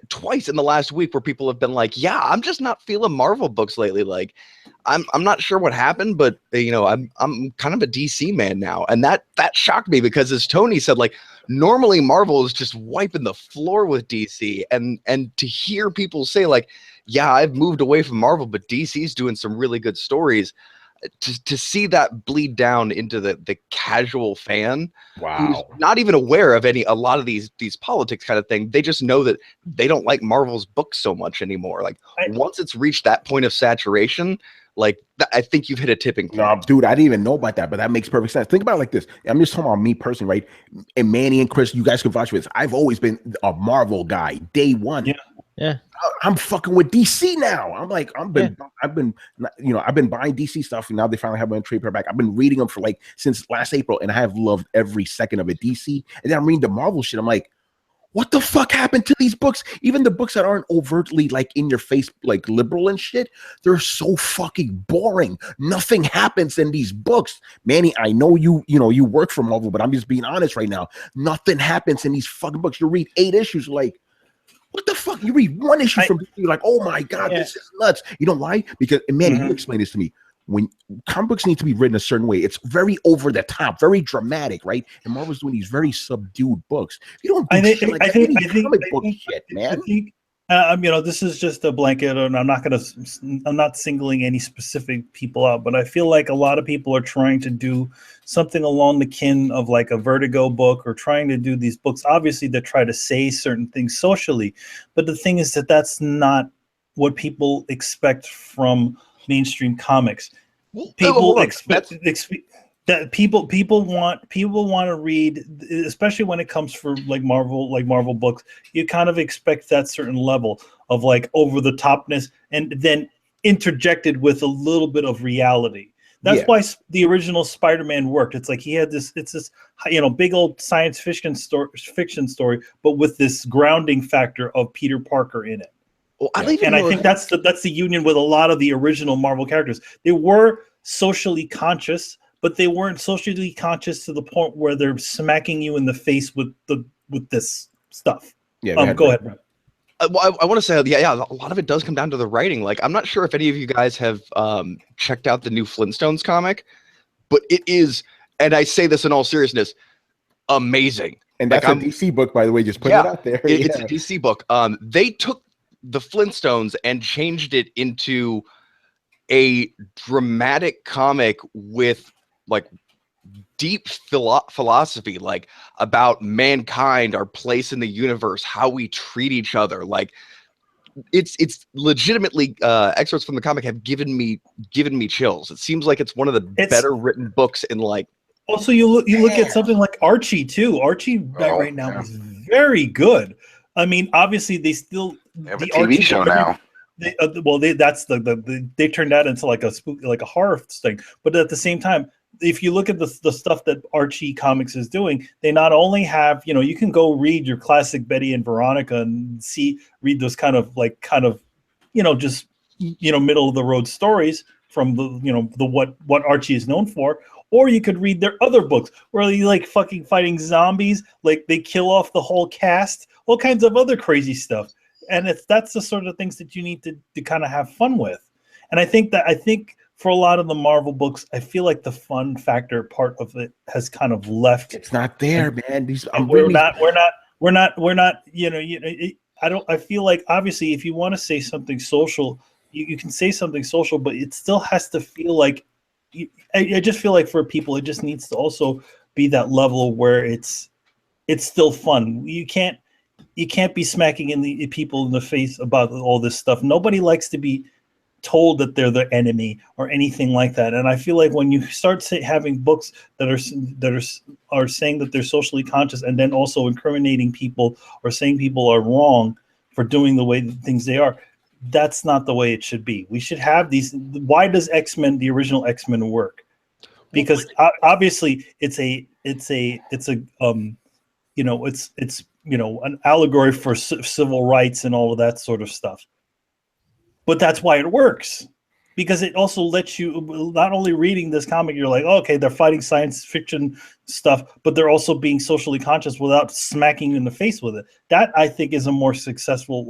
twice in the last week where people have been like, yeah, I'm just not feeling Marvel books lately. Like, I'm not sure what happened, but you know, I'm kind of a DC man now. And that shocked me, because as Tony said, like, normally Marvel is just wiping the floor with DC, and to hear people say like, yeah, I've moved away from Marvel, but DC's doing some really good stories. To see that bleed down into the casual fan, who's not even aware of a lot of these politics kind of thing. They just know that they don't like Marvel's books so much anymore. Like, once it's reached that point of saturation, like, I think you've hit a tipping point. No, dude, I didn't even know about that, but that makes perfect sense. Think about it like this. I'm just talking about me personally, right? And Manny and Chris, you guys can vouch for this. I've always been a Marvel guy, day one. Yeah. Yeah. I'm fucking with DC now. I'm like, I've been buying DC stuff, and now they finally have one trade paperback. I've been reading them for like since last April, and I have loved every second of it. DC, and then I'm reading the Marvel shit. I'm like, what the fuck happened to these books? Even the books that aren't overtly like in your face, like liberal and shit, they're so fucking boring. Nothing happens in these books. Manny, I know you work for Marvel, but I'm just being honest right now. Nothing happens in these fucking books. You read 8 issues, like, what the fuck? You read 1 issue from you're like, oh my god, this is nuts. You know why? Because Manny, you explain this to me. When comic books need to be written a certain way, it's very over the top, very dramatic, right? And Marvel's doing these very subdued books. You don't do shit like that. You need comic book shit, man. This is just a blanket, and I'm not singling any specific people out, but I feel like a lot of people are trying to do something along the kin of like a Vertigo book, or trying to do these books, obviously, that try to say certain things socially. But the thing is that that's not what people expect from mainstream comics. People expect that people want to read, especially when it comes for like Marvel books. You kind of expect that certain level of like over the topness, and then interjected with a little bit of reality. That's why the original Spider-Man worked. It's like he had this big old science fiction story, but with this grounding factor of Peter Parker in it. Well, I think that's the union with a lot of the original Marvel characters. They were socially conscious, but they weren't socially conscious to the point where they're smacking you in the face with this stuff. Yeah, go ahead, Brad. I want to say, a lot of it does come down to the writing. Like, I'm not sure if any of you guys have checked out the new Flintstones comic, but it is, and I say this in all seriousness, amazing. And that's a DC book, by the way. Just put it out there. It's a DC book. They took the Flintstones and changed it into a dramatic comic with like deep philosophy, like about mankind, our place in the universe, how we treat each other. Like it's legitimately excerpts from the comic have given me chills. It seems like it's one of the better written books in like. Also, you look at something like Archie too. Archie right now is very good. I mean, obviously they still have a TV show now. They turned that into like a spooky, like a horror thing. But at the same time, if you look at the stuff that Archie Comics is doing, they not only have, you can go read your classic Betty and Veronica and read those kind of just middle of the road stories from the what Archie is known for. Or you could read their other books where they like fucking fighting zombies, like they kill off the whole cast, all kinds of other crazy stuff. And that's the sort of things that you need to kind of have fun with. And I think for a lot of the Marvel books, I feel like the fun factor part of it has kind of left. It's not there, man. We're not. I feel like obviously if you want to say something social, you can say something social, but it still has to feel like. I just feel like for people, it just needs to also be that level where it's still fun. You can't be smacking people in the face about all this stuff. Nobody likes to be told that they're the enemy or anything like that. And I feel like when you start having books that are saying that they're socially conscious and then also incriminating people or saying people are wrong for doing the way things they are, that's not the way it should be. We should have these. Why does the original X-Men work? Because obviously it's an allegory for civil rights and all of that sort of stuff. But that's why it works, because it also lets you, not only reading this comic, you're like, oh, okay, they're fighting science fiction stuff, but they're also being socially conscious without smacking you in the face with it. That, I think, is a more successful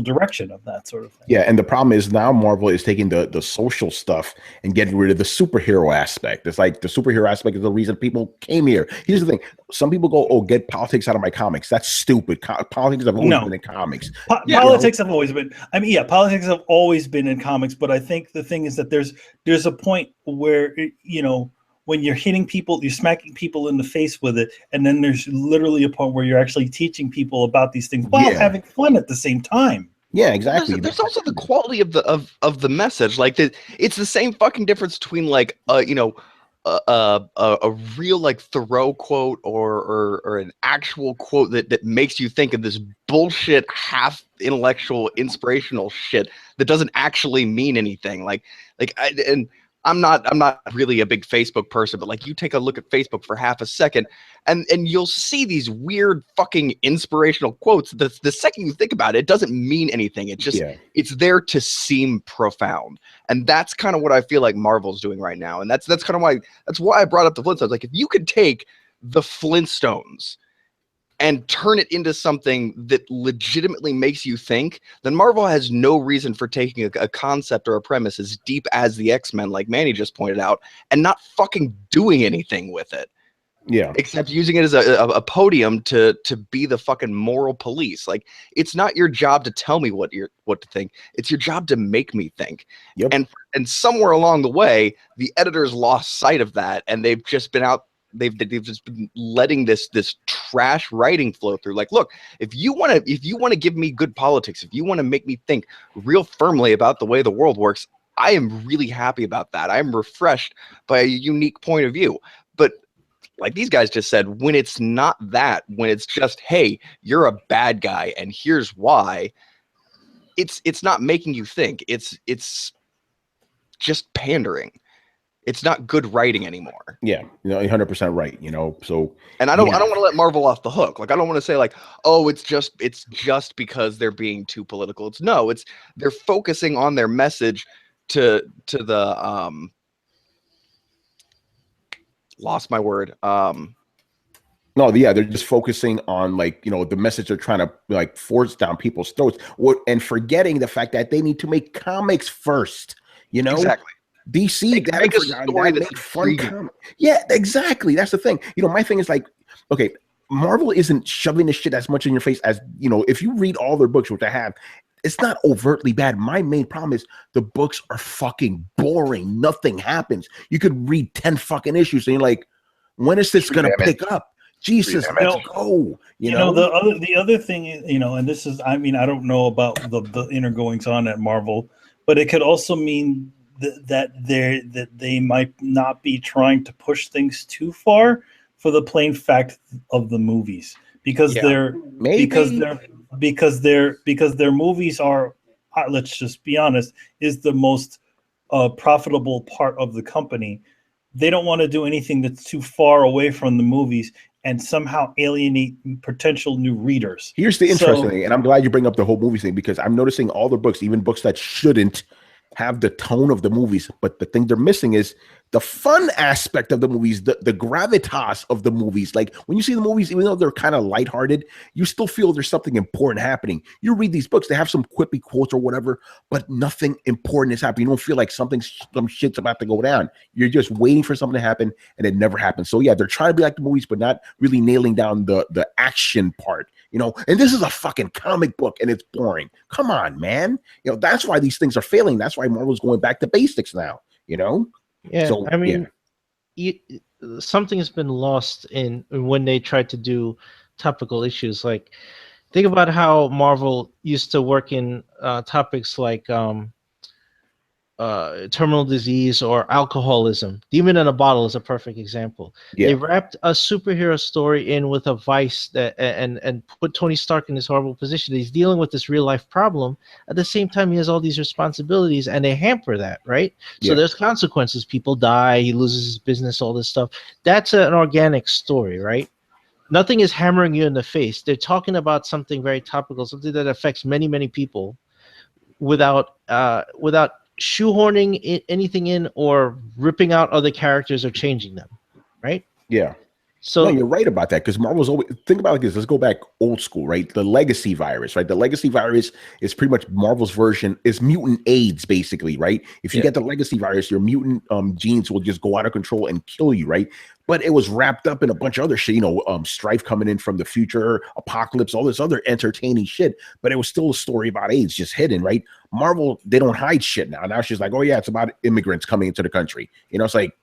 direction of that sort of thing. Yeah, and the problem is now Marvel is taking the social stuff and getting rid of the superhero aspect. It's like the superhero aspect is the reason people came here. Here's the thing. Some people go, oh, get politics out of my comics. That's stupid. Politics have always been in comics. Politics have always been. I mean, yeah, politics have always been in comics, but I think the thing is that there's a point where, when you're hitting people, you're smacking people in the face with it, and then there's literally a point where you're actually teaching people about these things while having fun at the same time. Yeah, exactly. There's also the quality of the message. Like it's the same fucking difference between like a real like Thoreau quote or an actual quote that makes you think of this bullshit half intellectual inspirational shit that doesn't actually mean anything. And I'm not really a big Facebook person, but like you take a look at Facebook for half a second and you'll see these weird fucking inspirational quotes. The second you think about it, it doesn't mean anything. It just it's there to seem profound. And that's kind of what I feel like Marvel's doing right now. And that's kind of why I brought up the Flintstones. Like if you could take the Flintstones and turn it into something that legitimately makes you think, then Marvel has no reason for taking a concept or a premise as deep as the X-Men, like Manny just pointed out, and not fucking doing anything with it. Yeah. Except using it as a podium to be the fucking moral police. Like, it's not your job to tell me what to think. It's your job to make me think. Yep. And somewhere along the way, the editors lost sight of that, and they've just been out. They've just been letting this trash writing flow through. Like, look, if you want to give me good politics, if you want to make me think real firmly about the way the world works, I am really happy about that. I am refreshed by a unique point of view. But like these guys just said, when it's not that, when it's just, hey, you're a bad guy and here's why, it's not making you think. It's just pandering. It's not good writing anymore. Yeah, 100% right. So and I don't want to let Marvel off the hook. Like I don't want to say like, oh, it's just because they're being too political. They're focusing on their message to the lost my word. They're just focusing on the message they're trying to force down people's throats, and forgetting the fact that they need to make comics first. Exactly. DC make a story that's fun comic. Yeah, exactly. That's the thing. My thing is okay, Marvel isn't shoving this shit as much in your face as if you read all their books, which I have, it's not overtly bad. My main problem is the books are fucking boring. Nothing happens. You could read 10 fucking issues and you're like, when is this gonna pick up? Jesus, let's go. The other thing is, and this is, I don't know about the inner goings on at Marvel, but it could also mean that they might not be trying to push things too far for the plain fact of the movies, because their movies are, let's just be honest, is the most profitable part of the company. They don't want to do anything that's too far away from the movies and somehow alienate potential new readers. Here's the interesting thing, and I'm glad you bring up the whole movie thing, because I'm noticing all the books, even books that shouldn't have the tone of the movies, but the thing they're missing is the fun aspect of the movies, the gravitas of the movies. Like when you see the movies, even though they're kind of lighthearted, you still feel there's something important happening. You read these books, they have some quippy quotes or whatever, but nothing important is happening. You don't feel like some shit's about to go down. You're just waiting for something to happen, and it never happens. So yeah, they're trying to be like the movies, but not really nailing down the action part. And this is a fucking comic book, and it's boring. Come on, man. That's why these things are failing. That's why Marvel's going back to basics now. Yeah, so, something has been lost in when they tried to do topical issues. Like, think about how Marvel used to work in topics like terminal disease or alcoholism. Demon in a Bottle is a perfect example. Yeah. They wrapped a superhero story in with a vice that and put Tony Stark in this horrible position. He's dealing with this real life problem. At the same time, he has all these responsibilities, and they hamper that, right? So there's consequences. People die. He loses his business. All this stuff. That's an organic story, right? Nothing is hammering you in the face. They're talking about something very topical, something that affects many, many people, without shoehorning anything in or ripping out other characters or changing them, right? Yeah. So you're right about that, because Marvel's always, think about it like this. Let's go back old school, right? The legacy virus, right? The legacy virus is pretty much Marvel's version, is mutant AIDS, basically, right? If you get the legacy virus, your mutant genes will just go out of control and kill you, right? But it was wrapped up in a bunch of other shit, strife coming in from the future, apocalypse, all this other entertaining shit. But it was still a story about AIDS, just hidden, right? Marvel, they don't hide shit now. Now she's like, oh yeah, it's about immigrants coming into the country. It's like,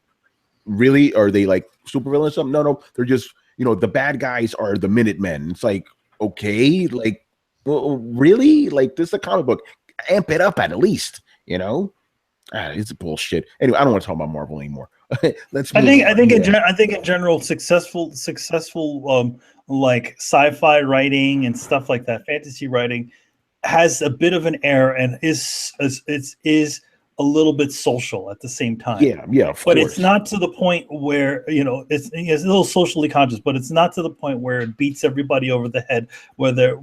really? Are they like supervillains or something? No, they're just, the bad guys are the Minutemen. It's like, okay, like, well, really? Like, this is a comic book. Amp it up at least, It's bullshit. Anyway, I don't want to talk about Marvel anymore. Let's. I think yeah. I think in general, successful like sci-fi writing and stuff like that, fantasy writing, has a bit of an air and is a little bit social at the same time. Yeah, of But course. it's not to the point where, you know, it's a little socially conscious, but it's not to the point where it beats everybody over the head whether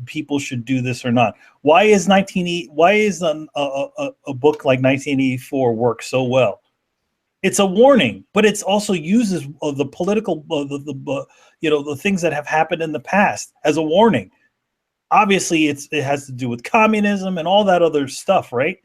people should do this or not. Why is a book like 1984 work so well? It's a warning, but it's also uses the political the things that have happened in the past as a warning. Obviously, it has to do with communism and all that other stuff, right?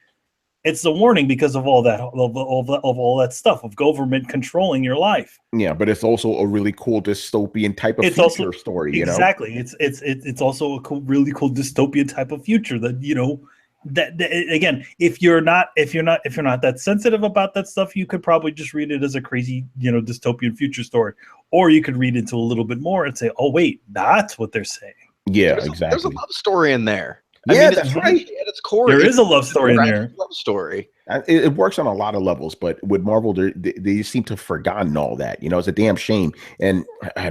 It's a warning because of all that, of all that stuff of government controlling your life. Yeah, but it's also a really cool dystopian type of future story. Exactly. It's also a really cool dystopian type of future that, you know, that again, if you're not that sensitive about that stuff, you could probably just read it as a crazy, you know, dystopian future story, or you could read into a little bit more and say, oh wait, that's what they're saying. Yeah, exactly. There's a love story in there. Yeah, that's right. At its core, there is a love story in there. Love story. It works on a lot of levels, but with Marvel, they seem to have forgotten all that. You know, it's a damn shame. And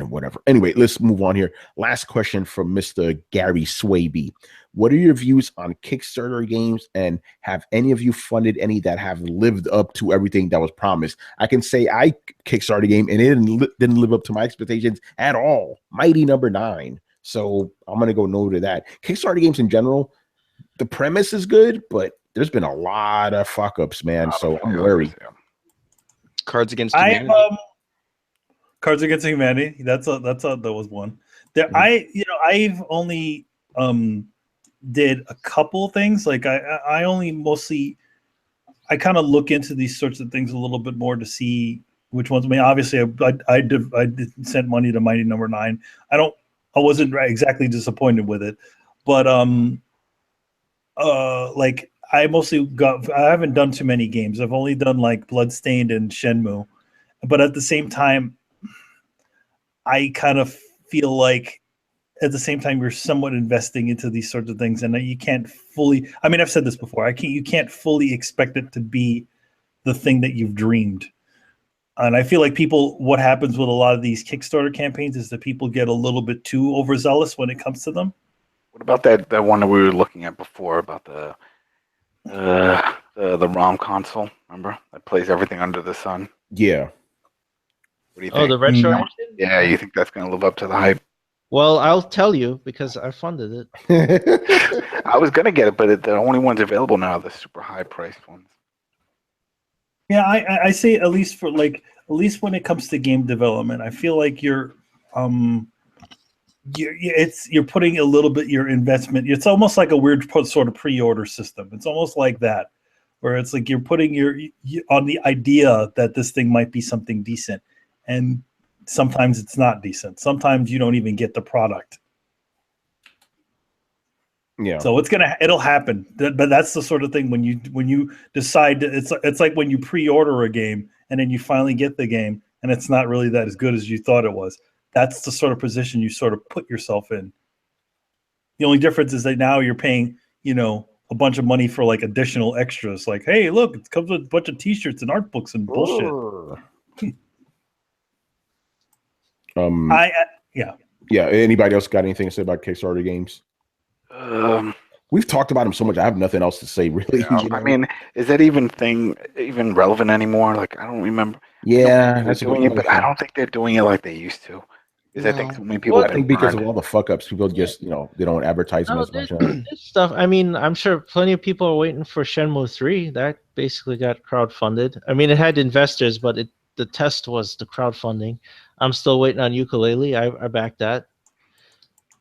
whatever. Anyway, let's move on here. Last question from Mr. Gary Swaby. What are your views on Kickstarter games, and have any of you funded any that have lived up to everything that was promised? I can say I Kickstarter a game and it didn't live up to my expectations at all. Mighty Number 9. So I'm gonna go no to that. Kickstarter games in general, the premise is good, but there's been a lot of fuck ups, man. So I'm worried. Cards Against Humanity. Cards Against Humanity. That was one. There, I've only did a couple things. Like I only mostly I kind of look into these sorts of things a little bit more to see which ones. I mean, obviously, I did send money to Mighty Number 9. I wasn't exactly disappointed with it, but like I haven't done too many games. I've only done like Bloodstained and Shenmue, but at the same time, I kind of feel like at the same time you're somewhat investing into these sorts of things, and you can't fully. I mean, I've said this before. You can't fully expect it to be the thing that you've dreamed. And I feel like what happens with a lot of these Kickstarter campaigns is that people get a little bit too overzealous when it comes to them. What about that one that we were looking at before about the ROM console? Remember that plays everything under the sun? Yeah. What do you think? Oh, the retro engine? Yeah, you think that's going to live up to the hype? Well, I'll tell you because I funded it. I was going to get it, but the only ones available now are the super high priced ones. Yeah, I say at least when it comes to game development, I feel like you're putting a little bit your investment. It's almost like a weird sort of pre-order system. It's almost like that, where it's like you're putting on the idea that this thing might be something decent, and sometimes it's not decent. Sometimes you don't even get the product. Yeah. So it'll happen, but that's the sort of thing when you decide it's like when you pre-order a game and then you finally get the game and it's not really that as good as you thought it was. That's the sort of position you sort of put yourself in. The only difference is that now you're paying, you know, a bunch of money for like additional extras. Like, hey, look, it comes with a bunch of T-shirts and art books and bullshit. Yeah. Anybody else got anything to say about Kickstarter games? We've talked about them so much. I have nothing else to say, really. Yeah, you know? I mean, is that even relevant anymore? Like, I don't remember. Yeah, that's doing it, but I don't think they're doing it like they used to. Because I think so many people. I think because of all the fuck ups, people just they don't advertise them as much. This stuff. I mean, I'm sure plenty of people are waiting for Shenmue 3. That basically got crowdfunded. I mean, it had investors, but the test was the crowdfunding. I'm still waiting on Ukulele. I backed that.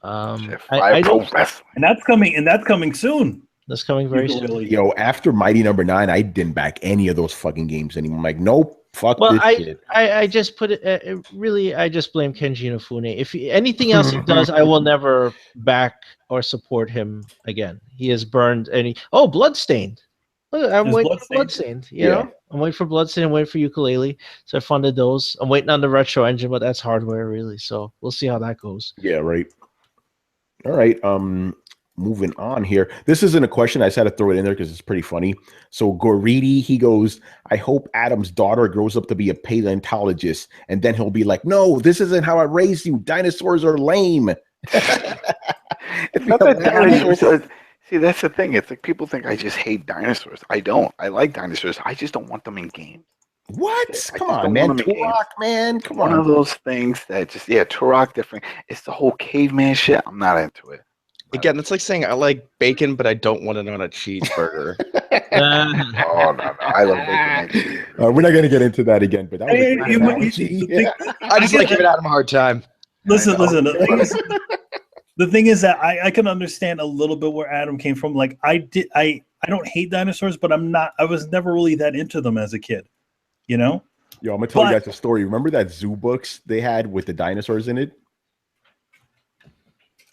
I don't, and that's coming soon. That's coming very soon. Yo, after Mighty Number 9, I didn't back any of those fucking games anymore. I'm like, nope, fuck this shit. I just put it. Really, I just blame Kenji Inafune. If anything else he does, I will never back or support him again. He has burned any. Oh, Bloodstained. I'm waiting for Bloodstained. You know, I'm waiting for Bloodstained. I'm waiting for Ukulele. So I funded those. I'm waiting on the retro engine, but that's hardware really. So we'll see how that goes. Yeah, right. All right. moving on here. This isn't a question. I just had to throw it in there because it's pretty funny. So Goridi, he goes, I hope Adam's daughter grows up to be a paleontologist. And then he'll be like, no, this isn't how I raised you. Dinosaurs are lame. It's not that dinosaurs are, see, that's the thing. It's like people think I just hate dinosaurs. I don't. I like dinosaurs. I just don't want them in games. What? Come on, man. Turok, man. Come on. One of those things that just, Turok different. It's the whole caveman shit. I'm not into it. Again, it's like saying I like bacon, but I don't want it on a cheeseburger. Oh, no. I love bacon and cheese. We're not going to get into that again, but that was a great analogy. I just like giving Adam a hard time. Listen. The thing is that I can understand a little bit where Adam came from. Like I don't hate dinosaurs, but I was never really that into them as a kid. You know? Yo, I'm gonna tell you guys a story. Remember that zoo books they had with the dinosaurs in it?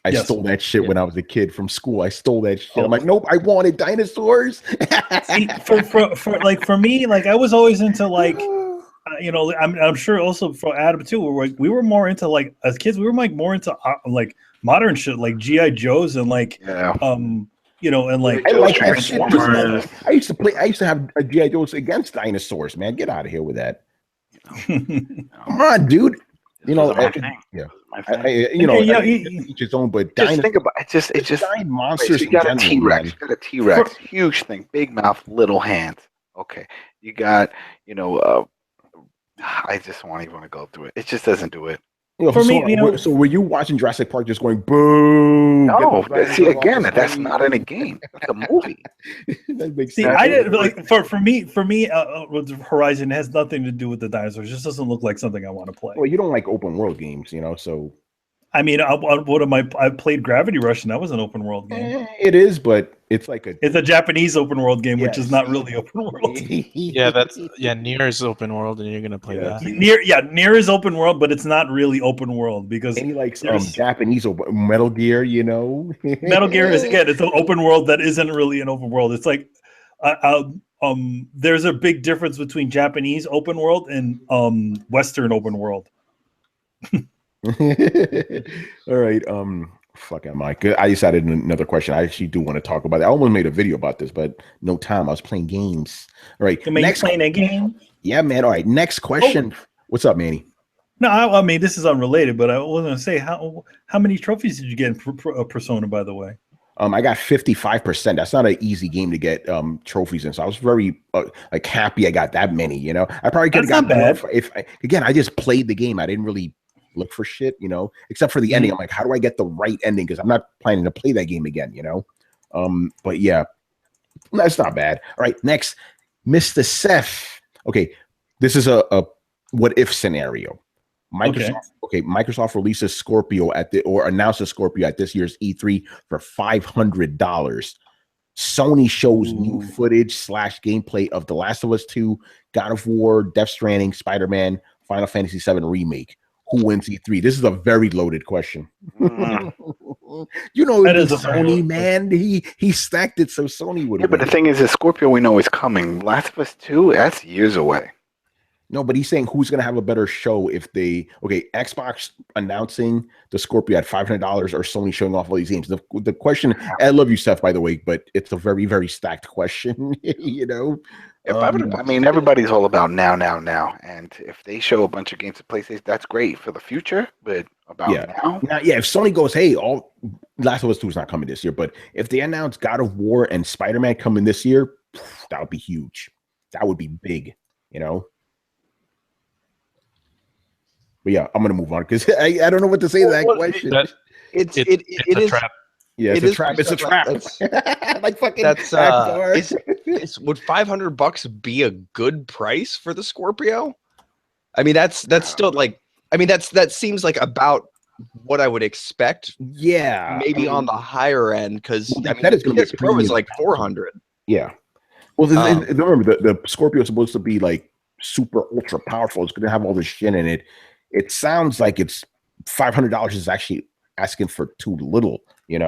I stole that shit when I was a kid from school. I stole that shit. I'm like, nope, I wanted dinosaurs. See, for me, like I was always into like, I'm sure also for Adam too. We were more into like as kids. We were like more into like modern shit, like GI Joes and like and like I like that shit. I used to have a GI Joes against dinosaurs. Man, get out of here with that. Come on, dude. Each his own, but just think about it. It's just giant monsters. You got a T-Rex. You got a T-Rex, huge thing, big mouth, little hands. Okay, you got I just won't even want to go through it. It just doesn't do it. So were you watching Jurassic Park just going boom? No, see again, that's not in a game. That's a movie. That makes sense. I didn't like for me. Horizon has nothing to do with the dinosaurs. It just doesn't look like something I want to play. Well, you don't like open world games, so. I mean, I played Gravity Rush, and that was an open world game. It is, but it's like it's a Japanese open world game, which is not really open world. Nier is open world, and you're gonna play that. Nier is open world, but it's not really open world because he likes Japanese Metal Gear. Metal Gear is it's an open world that isn't really an open world. It's like there's a big difference between Japanese open world and Western open world. All right. Fuck am I? I just added another question. I actually do want to talk about it. I almost made a video about this, but no time. I was playing games. All right. Next playing a game. Yeah, man. All right. Next question. What's up, Manny? No, I mean this is unrelated, but I was going to say how many trophies did you get in Persona, by the way? I got 55%. That's not an easy game to get trophies in. So I was very happy I got that many. I probably could have got more if I just played the game. I didn't really look for shit, except for the ending. I'm like, how do I get the right ending? Because I'm not planning to play that game again, But yeah, that's not bad. All right, next, Mr. Seth. Okay, this is a what if scenario. Microsoft releases Scorpio announces Scorpio at this year's E3 for $500. Sony shows new footage / gameplay of The Last of Us 2, God of War, Death Stranding, Spider-Man, Final Fantasy VII Remake. Who wins E3? This is a very loaded question. Mm. That is Sony, man. He stacked it so Sony would. Yeah, but the thing is, Scorpio we know is coming. Last of Us 2, that's years away. No, but he's saying who's going to have a better show if Xbox announcing the Scorpio at $500 or Sony showing off all these games. The question, I love you, Seth, by the way, but it's a very, very stacked question, I mean, everybody's all about now. And if they show a bunch of games to PlayStation, that's great for the future, but now? If Sony goes, hey, Last of Us 2 is not coming this year, but if they announce God of War and Spider-Man coming this year, that would be huge. That would be big, But yeah, I'm gonna move on because I don't know what to say to that question. It's a trap. Yeah, it's a trap. It's a trap. Like fucking. Would $500 be a good price for the Scorpio? I mean, that's still that seems like about what I would expect. Yeah, maybe on the higher end because that is going to be Pro is like 400. Yeah. Well, remember the Scorpio is supposed to be like super ultra powerful. It's going to have all this shit in it. It sounds like it's $500 is actually asking for too little, Who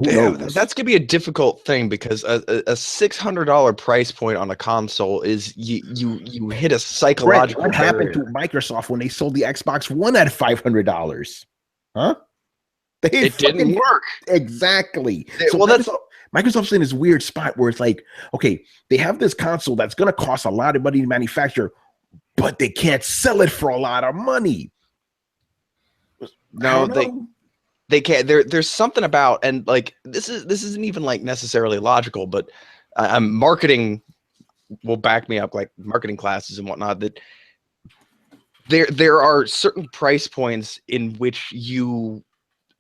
knows? That's gonna be a difficult thing because a $600 price point on a console is you hit a psychological. What happened to Microsoft when they sold the Xbox One at $500? Huh? It didn't work. Exactly. So Well, that's Microsoft's in this weird spot where it's like, okay, they have this console that's going to cost a lot of money to manufacture, but they can't sell it for a lot of money. no, they can't. There's something about, and like this isn't even like necessarily logical, but marketing will back me up, like marketing classes and whatnot, that there are certain price points in which you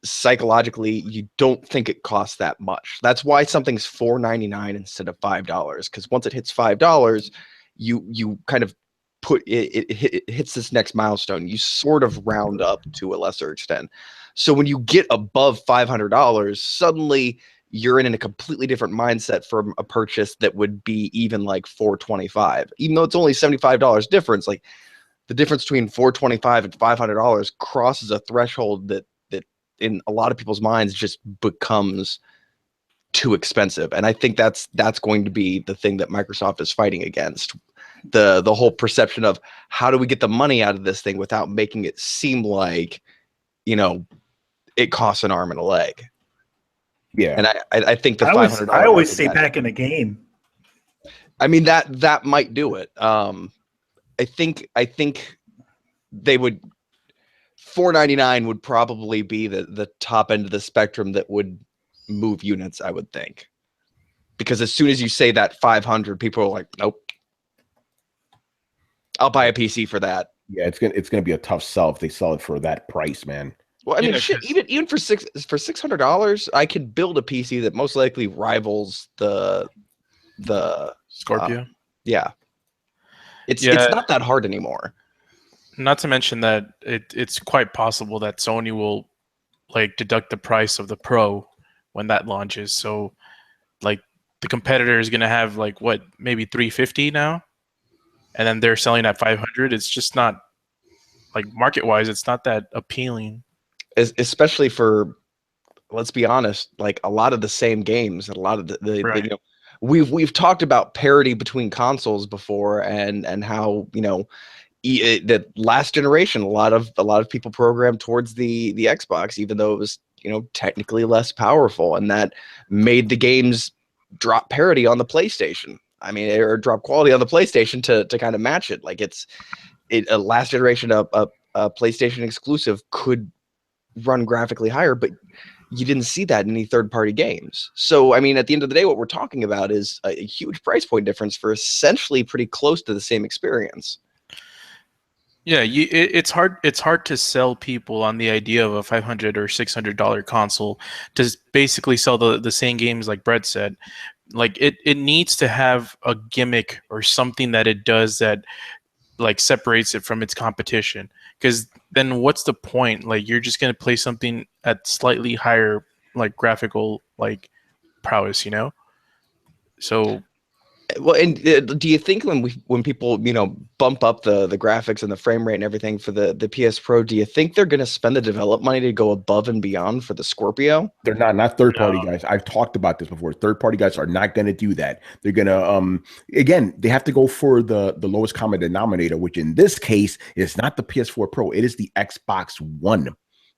psychologically you don't think it costs that much. That's why something's $4.99 instead of $5, because once it hits $5, you kind of put it hits this next milestone. You sort of round up to a lesser extent. So when you get above $500, suddenly you're in a completely different mindset from a purchase that would be even like $425, even though it's only $75 difference. Like the difference between $425 and $500 crosses a threshold that in a lot of people's minds just becomes too expensive. And I think that's going to be the thing that Microsoft is fighting against. The whole perception of how do we get the money out of this thing without making it seem like, it costs an arm and a leg. Yeah. And I think the $500. I always say back in the game. I mean, that might do it. I think they would. $4.99 would probably be the top end of the spectrum that would move units, I would think, because as soon as you say that 500, people are like, nope, I'll buy a PC for that. Yeah, it's gonna be a tough sell if they sell it for that price, man. Well, I mean, shit, even for $600, I could build a PC that most likely rivals the Scorpio. Yeah, it's not that hard anymore. Not to mention that it's quite possible that Sony will like deduct the price of the Pro when that launches. So like the competitor is going to have like what, maybe $350 now, and then they're selling at $500. It's just not like market wise, it's not that appealing. Especially for, let's be honest, like a lot of the same games and a lot of the we've talked about parity between consoles before and how, the last generation, a lot of people programmed towards the Xbox, even though it was technically less powerful, and that made the games drop parity on the PlayStation. I mean, or drop quality on the PlayStation to kind of match it. Like a last generation a PlayStation exclusive could run graphically higher, but you didn't see that in any third-party games. So, I mean, at the end of the day, what we're talking about is a huge price point difference for essentially pretty close to the same experience. Yeah, it's hard to sell people on the idea of a $500 or $600 console to basically sell the same games like Brett said. Like it needs to have a gimmick or something that it does that like separates it from its competition. Because then what's the point? Like you're just gonna play something at slightly higher like graphical like prowess, So. Well, and do you think when people bump up the graphics and the frame rate and everything for the PS Pro, do you think they're going to spend the development money to go above and beyond for the Scorpio? They're not third party guys. I've talked about this before. Third party guys are not going to do that. They're going to again, they have to go for the lowest common denominator, which in this case is not the PS4 Pro. It is the Xbox One.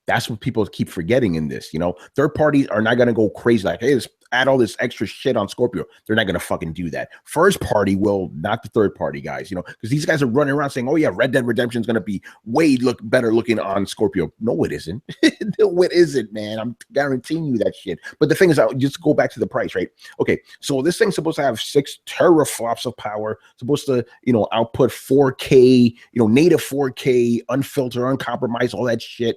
That's what people keep forgetting in this. Third parties are not going to go crazy like, hey, let's add all this extra shit on Scorpio. They're not going to fucking do that. First party will, not the third party guys, because these guys are running around saying, oh yeah, Red Dead Redemption is going to be way better looking on Scorpio. No, it isn't. No, it isn't, man. I'm guaranteeing you that shit. But the thing is, I'll just go back to the price, right? Okay, so this thing's supposed to have 6 teraflops of power, supposed to, output 4K, native 4K, unfiltered, uncompromised, all that shit.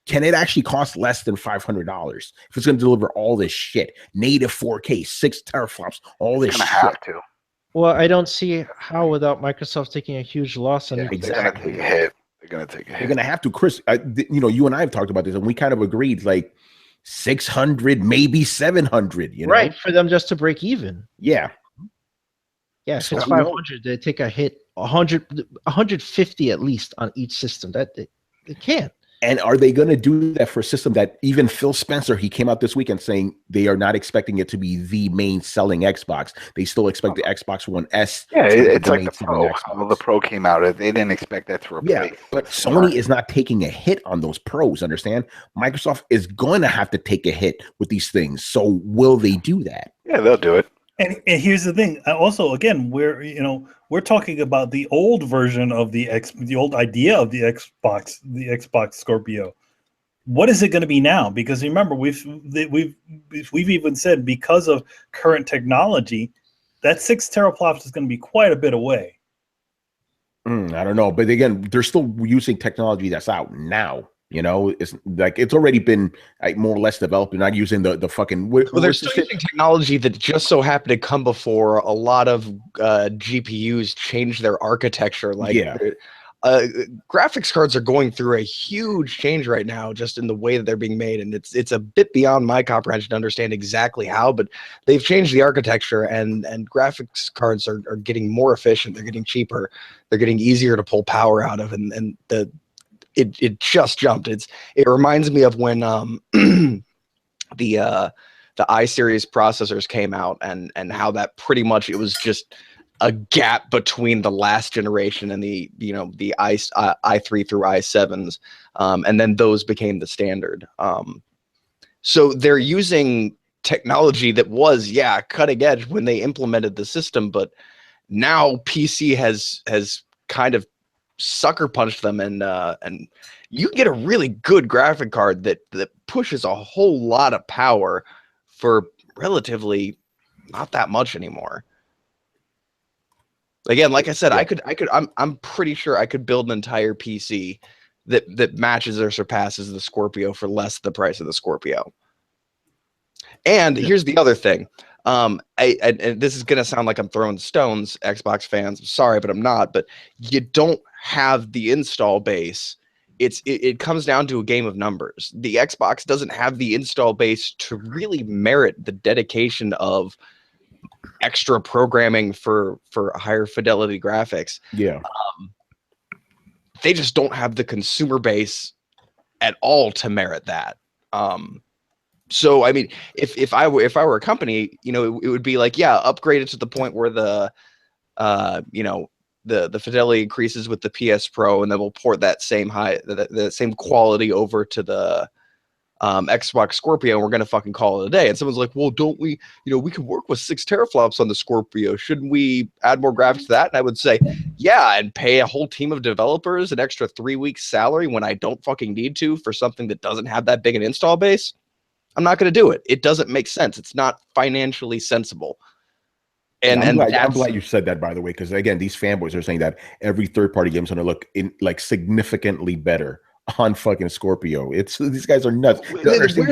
Can it actually cost less than $500 if it's going to deliver all this shit? Native 4K, 6 teraflops, all this shit. Have to. Well, I don't see how without Microsoft taking a huge loss on it. Exactly. They're going to take a hit. They're going to have to, Chris. You and I have talked about this, and we kind of agreed, like 600, maybe 700. Right, for them just to break even. Yeah. Yeah, if it's 500, they take a hit, 150 at least on each system. That they can't. And are they going to do that for a system that even Phil Spencer, he came out this weekend saying they are not expecting it to be the main selling Xbox. They still expect the Xbox One S. Yeah, to be it's like main the selling Pro. How the Pro came out, they didn't expect that to replace. Yeah, but the Sony 4. is not taking a hit on those pros, understand? Microsoft is going to have to take a hit with these things. So will they do that? Yeah, they'll do it. And here's the thing. Also, again, we're talking about the old version of the old idea of the Xbox Scorpio. What is it going to be now? Because remember, we've even said because of current technology, that 6 teraflops is going to be quite a bit away. I don't know, but again, they're still using technology that's out now. You know, it's like it's already been like more or less developed. They're not using the fucking. Well, they're still using technology that just so happened to come before a lot of GPUs changed their architecture. Like, graphics cards are going through a huge change right now, just in the way that they're being made, and it's a bit beyond my comprehension to understand exactly how. But they've changed the architecture, and graphics cards are getting more efficient. They're getting cheaper. They're getting easier to pull power out of, and it just jumped. It reminds me of when the i-series processors came out, and how that pretty much, it was just a gap between the last generation and the i3 through i7s, and then those became the standard. So they're using technology that was cutting edge when they implemented the system, but now PC has kind of sucker punched them, and you get a really good graphic card that pushes a whole lot of power for relatively not that much anymore. Again, like I said, I'm pretty sure I could build an entire PC that matches or surpasses the Scorpio for less than the price of the Scorpio. And here's the other thing. And this is gonna sound like I'm throwing stones, Xbox fans. I'm sorry, but I'm not. But you don't have the install base. It comes down to a game of numbers. The Xbox doesn't have the install base to really merit the dedication of extra programming for higher fidelity graphics. Yeah. They just don't have the consumer base at all to merit that. So I mean, if I were a company, it would be like, upgrade it to the point where the fidelity increases with the PS Pro, and then we'll port that same the same quality over to the Xbox Scorpio, and we're gonna fucking call it a day. And someone's like, well, don't we, we can work with 6 teraflops on the Scorpio. Shouldn't we add more graphics to that? And I would say, yeah, and pay a whole team of developers an extra 3 weeks salary when I don't fucking need to for something that doesn't have that big an install base. I'm not going to do it. It doesn't make sense. It's not financially sensible. And I'm glad you said that, by the way, because again, these fanboys are saying that every third-party game is going to look significantly better on fucking Scorpio. These guys are nuts. Where are they going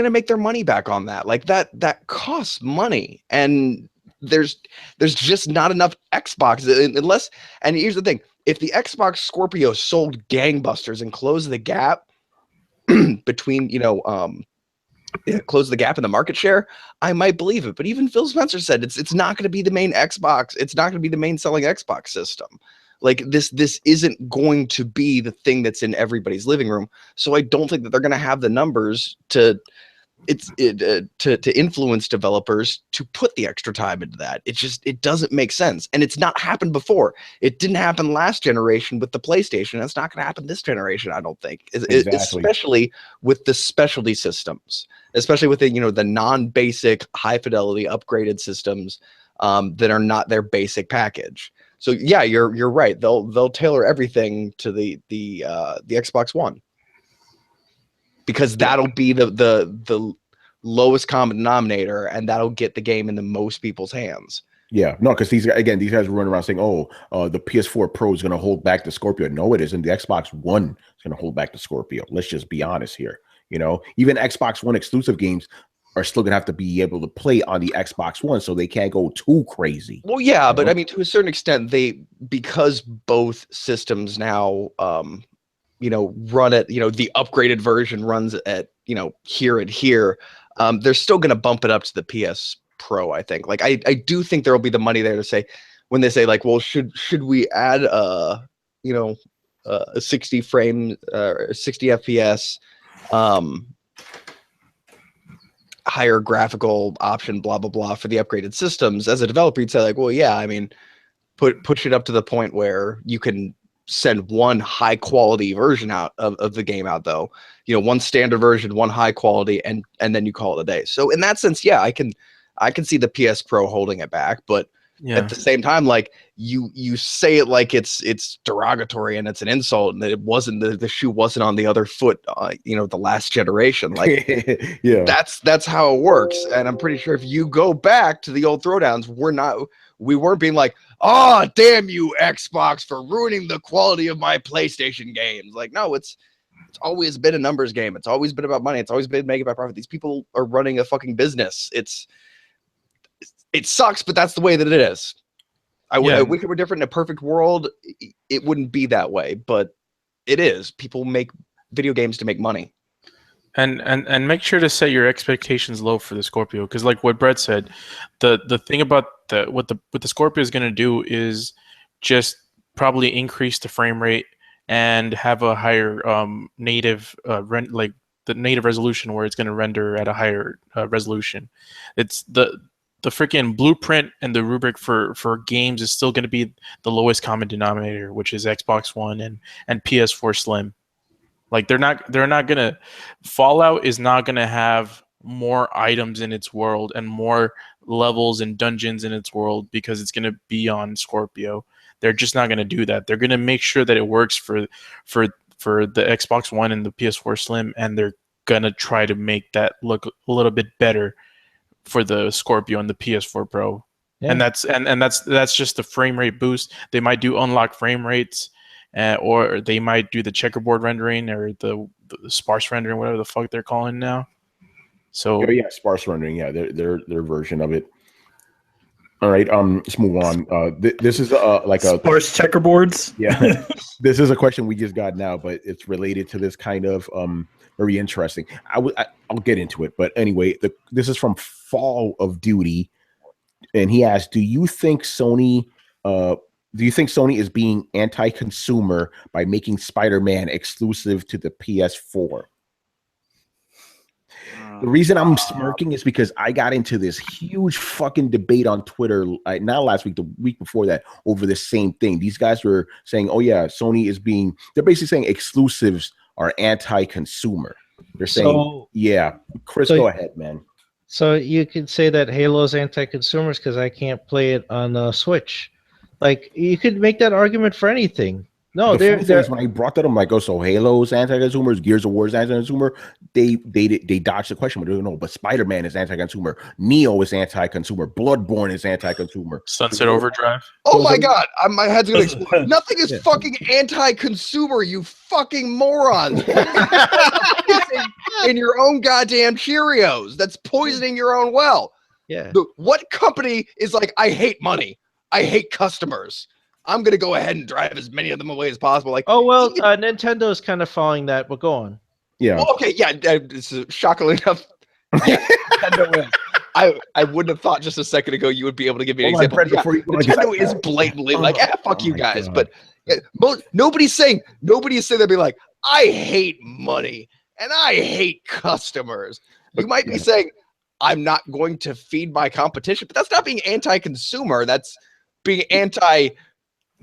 to make their money back on that? Like that costs money, and there's just not enough Xbox unless. And here's the thing: if the Xbox Scorpio sold gangbusters and closed the gap between close the gap in the market share, I might believe it. But even Phil Spencer said it's not going to be the main Xbox. It's not going to be the main selling Xbox system. Like this isn't going to be the thing that's in everybody's living room. So I don't think that they're going to have the numbers to influence developers to put the extra time into that. It doesn't make sense, and it's not happened before. It didn't happen last generation with the PlayStation. It's not going to happen this generation, I don't think. Exactly. Especially with the specialty systems, especially with the non-basic high fidelity upgraded systems that are not their basic package. So yeah, you're right. They'll tailor everything to the Xbox One, because that'll be the lowest common denominator, and that'll get the game in the most people's hands. Yeah, no, because these guys run around saying, the PS4 Pro is going to hold back the Scorpio. No, it isn't. The Xbox One is going to hold back the Scorpio. Let's just be honest here. Even Xbox One exclusive games are still going to have to be able to play on the Xbox One, so they can't go too crazy. Well, yeah, but I mean, to a certain extent, because both systems now run at, the upgraded version runs at, here and here, they're still going to bump it up to the PS Pro, I think. Like, I do think there'll be the money there to say, when they say like, well, should we add a 60 frame, 60 FPS, higher graphical option, blah blah blah, for the upgraded systems, as a developer, you'd say like, well, yeah, I mean, push it up to the point where you can send one high quality version out of the game out, though, you know, one standard version, one high quality, and then you call it a day. So in that sense, yeah, I can see the PS Pro holding it back, but at the same time, like you say it like it's derogatory and it's an insult, and that it wasn't, the shoe wasn't on the other foot, you know, the last generation. Like, yeah, that's how it works. And I'm pretty sure if you go back to the old Throwdowns, we weren't being like, oh, damn you, Xbox, for ruining the quality of my PlayStation games. Like, no, it's always been a numbers game. It's always been about money. It's always been making about profit. These people are running a fucking business. It sucks, but that's the way that it is. I wish it were different. In a perfect world, it wouldn't be that way, but it is. People make video games to make money. And make sure to set your expectations low for the Scorpio, because like what Brett said, the thing about what the Scorpio is going to do is just probably increase the frame rate and have a higher native like the native resolution, where it's going to render at a higher resolution. It's the freaking blueprint and the rubric for games is still going to be the lowest common denominator, which is Xbox One and PS4 Slim. Like they're not gonna, Fallout is not gonna have more items in its world and more levels and dungeons in its world because it's gonna be on Scorpio. They're just not gonna do that. They're gonna make sure that it works for the Xbox One and the PS4 Slim, and they're gonna try to make that look a little bit better for the Scorpio and the PS4 Pro. Yeah. And that's just the frame rate boost. They might do unlocked frame rates. Or they might do the checkerboard rendering or the sparse rendering, whatever the fuck they're calling now. So yeah, sparse rendering, yeah, their version of it. All right, let's move on. This is like a sparse checkerboards. Yeah, this is a question we just got now, but it's related to this kind of very interesting. I'll get into it, but anyway, this is from Fall of Duty, and he asked, Do you think Sony is being anti-consumer by making Spider-Man exclusive to the PS4? The reason I'm smirking is because I got into this huge fucking debate on Twitter, not last week, the week before that, over this same thing. These guys were saying, oh yeah, they're basically saying exclusives are anti-consumer. They're saying, yeah. Chris, go ahead, man. So you could say that Halo's anti-consumers because I can't play it on Switch. Like, you could make that argument for anything. No, the funny thing is when I brought that up, I'm like, oh, so Halo's anti-consumer, Gears of War is anti-consumer. They dodged the question, but they don't know. But Spider-Man is anti-consumer. Neo is anti-consumer. Bloodborne is anti-consumer. Sunset Overdrive. Oh my god, my head's gonna explode. Nothing is fucking anti-consumer, you fucking morons. In your own goddamn Cheerios. That's poisoning your own well. Yeah. What company is like, I hate money, I hate customers, I'm going to go ahead and drive as many of them away as possible? Like, oh, well, Nintendo's kind of following that, but go on. Yeah. Well, okay, yeah, it's shockingly enough. Yeah, Nintendo wins. I wouldn't have thought just a second ago you would be able to give me an example. Nintendo is blatantly like, fuck you guys. God. But nobody's saying they'll be like, I hate money and I hate customers. You might be saying, I'm not going to feed my competition, but that's not being anti-consumer. That's being anti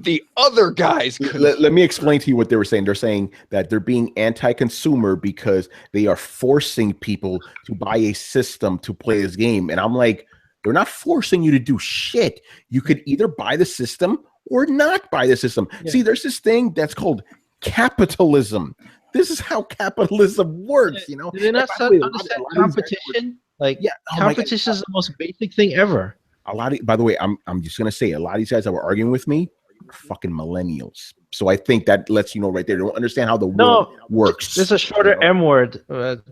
the other guys. Let me explain to you what they were saying. They're saying that they're being anti-consumer because they are forcing people to buy a system to play this game. And I'm like, they're not forcing you to do shit. You could either buy the system or not buy the system. Yeah. See, there's this thing that's called capitalism. This is how capitalism works, you know? Do they not understand competition? Like, competition is the most basic thing ever. By the way, I'm just gonna say, a lot of these guys that were arguing with me are fucking millennials. So I think that lets you know right there. They don't understand how the world works. There's a shorter M word.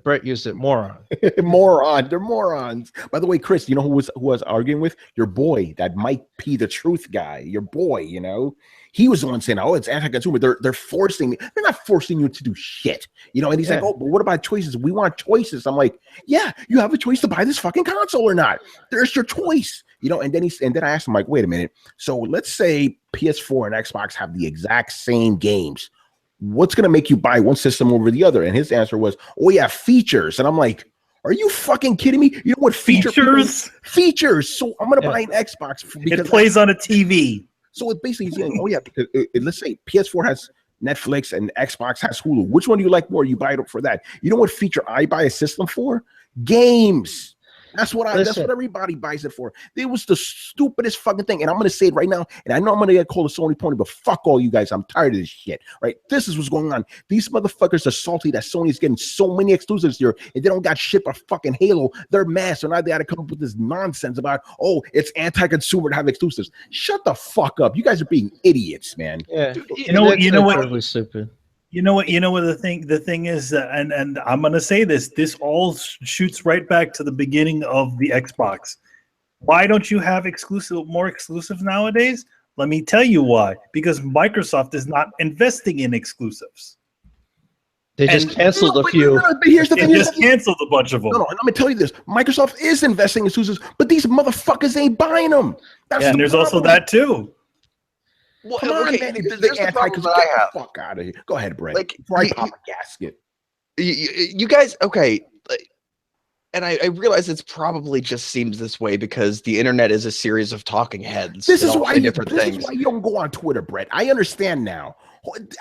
Brett used it, moron. Moron. They're morons. By the way, Chris, you know who was arguing with? Your boy, that Mike P. the Truth guy. Your boy, you know? He was the one saying, oh, it's anti-consumer. They're forcing me. They're not forcing you to do shit. You know, and he's like, oh, but what about choices? We want choices. I'm like, yeah, you have a choice to buy this fucking console or not. There's your choice. You know, and then I asked him, like, wait a minute. So let's say PS4 and Xbox have the exact same games. what's going to make you buy one system over the other? And his answer was, oh yeah, features. And I'm like, are you fucking kidding me? You know what features? Features. So I'm going to buy an Xbox because it plays on a TV. So it basically is saying, oh yeah, because let's say PS4 has Netflix and Xbox has Hulu. Which one do you like more? You buy it for that. You know what feature I buy a system for? Games. That's what everybody buys it for. It was the stupidest fucking thing. And I'm going to say it right now. And I know I'm going to get called a Sony pony, but fuck all you guys. I'm tired of this shit. Right? This is what's going on. These motherfuckers are salty that Sony's getting so many exclusives here and they don't got shit but fucking Halo. They're mad. So now they got to come up with this nonsense about, oh, it's anti-consumer to have exclusives. Shut the fuck up. You guys are being idiots, man. Yeah. You know what? Totally stupid. You know what the thing is, and I'm gonna say this all shoots right back to the beginning of the Xbox. Why don't you have more exclusives nowadays? Let me tell you why. Because Microsoft is not investing in exclusives. They just canceled a few. But here's the thing: they just canceled a bunch of them. No, and let me tell you this: Microsoft is investing in exclusives, but these motherfuckers ain't buying them. And there's also that too. Well, come on, man. There's the problem that I have. Fuck out of here. Go ahead, Brent. Like, before I pop a gasket. You guys, okay. And I realize it's probably just seems this way because the internet is a series of talking heads. This is why you don't go on Twitter, Brett. I understand now.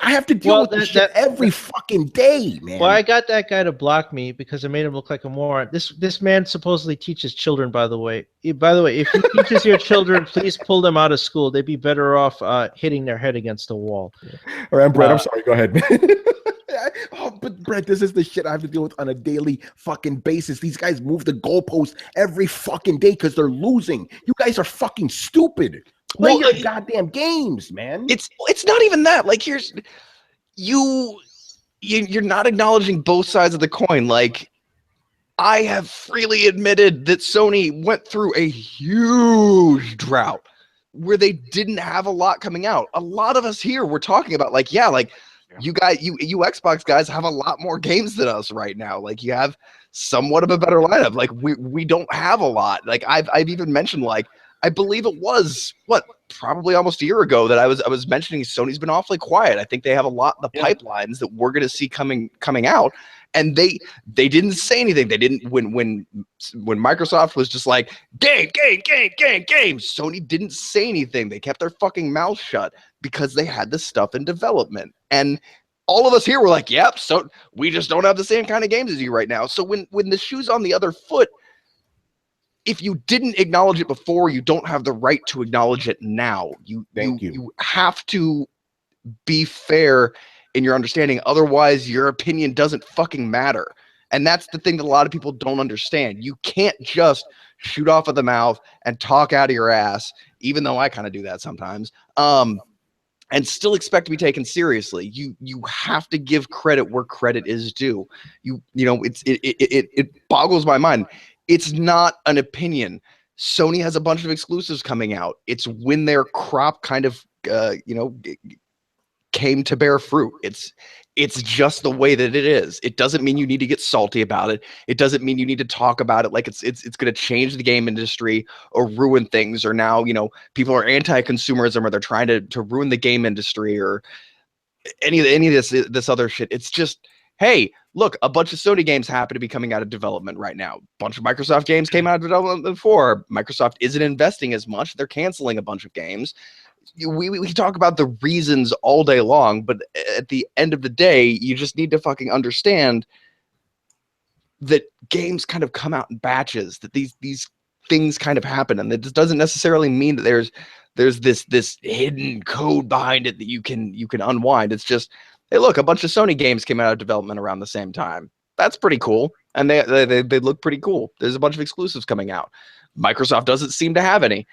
I have to deal with this shit every fucking day, man. Well, I got that guy to block me because I made him look like a moron. This man supposedly teaches children, by the way. If he teaches your children, please pull them out of school. They'd be better off hitting their head against a wall. All right, Brett, I'm sorry. Go ahead, man. Oh, but Brett, this is the shit I have to deal with on a daily fucking basis. These guys move the goalposts every fucking day because they're losing. You guys are fucking stupid. Play your goddamn games, man. It's not even that. Like, you're not acknowledging both sides of the coin. Like, I have freely admitted that Sony went through a huge drought where they didn't have a lot coming out. A lot of us here were talking about, like, you Xbox guys have a lot more games than us right now. Like, you have somewhat of a better lineup. Like, we don't have a lot. Like, I've even mentioned, like, I believe it was probably almost a year ago that I was mentioning Sony's been awfully quiet. I think they have a lot in the pipelines that we're going to see coming out, and they didn't say anything. They didn't when Microsoft was just like game. Sony didn't say anything. They kept their fucking mouth shut because they had this stuff in development, and all of us here were like, "Yep, so we just don't have the same kind of games as you right now." So when the shoe's on the other foot, if you didn't acknowledge it before, you don't have the right to acknowledge it now. You have to be fair in your understanding. Otherwise, your opinion doesn't fucking matter. And that's the thing that a lot of people don't understand. You can't just shoot off of the mouth and talk out of your ass, even though I kind of do that sometimes, and still expect to be taken seriously. You have to give credit where credit is due. It boggles my mind. It's not an opinion. Sony has a bunch of exclusives coming out. It's when their crop kind of, came to bear fruit. It's just the way that it is. It doesn't mean you need to get salty about it. It doesn't mean you need to talk about it like it's going to change the game industry or ruin things. Or now, people are anti-consumerism or they're trying to ruin the game industry or any of this other shit. It's just, hey, look, a bunch of Sony games happen to be coming out of development right now. A bunch of Microsoft games came out of development before. Microsoft isn't investing as much. They're canceling a bunch of games. We talk about the reasons all day long, but at the end of the day, you just need to fucking understand that games kind of come out in batches, that these things kind of happen. And that just doesn't necessarily mean that there's this hidden code behind it that you can unwind. It's just, hey, look, a bunch of Sony games came out of development around the same time. That's pretty cool. And they look pretty cool. There's a bunch of exclusives coming out. Microsoft doesn't seem to have any.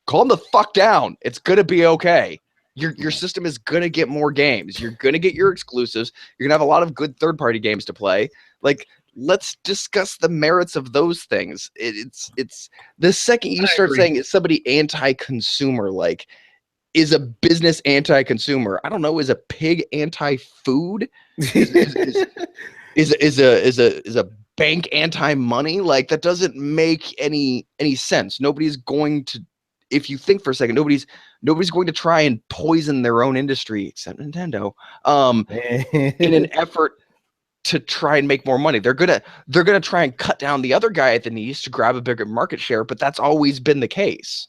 Calm the fuck down. It's going to be okay. Your system is going to get more games. You're going to get your exclusives. You're going to have a lot of good third-party games to play. Like, let's discuss the merits of those things. It's the second you start saying is somebody anti-consumer, like, is a business anti-consumer? I don't know. Is a pig anti-food? Is a bank anti-money? Like, that doesn't make any sense. Nobody's going to if you think for a second, nobody's going to try and poison their own industry except Nintendo, in an effort to try and make more money. They're gonna try and cut down the other guy at the knees to grab a bigger market share, but that's always been the case.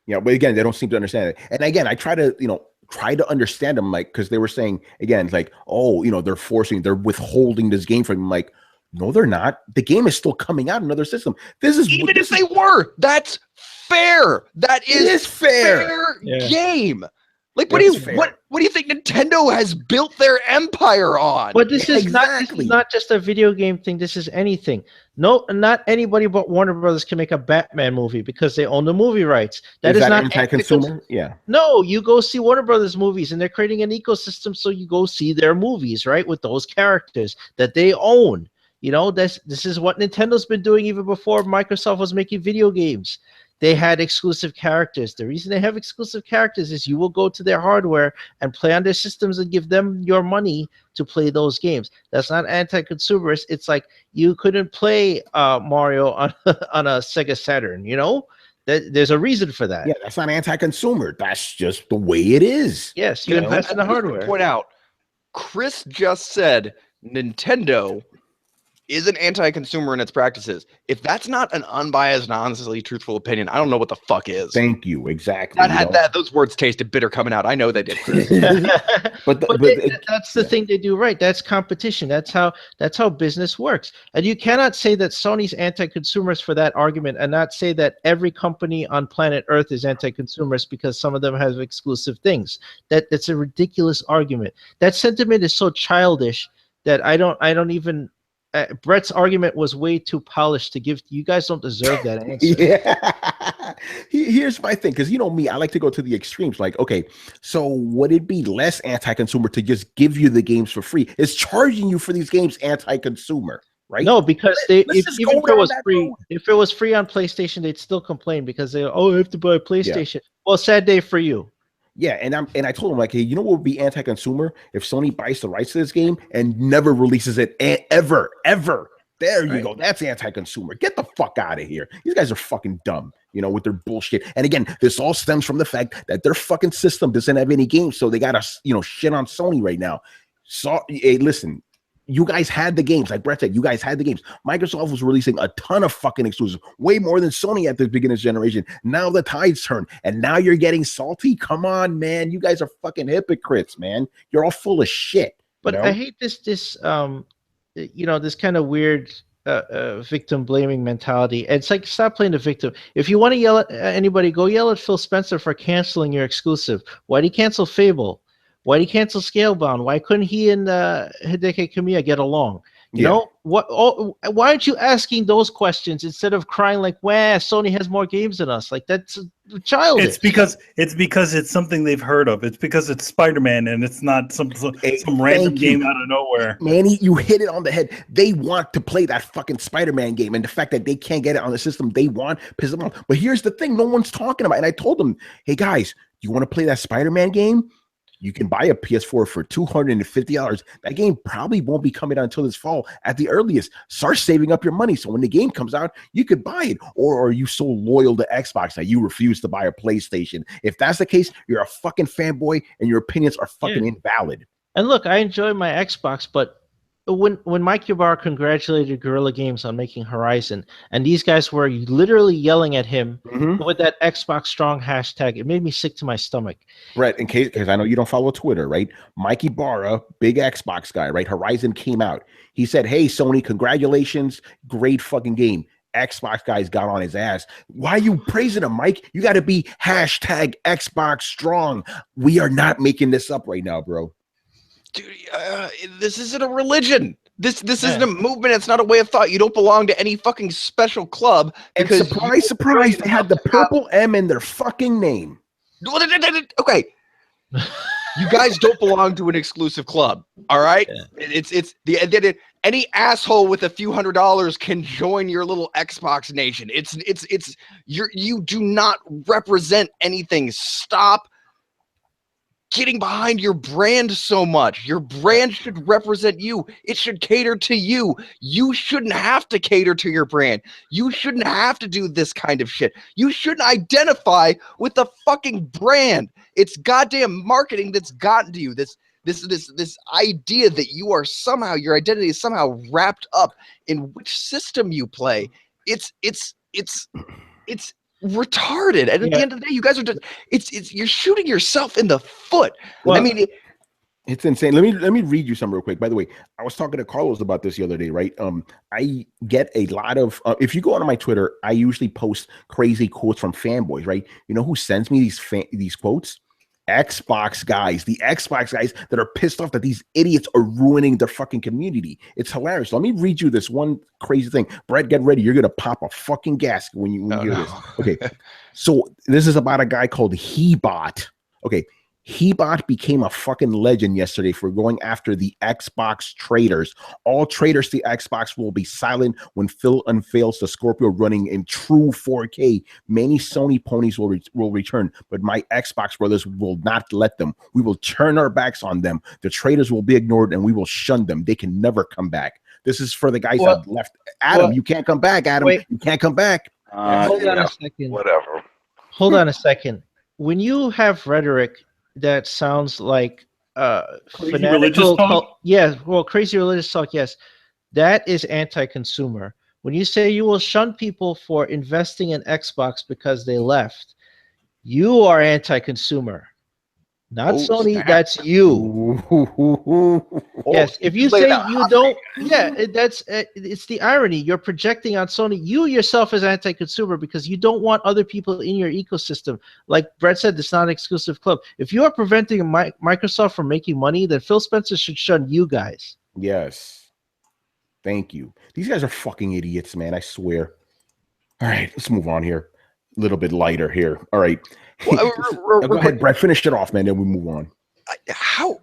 Yeah, but again, they don't seem to understand it. And again, I try to understand them, like, because they were saying again, like, oh, they're withholding this game from them. Like, no, they're not. The game is still coming out in another system. Even if they were, that's fair. That is fair game. Like, what do you think Nintendo has built their empire on? But this is not just a video game thing. This is anything. No, not anybody but Warner Brothers can make a Batman movie because they own the movie rights. That is not anti-consumer. Yeah. No, you go see Warner Brothers movies, and they're creating an ecosystem, so you go see their movies, right, with those characters that they own. This is what Nintendo's been doing even before Microsoft was making video games. They had exclusive characters. The reason they have exclusive characters is you will go to their hardware and play on their systems and give them your money to play those games. That's not anti-consumerist. It's like you couldn't play Mario on a Sega Saturn, There's a reason for that. Yeah, that's not anti-consumer. That's just the way it is. Yes, you invest in the hardware. Point out, Chris just said Nintendo is an anti-consumer in its practices. If that's not an unbiased, honestly truthful opinion, I don't know what the fuck is. Thank you. Exactly. Those words tasted bitter coming out. I know they did. but that's the thing they do right. That's competition. That's how business works. And you cannot say that Sony's anti-consumerist for that argument and not say that every company on planet Earth is anti-consumerist because some of them have exclusive things. That's a ridiculous argument. That sentiment is so childish that I don't even. Brett's argument was way too polished to give. You guys don't deserve that answer. Yeah. Here's my thing, because me, I like to go to the extremes. Like, okay, so would it be less anti-consumer to just give you the games for free? Is charging you for these games anti-consumer, right? No, because if it was free on PlayStation, they'd still complain because I have to buy a PlayStation. Yeah. Well, sad day for you. Yeah, and I told him, like, hey, you know what would be anti-consumer? If Sony buys the rights to this game and never releases it ever. There you go. That's anti-consumer. Get the fuck out of here. These guys are fucking dumb, with their bullshit. And again, this all stems from the fact that their fucking system doesn't have any games, so they gotta, shit on Sony right now. So, hey, listen. You guys had the games, like Brett said. You guys had the games. Microsoft was releasing a ton of fucking exclusives, way more than Sony at the beginning of this generation. Now the tides turn, and now you're getting salty. Come on, man. You guys are fucking hypocrites, man. You're all full of shit. But I hate this this kind of weird victim blaming mentality. It's like, stop playing the victim. If you want to yell at anybody, go yell at Phil Spencer for canceling your exclusive. Why did he cancel Fable? Why did he cancel Scalebound? Why couldn't he and Hideki Kamiya get along? You know what? Why aren't you asking those questions instead of crying like, "Wow, Sony has more games than us"? Like, that's childish. It's because it's something they've heard of. It's because it's Spider-Man and it's not some random game out of nowhere. Manny, you hit it on the head. They want to play that fucking Spider-Man game, and the fact that they can't get it on the system they want pisses them off. But here's the thing: no one's talking about it. And I told them, "Hey guys, you want to play that Spider-Man game? You can buy a PS4 for $250. That game probably won't be coming out until this fall at the earliest. Start saving up your money so when the game comes out, you could buy it. Or are you so loyal to Xbox that you refuse to buy a PlayStation? If that's the case, you're a fucking fanboy and your opinions are fucking invalid." And look, I enjoy my Xbox, but when Mike Ybarra congratulated Guerrilla Games on making Horizon, and these guys were literally yelling at him with that Xbox Strong hashtag, it made me sick to my stomach. Brett, in case, because I know you don't follow Twitter, right? Mike Ybarra, big Xbox guy, right? Horizon came out. He said, "Hey, Sony, congratulations. Great fucking game." Xbox guys got on his ass. Why are you praising him, Mike? You got to be hashtag Xbox Strong. We are not making this up right now, bro. Dude, this isn't a religion. This isn't a movement. It's not a way of thought. You don't belong to any fucking special club. And surprise, they had the purple M in their fucking name. Okay. You guys don't belong to an exclusive club. All right. Yeah. Any asshole with a few $100s can join your little Xbox nation. You do not represent anything. Stop getting behind your brand so much. Your brand should represent you. It should cater to you. You shouldn't have to cater to your brand. You shouldn't have to do this kind of shit. You shouldn't identify with the fucking brand. It's goddamn marketing that's gotten to you. This idea that you are somehow, your identity is somehow wrapped up in which system you play. It's retarded. And at the end of the day, you guys are just you're shooting yourself in the foot. Well, I mean, it's insane. Let me read you some real quick. By the way, I was talking to Carlos about this the other day, right? I get a lot of if you go onto my Twitter, I usually post crazy quotes from fanboys, right? You know who sends me these quotes? Xbox guys, the Xbox guys that are pissed off that these idiots are ruining their fucking community. It's hilarious. Let me read you this one crazy thing. Brett, get ready. You're gonna pop a fucking gasket when you hear this. Okay, so this is about a guy called Hebot. Okay, Hebot became a fucking legend yesterday for going after the Xbox traders. All traders to Xbox will be silent when Phil unveils the Scorpio running in true 4K. Many Sony ponies will return, but my Xbox brothers will not let them. We will turn our backs on them. The traders will be ignored and we will shun them. They can never come back. This is for the guys that left. Adam, you can't come back, Adam. Wait. You can't come back. Hold on a second. Whatever. Hold on a second. When you have rhetoric that sounds like Crazy religious fanatical talk? crazy religious talk, yes, that is anti-consumer. When you say you will shun people for investing in Xbox because they left, you are anti-consumer, not Sony. Snap. That's you. Yes, if you say you don't, it's the irony. You're projecting on Sony. You yourself as anti-consumer because you don't want other people in your ecosystem. Like Brett said, it's not an exclusive club. If you are preventing Microsoft from making money, then Phil Spencer should shun you guys. Yes. Thank you. These guys are fucking idiots, man. I swear. All right, let's move on here. A little bit lighter here. All right. Go ahead, Brett. Finish it off, man. Then we move on. How?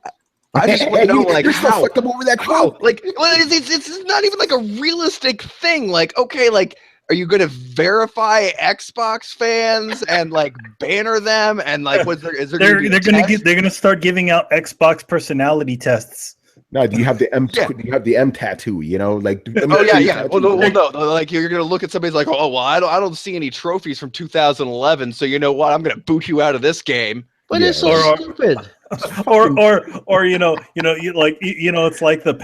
I just want to know, like, you're still how? fucked up over that How? quote. Like, well, it's not even like a realistic thing. Like, okay, like, are you going to verify Xbox fans and like banner them? And like, is there They're gonna start giving out Xbox personality tests. No, do you have the M? Do you have the M tattoo? You know, like. Oh yeah. Well, no. Like you're gonna look at somebody's like, oh well, I don't see any trophies from 2011. So you know what? I'm gonna boot you out of this game. But it's so stupid. Or you know, it's like the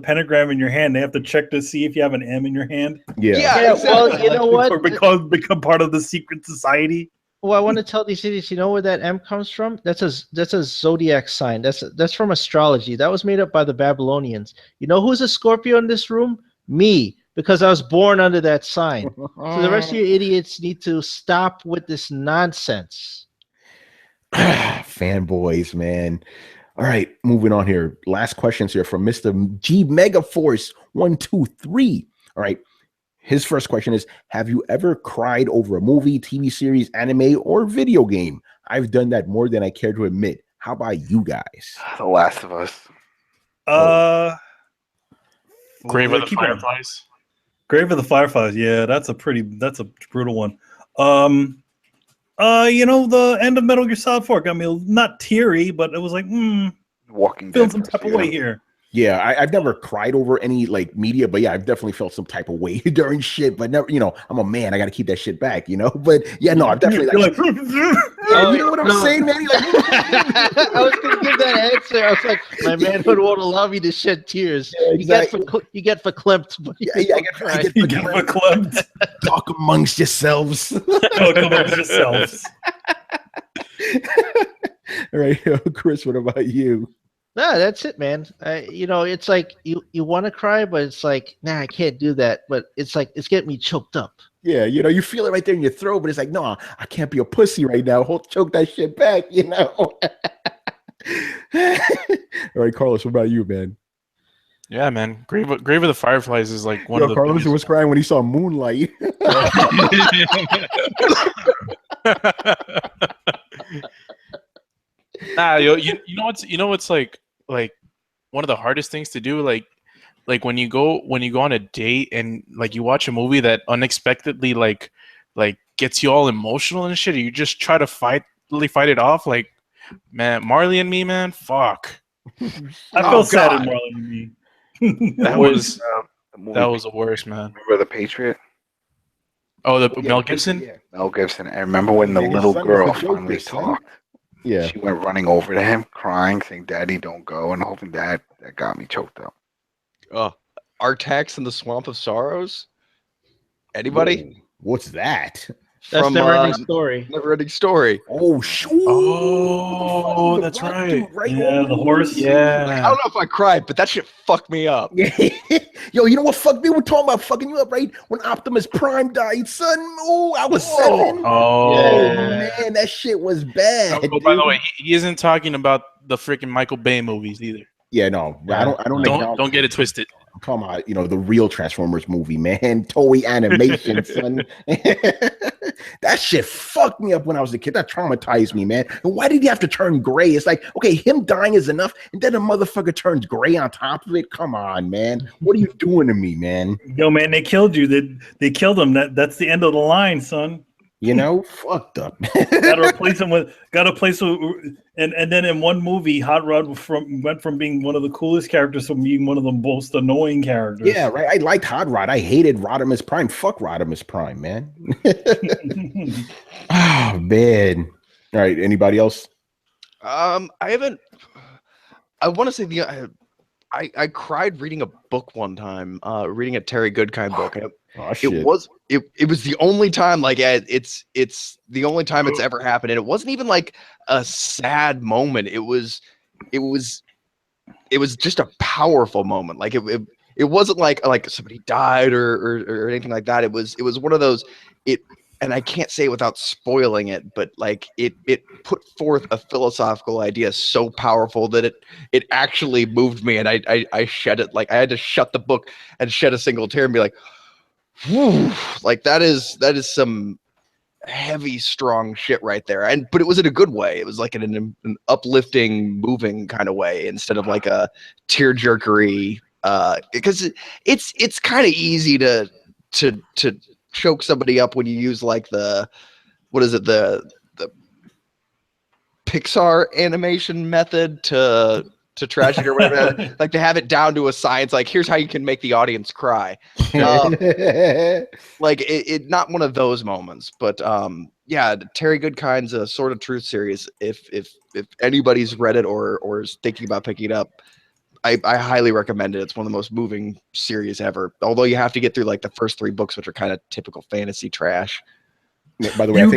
pentagram in your hand. They have to check to see if you have an M in your hand. Yeah. Exactly. Well, you know what? Or become part of the secret society. Well, I want to tell these idiots, you know where that M comes from? That's a zodiac sign. That's from astrology. That was made up by the Babylonians. You know who's a Scorpio in this room? Me, because I was born under that sign. So the rest of you idiots need to stop with this nonsense. Fanboys, man. All right, moving on here. Last questions here from Mr. G Megaforce 123. All right. His first question is, have you ever cried over a movie, TV series, anime, or video game? I've done that more than I care to admit. How about you guys? The Last of Us. Grave of the Fireflies. Grave of the Fireflies. Yeah, that's a brutal one. The end of Metal Gear Solid 4 got me not teary, but it was like, Walking feeling Dead. some type of way here. Yeah, I've never cried over any like media, but yeah, I've definitely felt some type of way during shit. But never, I'm a man, I got to keep that shit back, But yeah, no, I've definitely like, you know what I'm saying, man? Like, I was gonna give that answer. I was like, my manhood won't allow me to shed tears. Yeah, exactly. You get verklimped, but I get You get verklempt. Talk amongst yourselves. Talk amongst yourselves. All right, Chris, what about you? No, that's it, man. It's like you want to cry, but it's like, nah, I can't do that. But it's like it's getting me choked up. Yeah, you feel it right there in your throat, but it's like, no, I can't be a pussy right now. Choke that shit back, All right, Carlos, what about you, man? Yeah, man. Grave of the Fireflies is like one of the. Carlos was crying when he saw Moonlight. Nah, you know what's like one of the hardest things to do, like when you go on a date and like you watch a movie that unexpectedly like gets you all emotional and shit, and you just try to fight it off. Like Man, Marley and Me, man, fuck. I felt sad in Marley and Me. That was the movie that was the worst, man. Remember The Patriot? Oh, the Yeah, Mel Gibson. Yeah. Mel Gibson. And remember when the His little son was girl the Joker, finally son. talked? Yeah. She went running over to him, crying, saying, "Daddy, don't go," and holding that got me choked up. Oh, Artax in the Swamp of Sorrows. Anybody? Whoa, what's that? That's From, Neverending Story. Neverending Story. Oh, shoot. Oh, that's right. Yeah, the horse. Like, I Yeah. don't know if I cried, but that shit fucked me up. Yo, you know what? Fuck me. We're talking about fucking you up, right? When Optimus Prime died, son. Oh, I was 7. Oh, Man, that shit was bad. Oh, by the dude. way, he isn't talking about the freaking Michael Bay movies either. Yeah, no, I don't. Don't get it twisted. I'm talking about, the real Transformers movie, man. Toei Animation, son. That shit fucked me up when I was a kid. That traumatized me, man. And why did he have to turn gray? It's like, okay, him dying is enough, and then the motherfucker turns gray on top of it. Come on, man. What are you doing to me, man? Yo, man, they killed you. They killed him. That's the end of the line, son. Fucked up. Gotta replace him with. And then in one movie, Hot Rod went from being one of the coolest characters to being one of the most annoying characters. Yeah, right. I liked Hot Rod. I hated Rodimus Prime. Fuck Rodimus Prime, man. Oh, man. All right. Anybody else? I haven't. I want to say I cried reading a book one time. Reading a Terry Goodkind book. Oh, shit. It was the only time, like, it's the only time it's ever happened, and it wasn't even like a sad moment. It was just a powerful moment. Like it wasn't like somebody died or anything like that. It was one of those, and I can't say it without spoiling it, but like it put forth a philosophical idea so powerful that it actually moved me, and I shed it. Like, I had to shut the book and shed a single tear and be like, whew, like that is some heavy, strong shit right there. But it was in a good way. It was like in an uplifting, moving kind of way, instead of like a tearjerkery. Because it's kind of easy to choke somebody up when you use like the Pixar animation method to tragic or whatever, like to have it down to a science. Like, here's how you can make the audience cry. Like it not one of those moments, but yeah, Terry Goodkind's Sword of Truth series. If anybody's read it or is thinking about picking it up, I highly recommend it. It's one of the most moving series ever. Although you have to get through like the first 3 books, which are kind of typical fantasy trash. By the way, I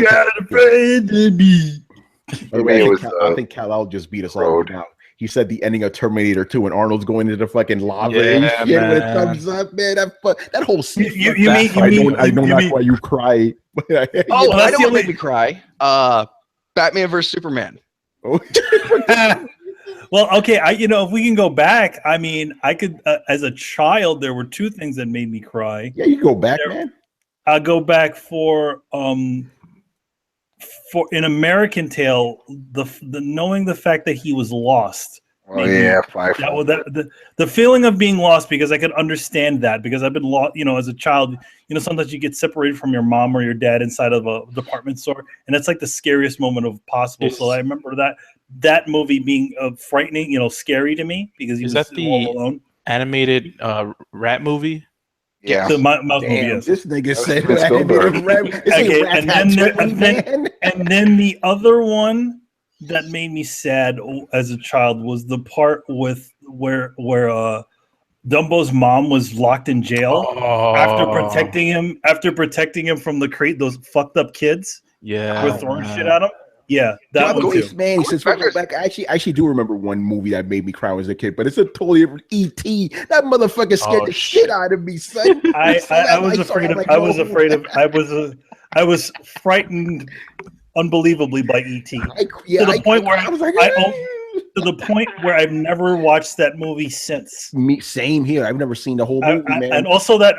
think Kal-El just beat us all now. He said the ending of Terminator 2 when Arnold's going into the fucking lava and shit when it comes up, man. That whole scene. I know that's why you cry. Oh, I know what made me cry. Batman vs Superman. Well, okay, if we can go back, I mean, I could, as a child, there were 2 things that made me cry. Yeah, you go back, man. I'll go back for in American Tail, the knowing the fact that he was lost. Oh yeah, the feeling of being lost, because I could understand that, because I've been lost, as a child. Sometimes you get separated from your mom or your dad inside of a department store, and it's like the scariest moment of possible. So I remember that movie being frightening, scary to me, because he was all alone. Animated rat movie? Yeah, the mouse movie. Yes. This nigga said and then the other one that made me sad as a child was the part with where Dumbo's mom was locked in jail after protecting him from those fucked up kids. Yeah, who were throwing shit at him. Yeah, that one too. Man, since we go back, I actually do remember one movie that made me cry when I was a kid, but it's a totally different E.T. That motherfucker scared the shit out of me, son. I was frightened unbelievable by E.T. To the point where I was like, to the point where I've never watched that movie since. Same here. I've never seen the whole movie, man. And also that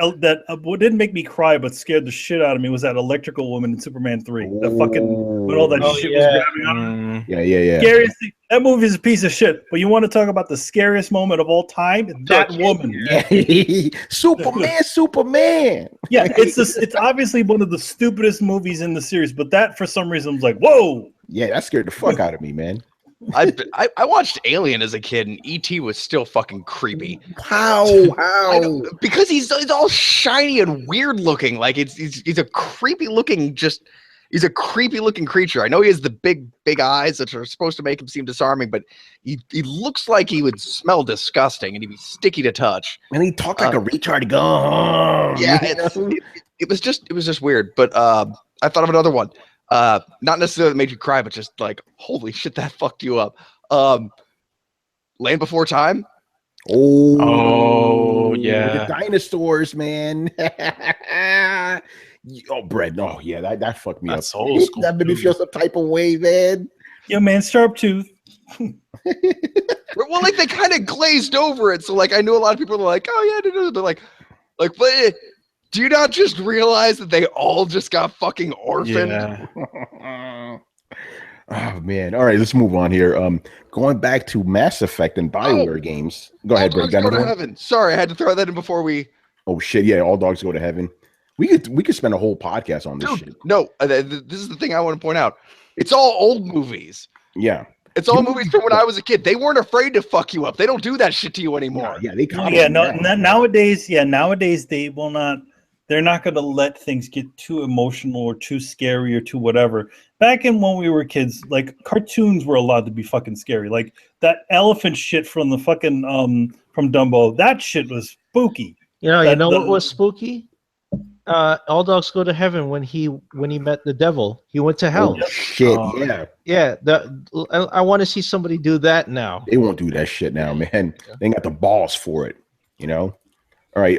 what didn't make me cry but scared the shit out of me was that electrical woman in Superman 3. The fucking when all that shit was grabbing on her. Yeah. Scariest thing. That movie is a piece of shit. But you want to talk about the scariest moment of all time? That woman. Yeah. Superman. Yeah, it's obviously one of the stupidest movies in the series, but that for some reason was like, whoa. Yeah, that scared the fuck out of me, man. I watched Alien as a kid, and ET was still fucking creepy. How? I know, because he's all shiny and weird looking. Like he's a creepy looking he's a creepy looking creature. I know he has the big eyes that are supposed to make him seem disarming, but he looks like he would smell disgusting and he'd be sticky to touch. And he talked like a retard. Go. Yeah, it was just weird. But I thought of another one. Not necessarily that made you cry, but just like, holy shit, that fucked you up. Land Before Time. Oh yeah, the dinosaurs, man. Oh, Brett. No, yeah, that fucked me that's up. old school. That made me feel some type of way, man. Yo, man, Sharp Tooth. Well, like they kind of glazed over it, so like I knew a lot of people were like, "Oh yeah," but like, but do you not just realize that they all just got fucking orphaned? Yeah. Oh man! All right, let's move on here. Going back to Mass Effect and Bioware games. Go ahead, Brett. Go to heaven. Sorry, I had to throw that in before we. Oh shit! Yeah, all dogs go to heaven. We could spend a whole podcast on this shit. No, this is the thing I want to point out. It's all old movies. Yeah. It's all movies from when I was a kid. They weren't afraid to fuck you up. They don't do that shit to you anymore. Yeah, they nowadays they will not. They're not going to let things get too emotional or too scary or too whatever. Back in when we were kids, like cartoons were allowed to be fucking scary. Like that elephant shit from the fucking from Dumbo. That shit was spooky. You know what was spooky? All Dogs Go to Heaven when he met the devil. He went to hell. Oh, shit, yeah. Yeah, I want to see somebody do that now. They won't do that shit now, man. They ain't got the balls for it, you know? All right,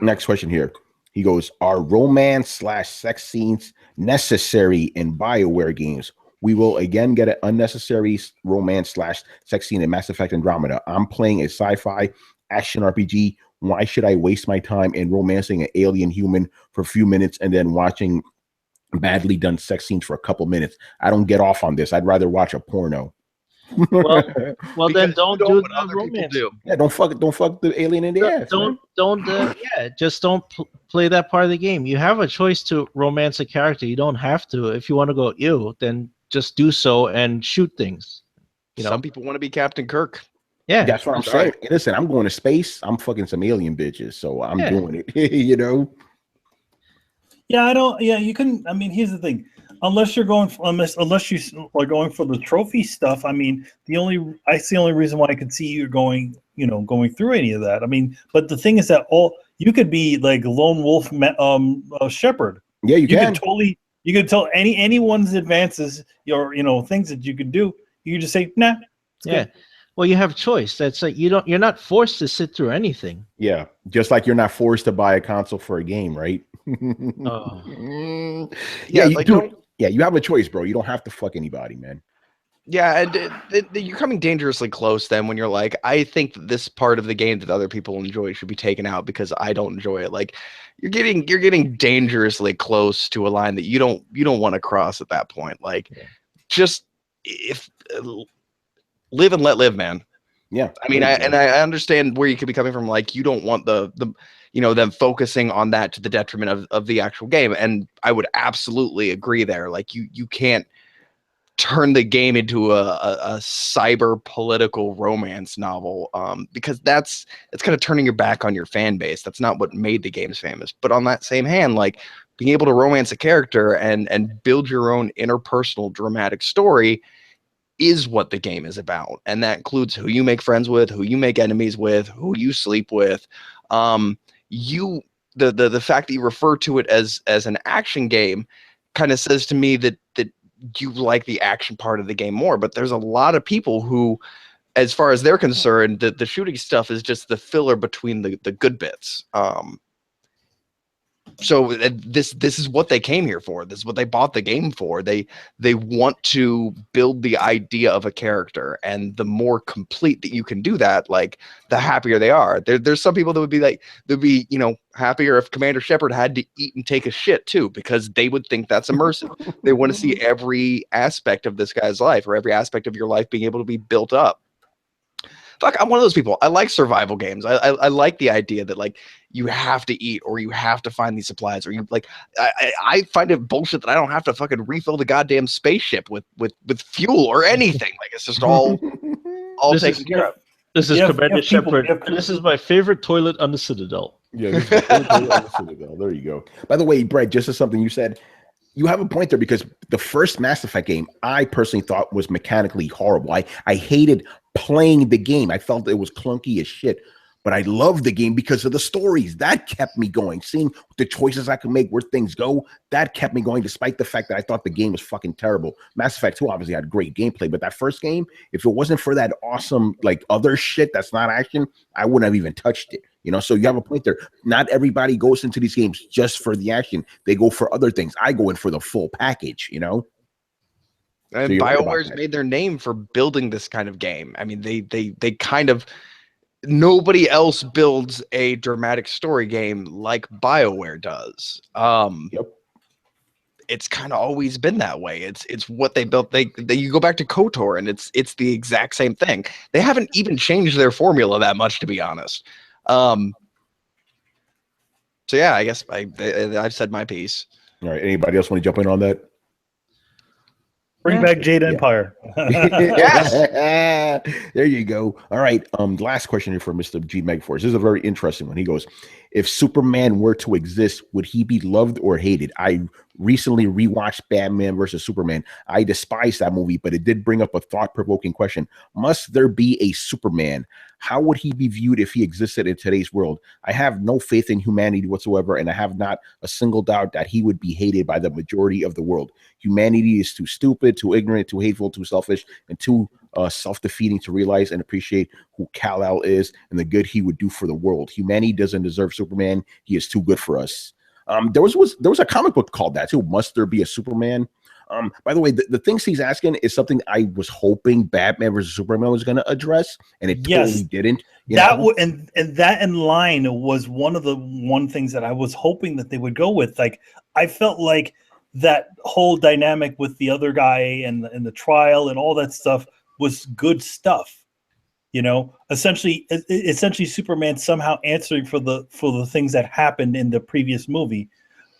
next question here. He goes, are romance/sex scenes necessary in Bioware games? We will again get an unnecessary romance/sex scene in Mass Effect Andromeda. I'm playing a sci-fi action RPG. Why should I waste my time in romancing an alien human for a few minutes and then watching badly done sex scenes for a couple minutes? I don't get off on this. I'd rather watch a porno. Well then don't do what other romance. people do. Yeah, don't fuck the alien in the ass. Just don't play that part of the game. You have a choice to romance a character. You don't have to. If you want to go ew, then just do so and shoot things. Some people want to be Captain Kirk. Yeah, that's what I'm saying. Hey, listen, I'm going to space. I'm fucking some alien bitches, so I'm doing it. You know. Yeah, I don't. Yeah, you can. I mean, here's the thing. Unless you are going for the trophy stuff. I mean, that's the only reason why I could see you going through any of that. I mean, but the thing is that you could be like lone wolf shepherd. Yeah, you can. You could tell anyone's advances, things that you could do. You could just say, nah. Good. Well, you have choice. That's like you're not forced to sit through anything. Yeah, just like you're not forced to buy a console for a game, right? Yeah, you have a choice, bro. You don't have to fuck anybody, man. Yeah, and you're coming dangerously close then when you're like, I think that this part of the game that other people enjoy should be taken out because I don't enjoy it. Like you're getting dangerously close to a line that you don't want to cross at that point. Like just live and let live, man. Yeah. I mean, I understand where you could be coming from. Like you don't want the them focusing on that to the detriment of the actual game. And I would absolutely agree there. Like you can't turn the game into a cyber political romance novel because it's kind of turning your back on your fan base. That's not what made the games famous. But on that same hand, like being able to romance a character and build your own interpersonal dramatic story is what the game is about. And that includes who you make friends with, who you make enemies with, who you sleep with. The fact that you refer to it as an action game kind of says to me that you like the action part of the game more. But there's a lot of people who, as far as they're concerned, the shooting stuff is just the filler between the good bits. So this is what they came here for. This is what they bought the game for. They want to build the idea of a character, and the more complete that you can do that, like the happier they are. There's some people that would be happier if Commander Shepard had to eat and take a shit too, because they would think that's immersive. They want to see every aspect of this guy's life, or every aspect of your life being able to be built up. fuck, I'm one of those people. I like survival games. I like the idea that like you have to eat or you have to find these supplies or you like. I find it bullshit that I don't have to fucking refill the goddamn spaceship with fuel or anything. Like it's just all This taken is- care of. This is You have Commander people- Shepard, you have and this is my favorite toilet on the Citadel. Yeah, this is there you go. By the way, Brett, just as something you said, you have a point there because the first Mass Effect game I personally thought was mechanically horrible. I hated playing the game. I felt it was clunky as shit. But I loved the game because of the stories. That kept me going. Seeing the choices I could make, where things go, that kept me going, despite the fact that I thought the game was fucking terrible. Mass Effect 2 obviously had great gameplay, but that first game, if it wasn't for that awesome, like, other shit that's not action, I wouldn't have even touched it. You know, so you have a point there. Not everybody goes into these games just for the action. They go for other things. I go in for the full package, you know? And So you're right about BioWare's that. made their name for building this kind of game. I mean, they kind of nobody else builds a dramatic story game like BioWare does. Yep. It's kind of always been that way. It's what they built. They you go back to KOTOR and it's the exact same thing. They haven't even changed their formula that much, to be honest. So yeah, I guess I've said my piece. All right. Anybody else want to jump in on that? Bring back Jade Empire. Yes. There you go. All right. Last question here for Mr. G Megforce. This is a very interesting one. He goes, if Superman were to exist, would he be loved or hated? I recently rewatched Batman versus Superman. I despise that movie, but it did bring up a thought-provoking question. Must there be a Superman? How would he be viewed if he existed in today's world? I have no faith in humanity whatsoever, and I have not a single doubt that he would be hated by the majority of the world. Humanity is too stupid, too ignorant, too hateful, too selfish, and too self-defeating to realize and appreciate who Kal-El is and the good he would do for the world. Humanity doesn't deserve Superman. He is too good for us. There was a comic book called that too. Must there be a Superman? By the way, the things he's asking is something I was hoping Batman versus Superman was going to address, and it totally didn't. And that in line was one of the things that I was hoping that they would go with. Like, I felt like that whole dynamic with the other guy and the trial and all that stuff was good stuff. You know, essentially Superman somehow answering for the things that happened in the previous movie.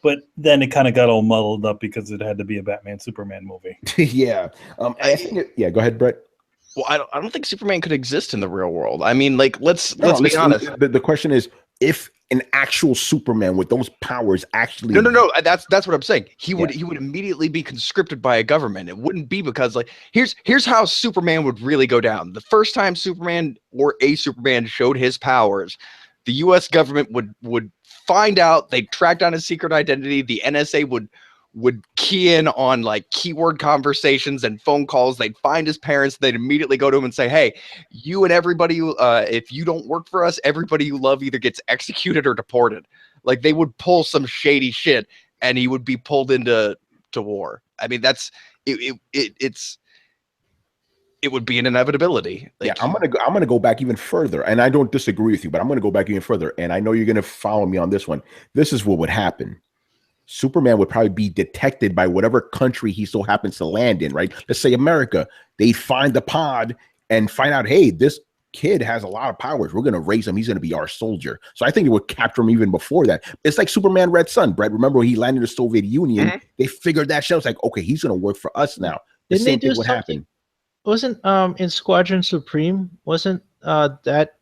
But then it kind of got all muddled up because it had to be a Batman Superman movie. Yeah. I think yeah, go ahead, Brett. Well, I don't think Superman could exist in the real world. I mean, like let's be honest. The question is, if an actual Superman with those powers actually No. That's what I'm saying. He would immediately be conscripted by a government. It wouldn't be because like here's how Superman would really go down. The first time Superman or a Superman showed his powers, the U.S. government would find out. They'd track down his secret identity. The NSA would key in on like keyword conversations and phone calls. They'd find his parents. They'd immediately go to him and say, hey, you and everybody, if you don't work for us, everybody you love either gets executed or deported. Like they would pull some shady shit and he would be pulled into war. I mean, that's it would be an inevitability. Like, yeah, I'm gonna go back even further, and I don't disagree with you, but I'm gonna go back even further, and I know you're gonna follow me on this one. This is what would happen. Superman would probably be detected by whatever country he so happens to land in, right? Let's say America. They find the pod and find out, hey, this kid has a lot of powers. We're going to raise him. He's going to be our soldier. So I think it would capture him even before that. It's like Superman Red Son, Brett. Remember when he landed in the Soviet Union? Mm-hmm. They figured that shit. It's like, okay, he's going to work for us now. The same thing would happen. Wasn't in Squadron Supreme, wasn't that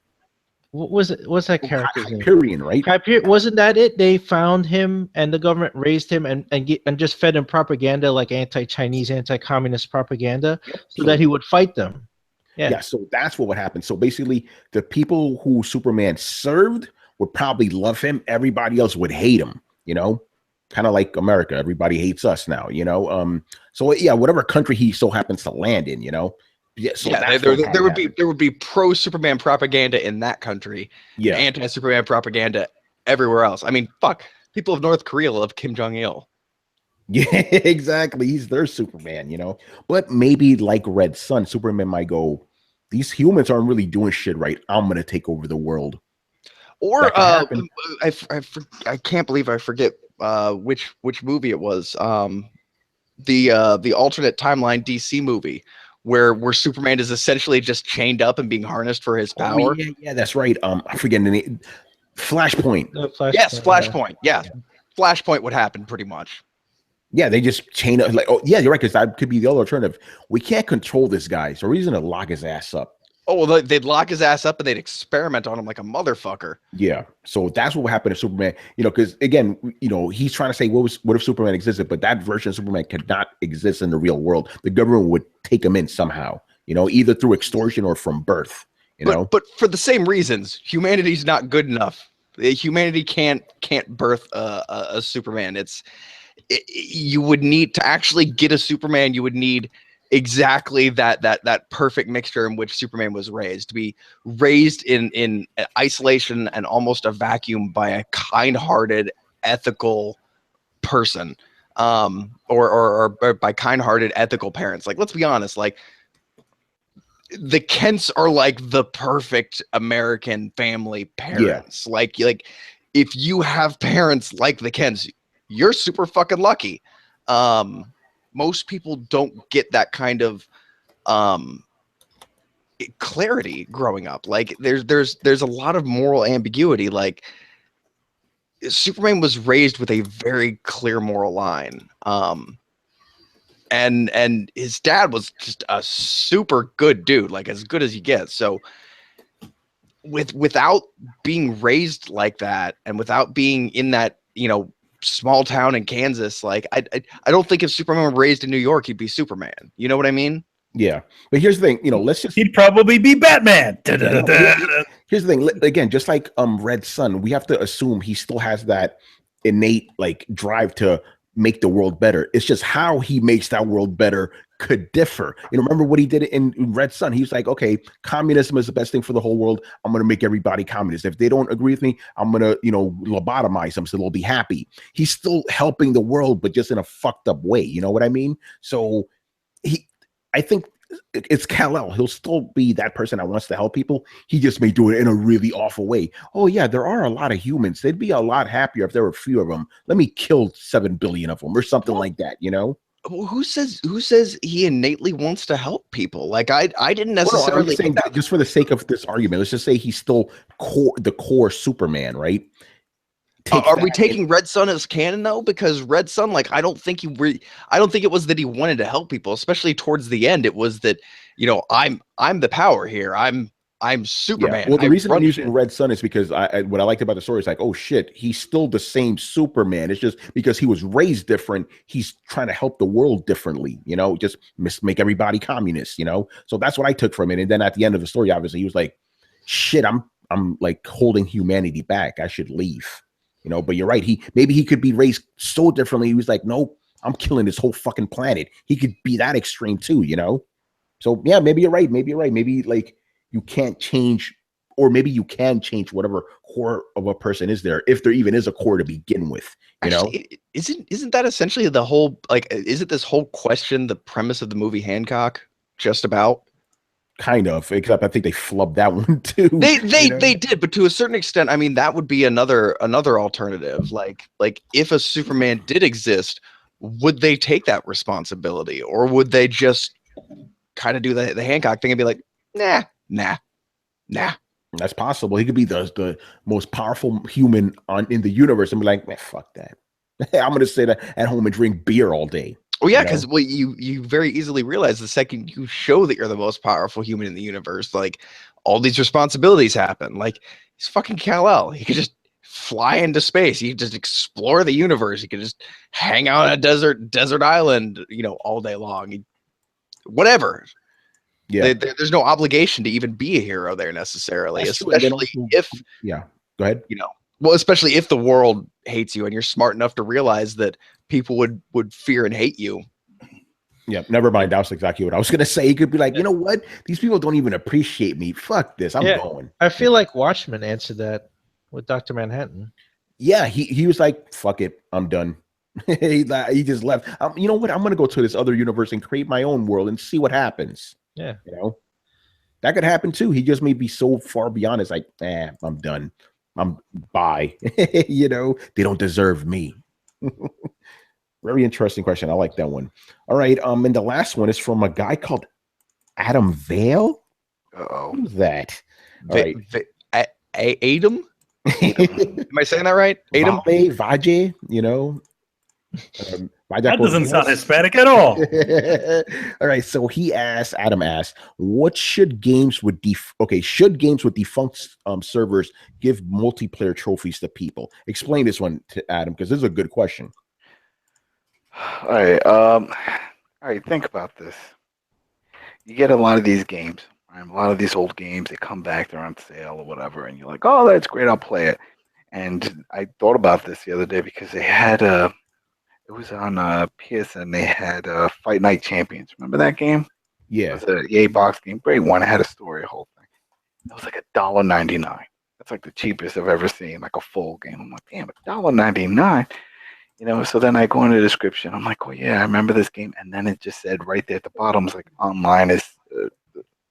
what's that character's name? Hyperion, right? Hyperion, wasn't that it? They found him and the government raised him and just fed him propaganda, like anti-Chinese, anti-communist propaganda, so that he would fight them. Yeah, so that's what would happen. So basically, the people who Superman served would probably love him. Everybody else would hate him, you know? Kind of like America. Everybody hates us now, you know? So yeah, whatever country he so happens to land in, you know? Yeah, so there would be pro-Superman propaganda in that country. Yeah. Anti-Superman propaganda everywhere else. I mean, fuck. People of North Korea love Kim Jong-il. Yeah, exactly. He's their Superman, you know? But maybe like Red Son, Superman might go, these humans aren't really doing shit right. I'm going to take over the world. Or I can't believe I forget which movie it was. The alternate timeline DC movie where Superman is essentially just chained up and being harnessed for his power. Oh, yeah, that's right. I'm forgetting the name. Flashpoint. Yes, Flashpoint. Yeah. Flashpoint would happen pretty much. Yeah, they just chain up. Like, oh, yeah, you're right, because that could be the other alternative. We can't control this guy, so we're just gonna lock his ass up. Oh, well, they'd lock his ass up and they'd experiment on him like a motherfucker. Yeah, so that's what would happen to Superman. You know, because again, you know, he's trying to say, what if Superman existed? But that version of Superman could not exist in the real world. The government would take him in somehow. You know, either through extortion or from birth. You know, but for the same reasons, humanity's not good enough. Humanity can't birth a Superman. You would need to actually get a Superman. You would need exactly that perfect mixture in which Superman was raised, to be raised in isolation and almost a vacuum by a kind-hearted, ethical person, or by kind-hearted, ethical parents. Like, let's be honest, like the Kents are like the perfect American family parents. Yeah. Like if you have parents like the Kents, you're super fucking lucky. Most people don't get that kind of clarity growing up. Like there's a lot of moral ambiguity. Like Superman was raised with a very clear moral line. And his dad was just a super good dude, like as good as you get. So without being raised like that, and without being in that, you know, small town in Kansas, like I don't think if Superman were raised in New York, he'd be Superman. You know what I mean? Yeah, but here's the thing. You know, he'd probably be Batman. Here's the thing. Again, just like Red Sun, we have to assume he still has that innate like drive to make the world better. It's just how he makes that world better could differ. You know, remember what he did in Red Sun? He was like, okay, communism is the best thing for the whole world. I'm going to make everybody communist. If they don't agree with me, I'm going to, you know, lobotomize them so they'll be happy. He's still helping the world, but just in a fucked up way. You know what I mean? So I think it's Kal-El. He'll still be that person that wants to help people. He just may do it in a really awful way. Oh yeah, there are a lot of humans. They'd be a lot happier if there were a few of them. Let me kill 7 billion of them or something like that, you know? Who says he innately wants to help people? Like I didn't necessarily. I'm saying, just for the sake of this argument, let's just say he's still the core Superman, right? Are we taking Red Sun as canon though? Because Red Sun, like, I don't think it was that he wanted to help people, especially towards the end. It was that, you know, I'm the power here. I'm Superman. Yeah. Well, the reason I'm using Red Sun is because what I liked about the story is like, oh shit, he's still the same Superman. It's just because he was raised different, he's trying to help the world differently, you know, just make everybody communist, you know. So that's what I took from it. And then at the end of the story, obviously, he was like, shit, I'm like holding humanity back. I should leave. You know, but you're right. Maybe he could be raised so differently. He was like, nope, I'm killing this whole fucking planet. He could be that extreme too, you know? So yeah, maybe you're right. Maybe like you can't change, or maybe you can change whatever core of a person is there, if there even is a core to begin with, you know? Isn't that essentially the whole, like, isn't this whole question the premise of the movie Hancock just about? Kind of, except I think they flubbed that one too. They did, but to a certain extent, I mean, that would be another alternative. Like if a Superman did exist, would they take that responsibility, or would they just kind of do the Hancock thing and be like, nah? That's possible. He could be the most powerful human in the universe and be like, man, fuck that. I'm gonna sit at home and drink beer all day. Well, yeah, because you very easily realize the second you show that you're the most powerful human in the universe, like all these responsibilities happen. Like he's fucking Kal-El. He could just fly into space. He could just explore the universe. He could just hang out on a desert island, you know, all day long. Whatever. Yeah. There's no obligation to even be a hero there necessarily, especially if go ahead. You know, well, especially if the world hates you and you're smart enough to realize that people would fear and hate you. Yeah, never mind. That was exactly what I was gonna say. He could be like, you know what? These people don't even appreciate me. Fuck this. I'm going. I feel like Watchmen answered that with Dr. Manhattan. Yeah, he was like, fuck it, I'm done. he just left. You know what? I'm gonna go to this other universe and create my own world and see what happens. Yeah, you know, that could happen too. He just may be so far beyond. It's like, I'm done. I'm bye. You know, they don't deserve me. Very interesting question. I like that one. All right. And the last one is from a guy called Adam Vale? Uh-oh. Who's that? All right. Adam? Am I saying that right? Adam? Vaje, you know. That doesn't sound Hispanic at all. All right, so Adam asked, what should games with defunct servers give multiplayer trophies to people? Explain this one to Adam, because this is a good question. All right, think about this. You get a lot of these games, right? A lot of these old games, they come back, they're on sale or whatever, and you're like, oh, that's great, I'll play it. And I thought about this the other day because they had it was on PSN. They had Fight Night Champions. Remember that game? Yeah. It was an EA box game. Great one. It had a story, a whole thing. It was like $1.99. That's like the cheapest I've ever seen, like a full game. I'm like, damn, $1.99. You know, so then I go into the description. I'm like, oh yeah, I remember this game. And then it just said right there at the bottom, it's like online is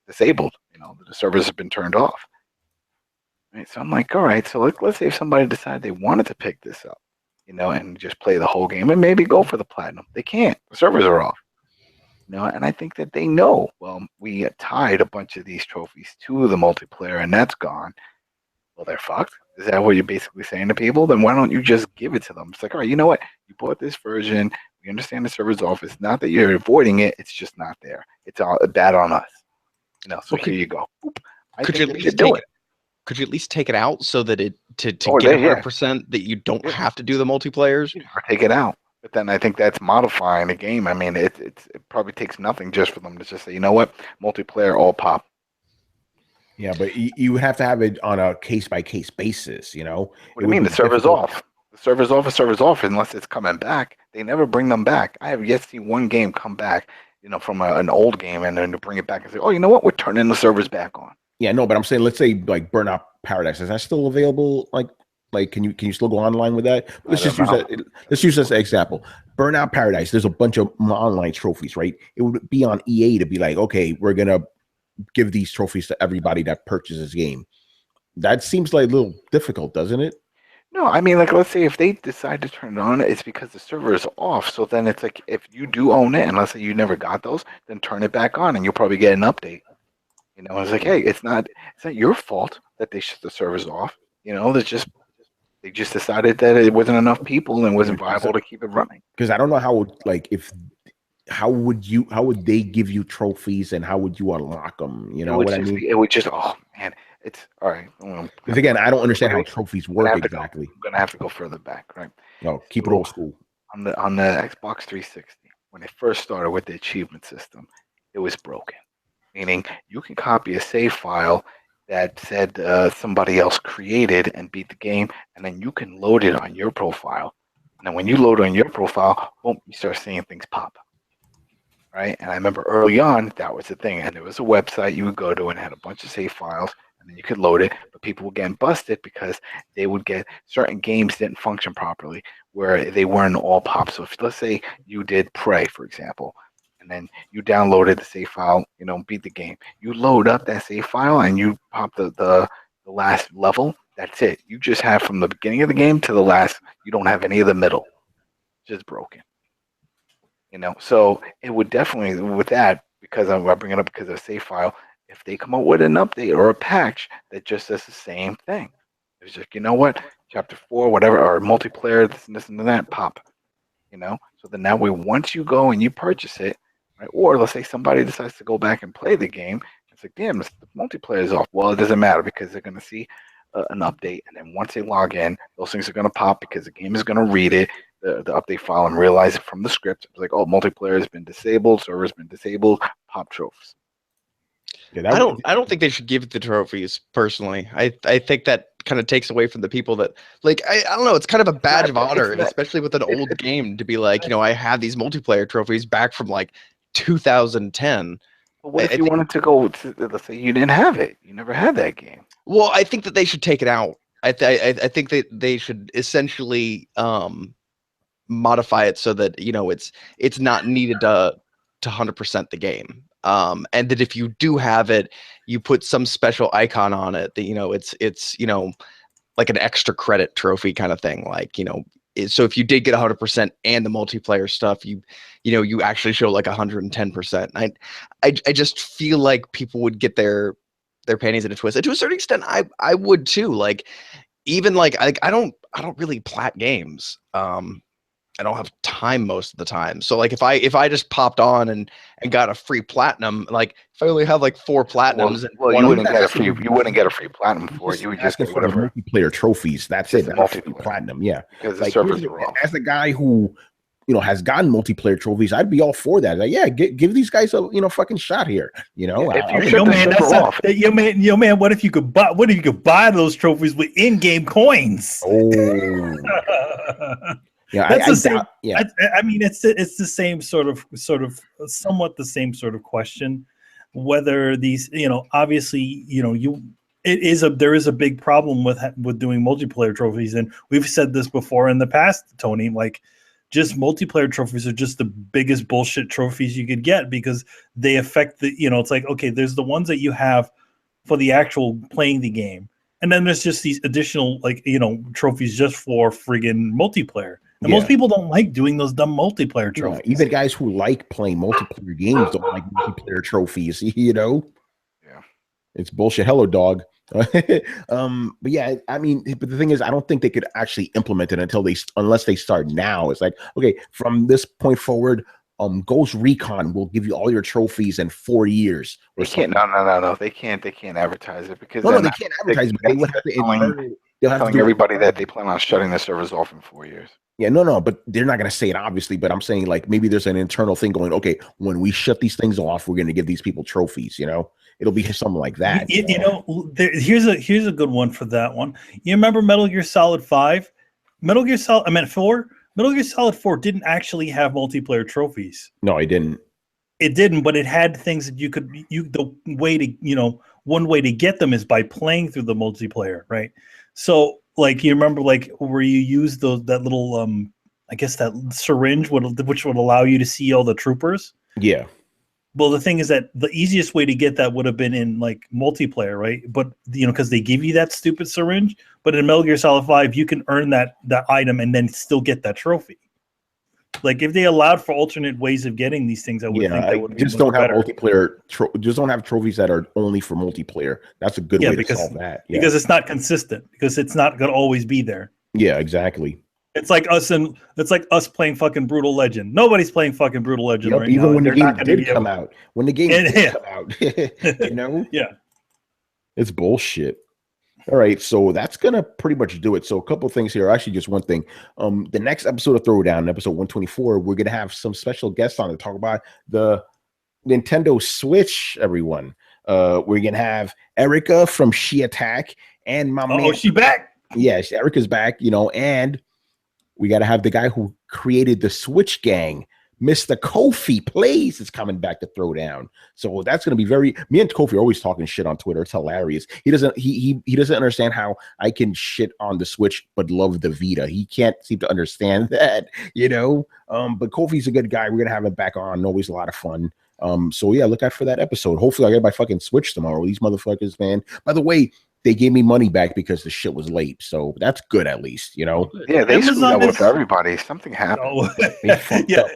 disabled. You know, the servers have been turned off. Right? So I'm like, all right. So let's say if somebody decided they wanted to pick this up, you know, and just play the whole game and maybe go for the platinum. They can't. The servers are off. You know, and I think that they know, well, we tied a bunch of these trophies to the multiplayer and that's gone. Well, they're fucked. Is that what you're basically saying to people? Then why don't you just give it to them? It's like, all right, you know what? You bought this version. We understand the server's off. It's not that you're avoiding it. It's just not there. It's all bad on us. You know, so here you go. Could you at least do it? Could you at least take it out so that it to get 100% that you don't have to do the multiplayers? Or take it out. But then I think that's modifying the game. I mean, it probably takes nothing just for them to just say, you know what, multiplayer all pop. Yeah, but you have to have it on a case-by-case basis, you know? What do you mean? The server's off. The server's off. The server's off unless it's coming back. They never bring them back. I have yet to see one game come back, you know, from an old game and then to bring it back and say, oh, you know what, we're turning the servers back on. Yeah, no, but I'm saying, let's say like Burnout Paradise, is that still available? Like, can you still go online with that? Let's use that. Let's use this example. Burnout Paradise. There's a bunch of online trophies, right? It would be on EA to be like, okay, we're gonna give these trophies to everybody that purchases game. That seems like a little difficult, doesn't it? No, I mean, like, let's say if they decide to turn it on, it's because the server is off. So then it's like, if you do own it, and let's say you never got those, then turn it back on, and you'll probably get an update. You know, it's like, hey, it's not your fault that they shut the servers off. You know, they just decided that it wasn't enough people and wasn't viable to keep it running. Because I don't know how would they give you trophies and how would you unlock them? You know what I mean? It would just, oh man, it's all right. Because again, I don't understand how trophies work exactly. I'm gonna have to go further back, right? No, keep it old school. On the Xbox 360, when it first started with the achievement system, it was broken. Meaning you can copy a save file that said somebody else created and beat the game, and then you can load it on your profile. And then when you load on your profile, boom, you start seeing things pop. Right? And I remember early on, that was the thing. And there was a website you would go to and had a bunch of save files, and then you could load it, but people were getting busted because they would get certain games didn't function properly where they weren't all pop. So if, let's say you did Prey, for example, and then you downloaded the save file, you know, beat the game. You load up that save file and you pop the last level. That's it. You just have from the beginning of the game to the last. You don't have any of the middle. Just broken. You know, so it would definitely with that, because I bring it up because of the save file. If they come up with an update or a patch that just does the same thing, it's just, you know what, chapter 4, whatever, or multiplayer, this and that, pop. You know, so then that way, once you go and you purchase it. Right? Or let's say somebody decides to go back and play the game. It's like, damn, the multiplayer is off. Well, it doesn't matter because they're going to see an update. And then once they log in, those things are going to pop because the game is going to read it, the update file, and realize it from the script. It's like, oh, multiplayer has been disabled, server's been disabled, pop trophies. Yeah, I don't think they should give the trophies personally. I think that kind of takes away from the people that like I don't know, it's kind of a badge of honor, especially with an old game, to be like, you know, I have these multiplayer trophies back from like 2010. But what if you wanted to go to, let's say you didn't have it, you never had that game? Well, I think that they should take it out. I think that they should essentially modify it so that, you know, it's not needed to 100% the game. And that if you do have it, you put some special icon on it that, you know, it's you know, like an extra credit trophy kind of thing. Like, you know, so if you did get 100% and the multiplayer stuff, you actually show like 110%. I just feel like people would get their panties in a twist. And to a certain extent, I would too. Like, even like I don't really plat games. I don't have time most of the time. So like if I just popped on and got a free platinum, like if I only have like 4 platinums, you wouldn't get a free platinum for it. You would just get whatever multiplayer trophies. That's it. That's platinum. Yeah. Because the servers are off. As a guy who has gotten multiplayer trophies, I'd be all for that. Like, yeah, give these guys a fucking shot here. Man, what if you could buy those trophies with in-game coins? Oh. Yeah, that's the same. I mean, it's the same sort of somewhat the same sort of question. Whether these, obviously, there is a big problem with doing multiplayer trophies, and we've said this before in the past, Tony. Like, just multiplayer trophies are just the biggest bullshit trophies you could get because they affect the. It's like, okay, there's the ones that you have for the actual playing the game, and then there's just these additional trophies just for friggin' multiplayer. And most people don't like doing those dumb multiplayer trophies. Yeah, even guys who like playing multiplayer games don't like multiplayer trophies, Yeah. It's bullshit. Hello, dog. But yeah, I mean, but the thing is, I don't think they could actually implement it unless they start now. It's like, okay, from this point forward, Ghost Recon will give you all your trophies in 4 years. They can't. No. They can't advertise it because they can't advertise it. They would have to. Telling everybody that they plan on shutting the servers off in 4 years. Yeah, no, but they're not going to say it, obviously. But I'm saying, like, maybe there's an internal thing going, okay, when we shut these things off, we're going to give these people trophies, It'll be something like that. Here's a good one for that one. You remember Metal Gear Solid 5? 4? Metal Gear Solid 4 didn't actually have multiplayer trophies. No, it didn't. It didn't, but it had things that one way to get them is by playing through the multiplayer, right? So, like, you remember, like, where you use that little, I guess that syringe which would allow you to see all the troopers? Yeah. Well, the thing is that the easiest way to get that would have been in, like, multiplayer, right? But, because they give you that stupid syringe. But in Metal Gear Solid 5, you can earn that item and then still get that trophy. Like, if they allowed for alternate ways of getting these things, I would think that would be just don't have better. multiplayer. Just don't have trophies that are only for multiplayer. That's a good way to solve that. Yeah. Because it's not consistent. Because it's not going to always be there. Yeah, exactly. It's like us playing fucking Brutal Legend. Nobody's playing fucking Brutal Legend right even now. When the game did come out. When the game did come out, Yeah, it's bullshit. All right, so that's gonna pretty much do it. So a couple things here, actually just one thing. The next episode of Throwdown, episode 124, we're gonna have some special guests on to talk about the Nintendo Switch. Everyone, we're gonna have Erica from She Attack and my man. Oh, she back? Yes, Erica's back. And we gotta have the guy who created the Switch Gang. Mr. Kofi Plays is coming back to Throwdown. So that's going to be me and Kofi are always talking shit on Twitter. It's hilarious. He doesn't understand how I can shit on the Switch but love the Vita. He can't seem to understand that, but Kofi's a good guy. We're going to have him back on. Always a lot of fun. So yeah, look out for that episode. Hopefully I get my fucking Switch tomorrow. These motherfuckers, man. By the way, they gave me money back because the shit was late. So that's good at least, Yeah, they screwed up with everybody. Something happened. Yeah.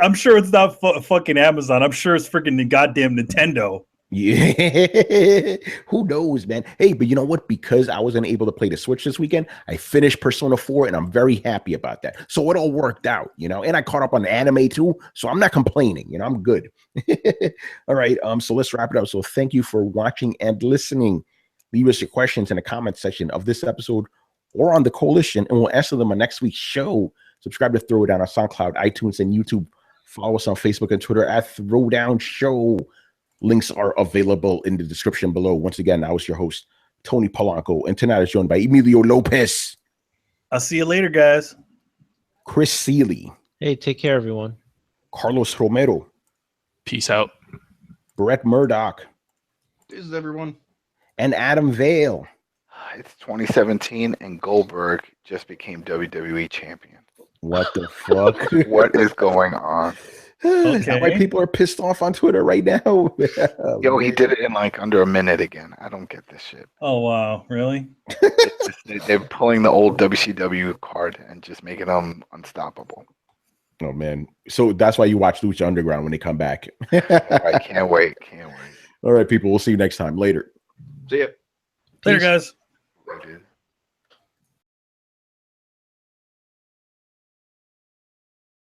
I'm sure it's not fucking Amazon. I'm sure it's freaking the goddamn Nintendo. Yeah. Who knows, man? Hey, but you know what? Because I wasn't able to play the Switch this weekend, I finished Persona 4 and I'm very happy about that. So it all worked out, and I caught up on the anime too. So I'm not complaining, I'm good. All right. So let's wrap it up. So thank you for watching and listening. Leave us your questions in the comment section of this episode or on the Coalition, and we'll answer them on next week's show. Subscribe to Throwdown on SoundCloud, iTunes, and YouTube. Follow us on Facebook and Twitter at Throwdown Show. Links are available in the description below. Once again, I was your host, Tony Polanco, and tonight I was joined by Emilio Lopez. I'll see you later, guys. Chris Seeley. Hey, take care, everyone. Carlos Romero. Peace out. Brett Murdoch. This is everyone. And Adam Vale. It's 2017, and Goldberg just became WWE champion. What the fuck? What is going on? Is that why Okay. people are pissed off on Twitter right now? Yo, he did it in like under a minute again. I don't get this shit. Oh wow, really? They're pulling the old WCW card and just making them unstoppable. Oh man. So that's why you watch Lucha Underground when they come back. I can't wait. Can't wait. All right, people. We'll see you next time. Later. See ya. Later, Peace. guys. Later.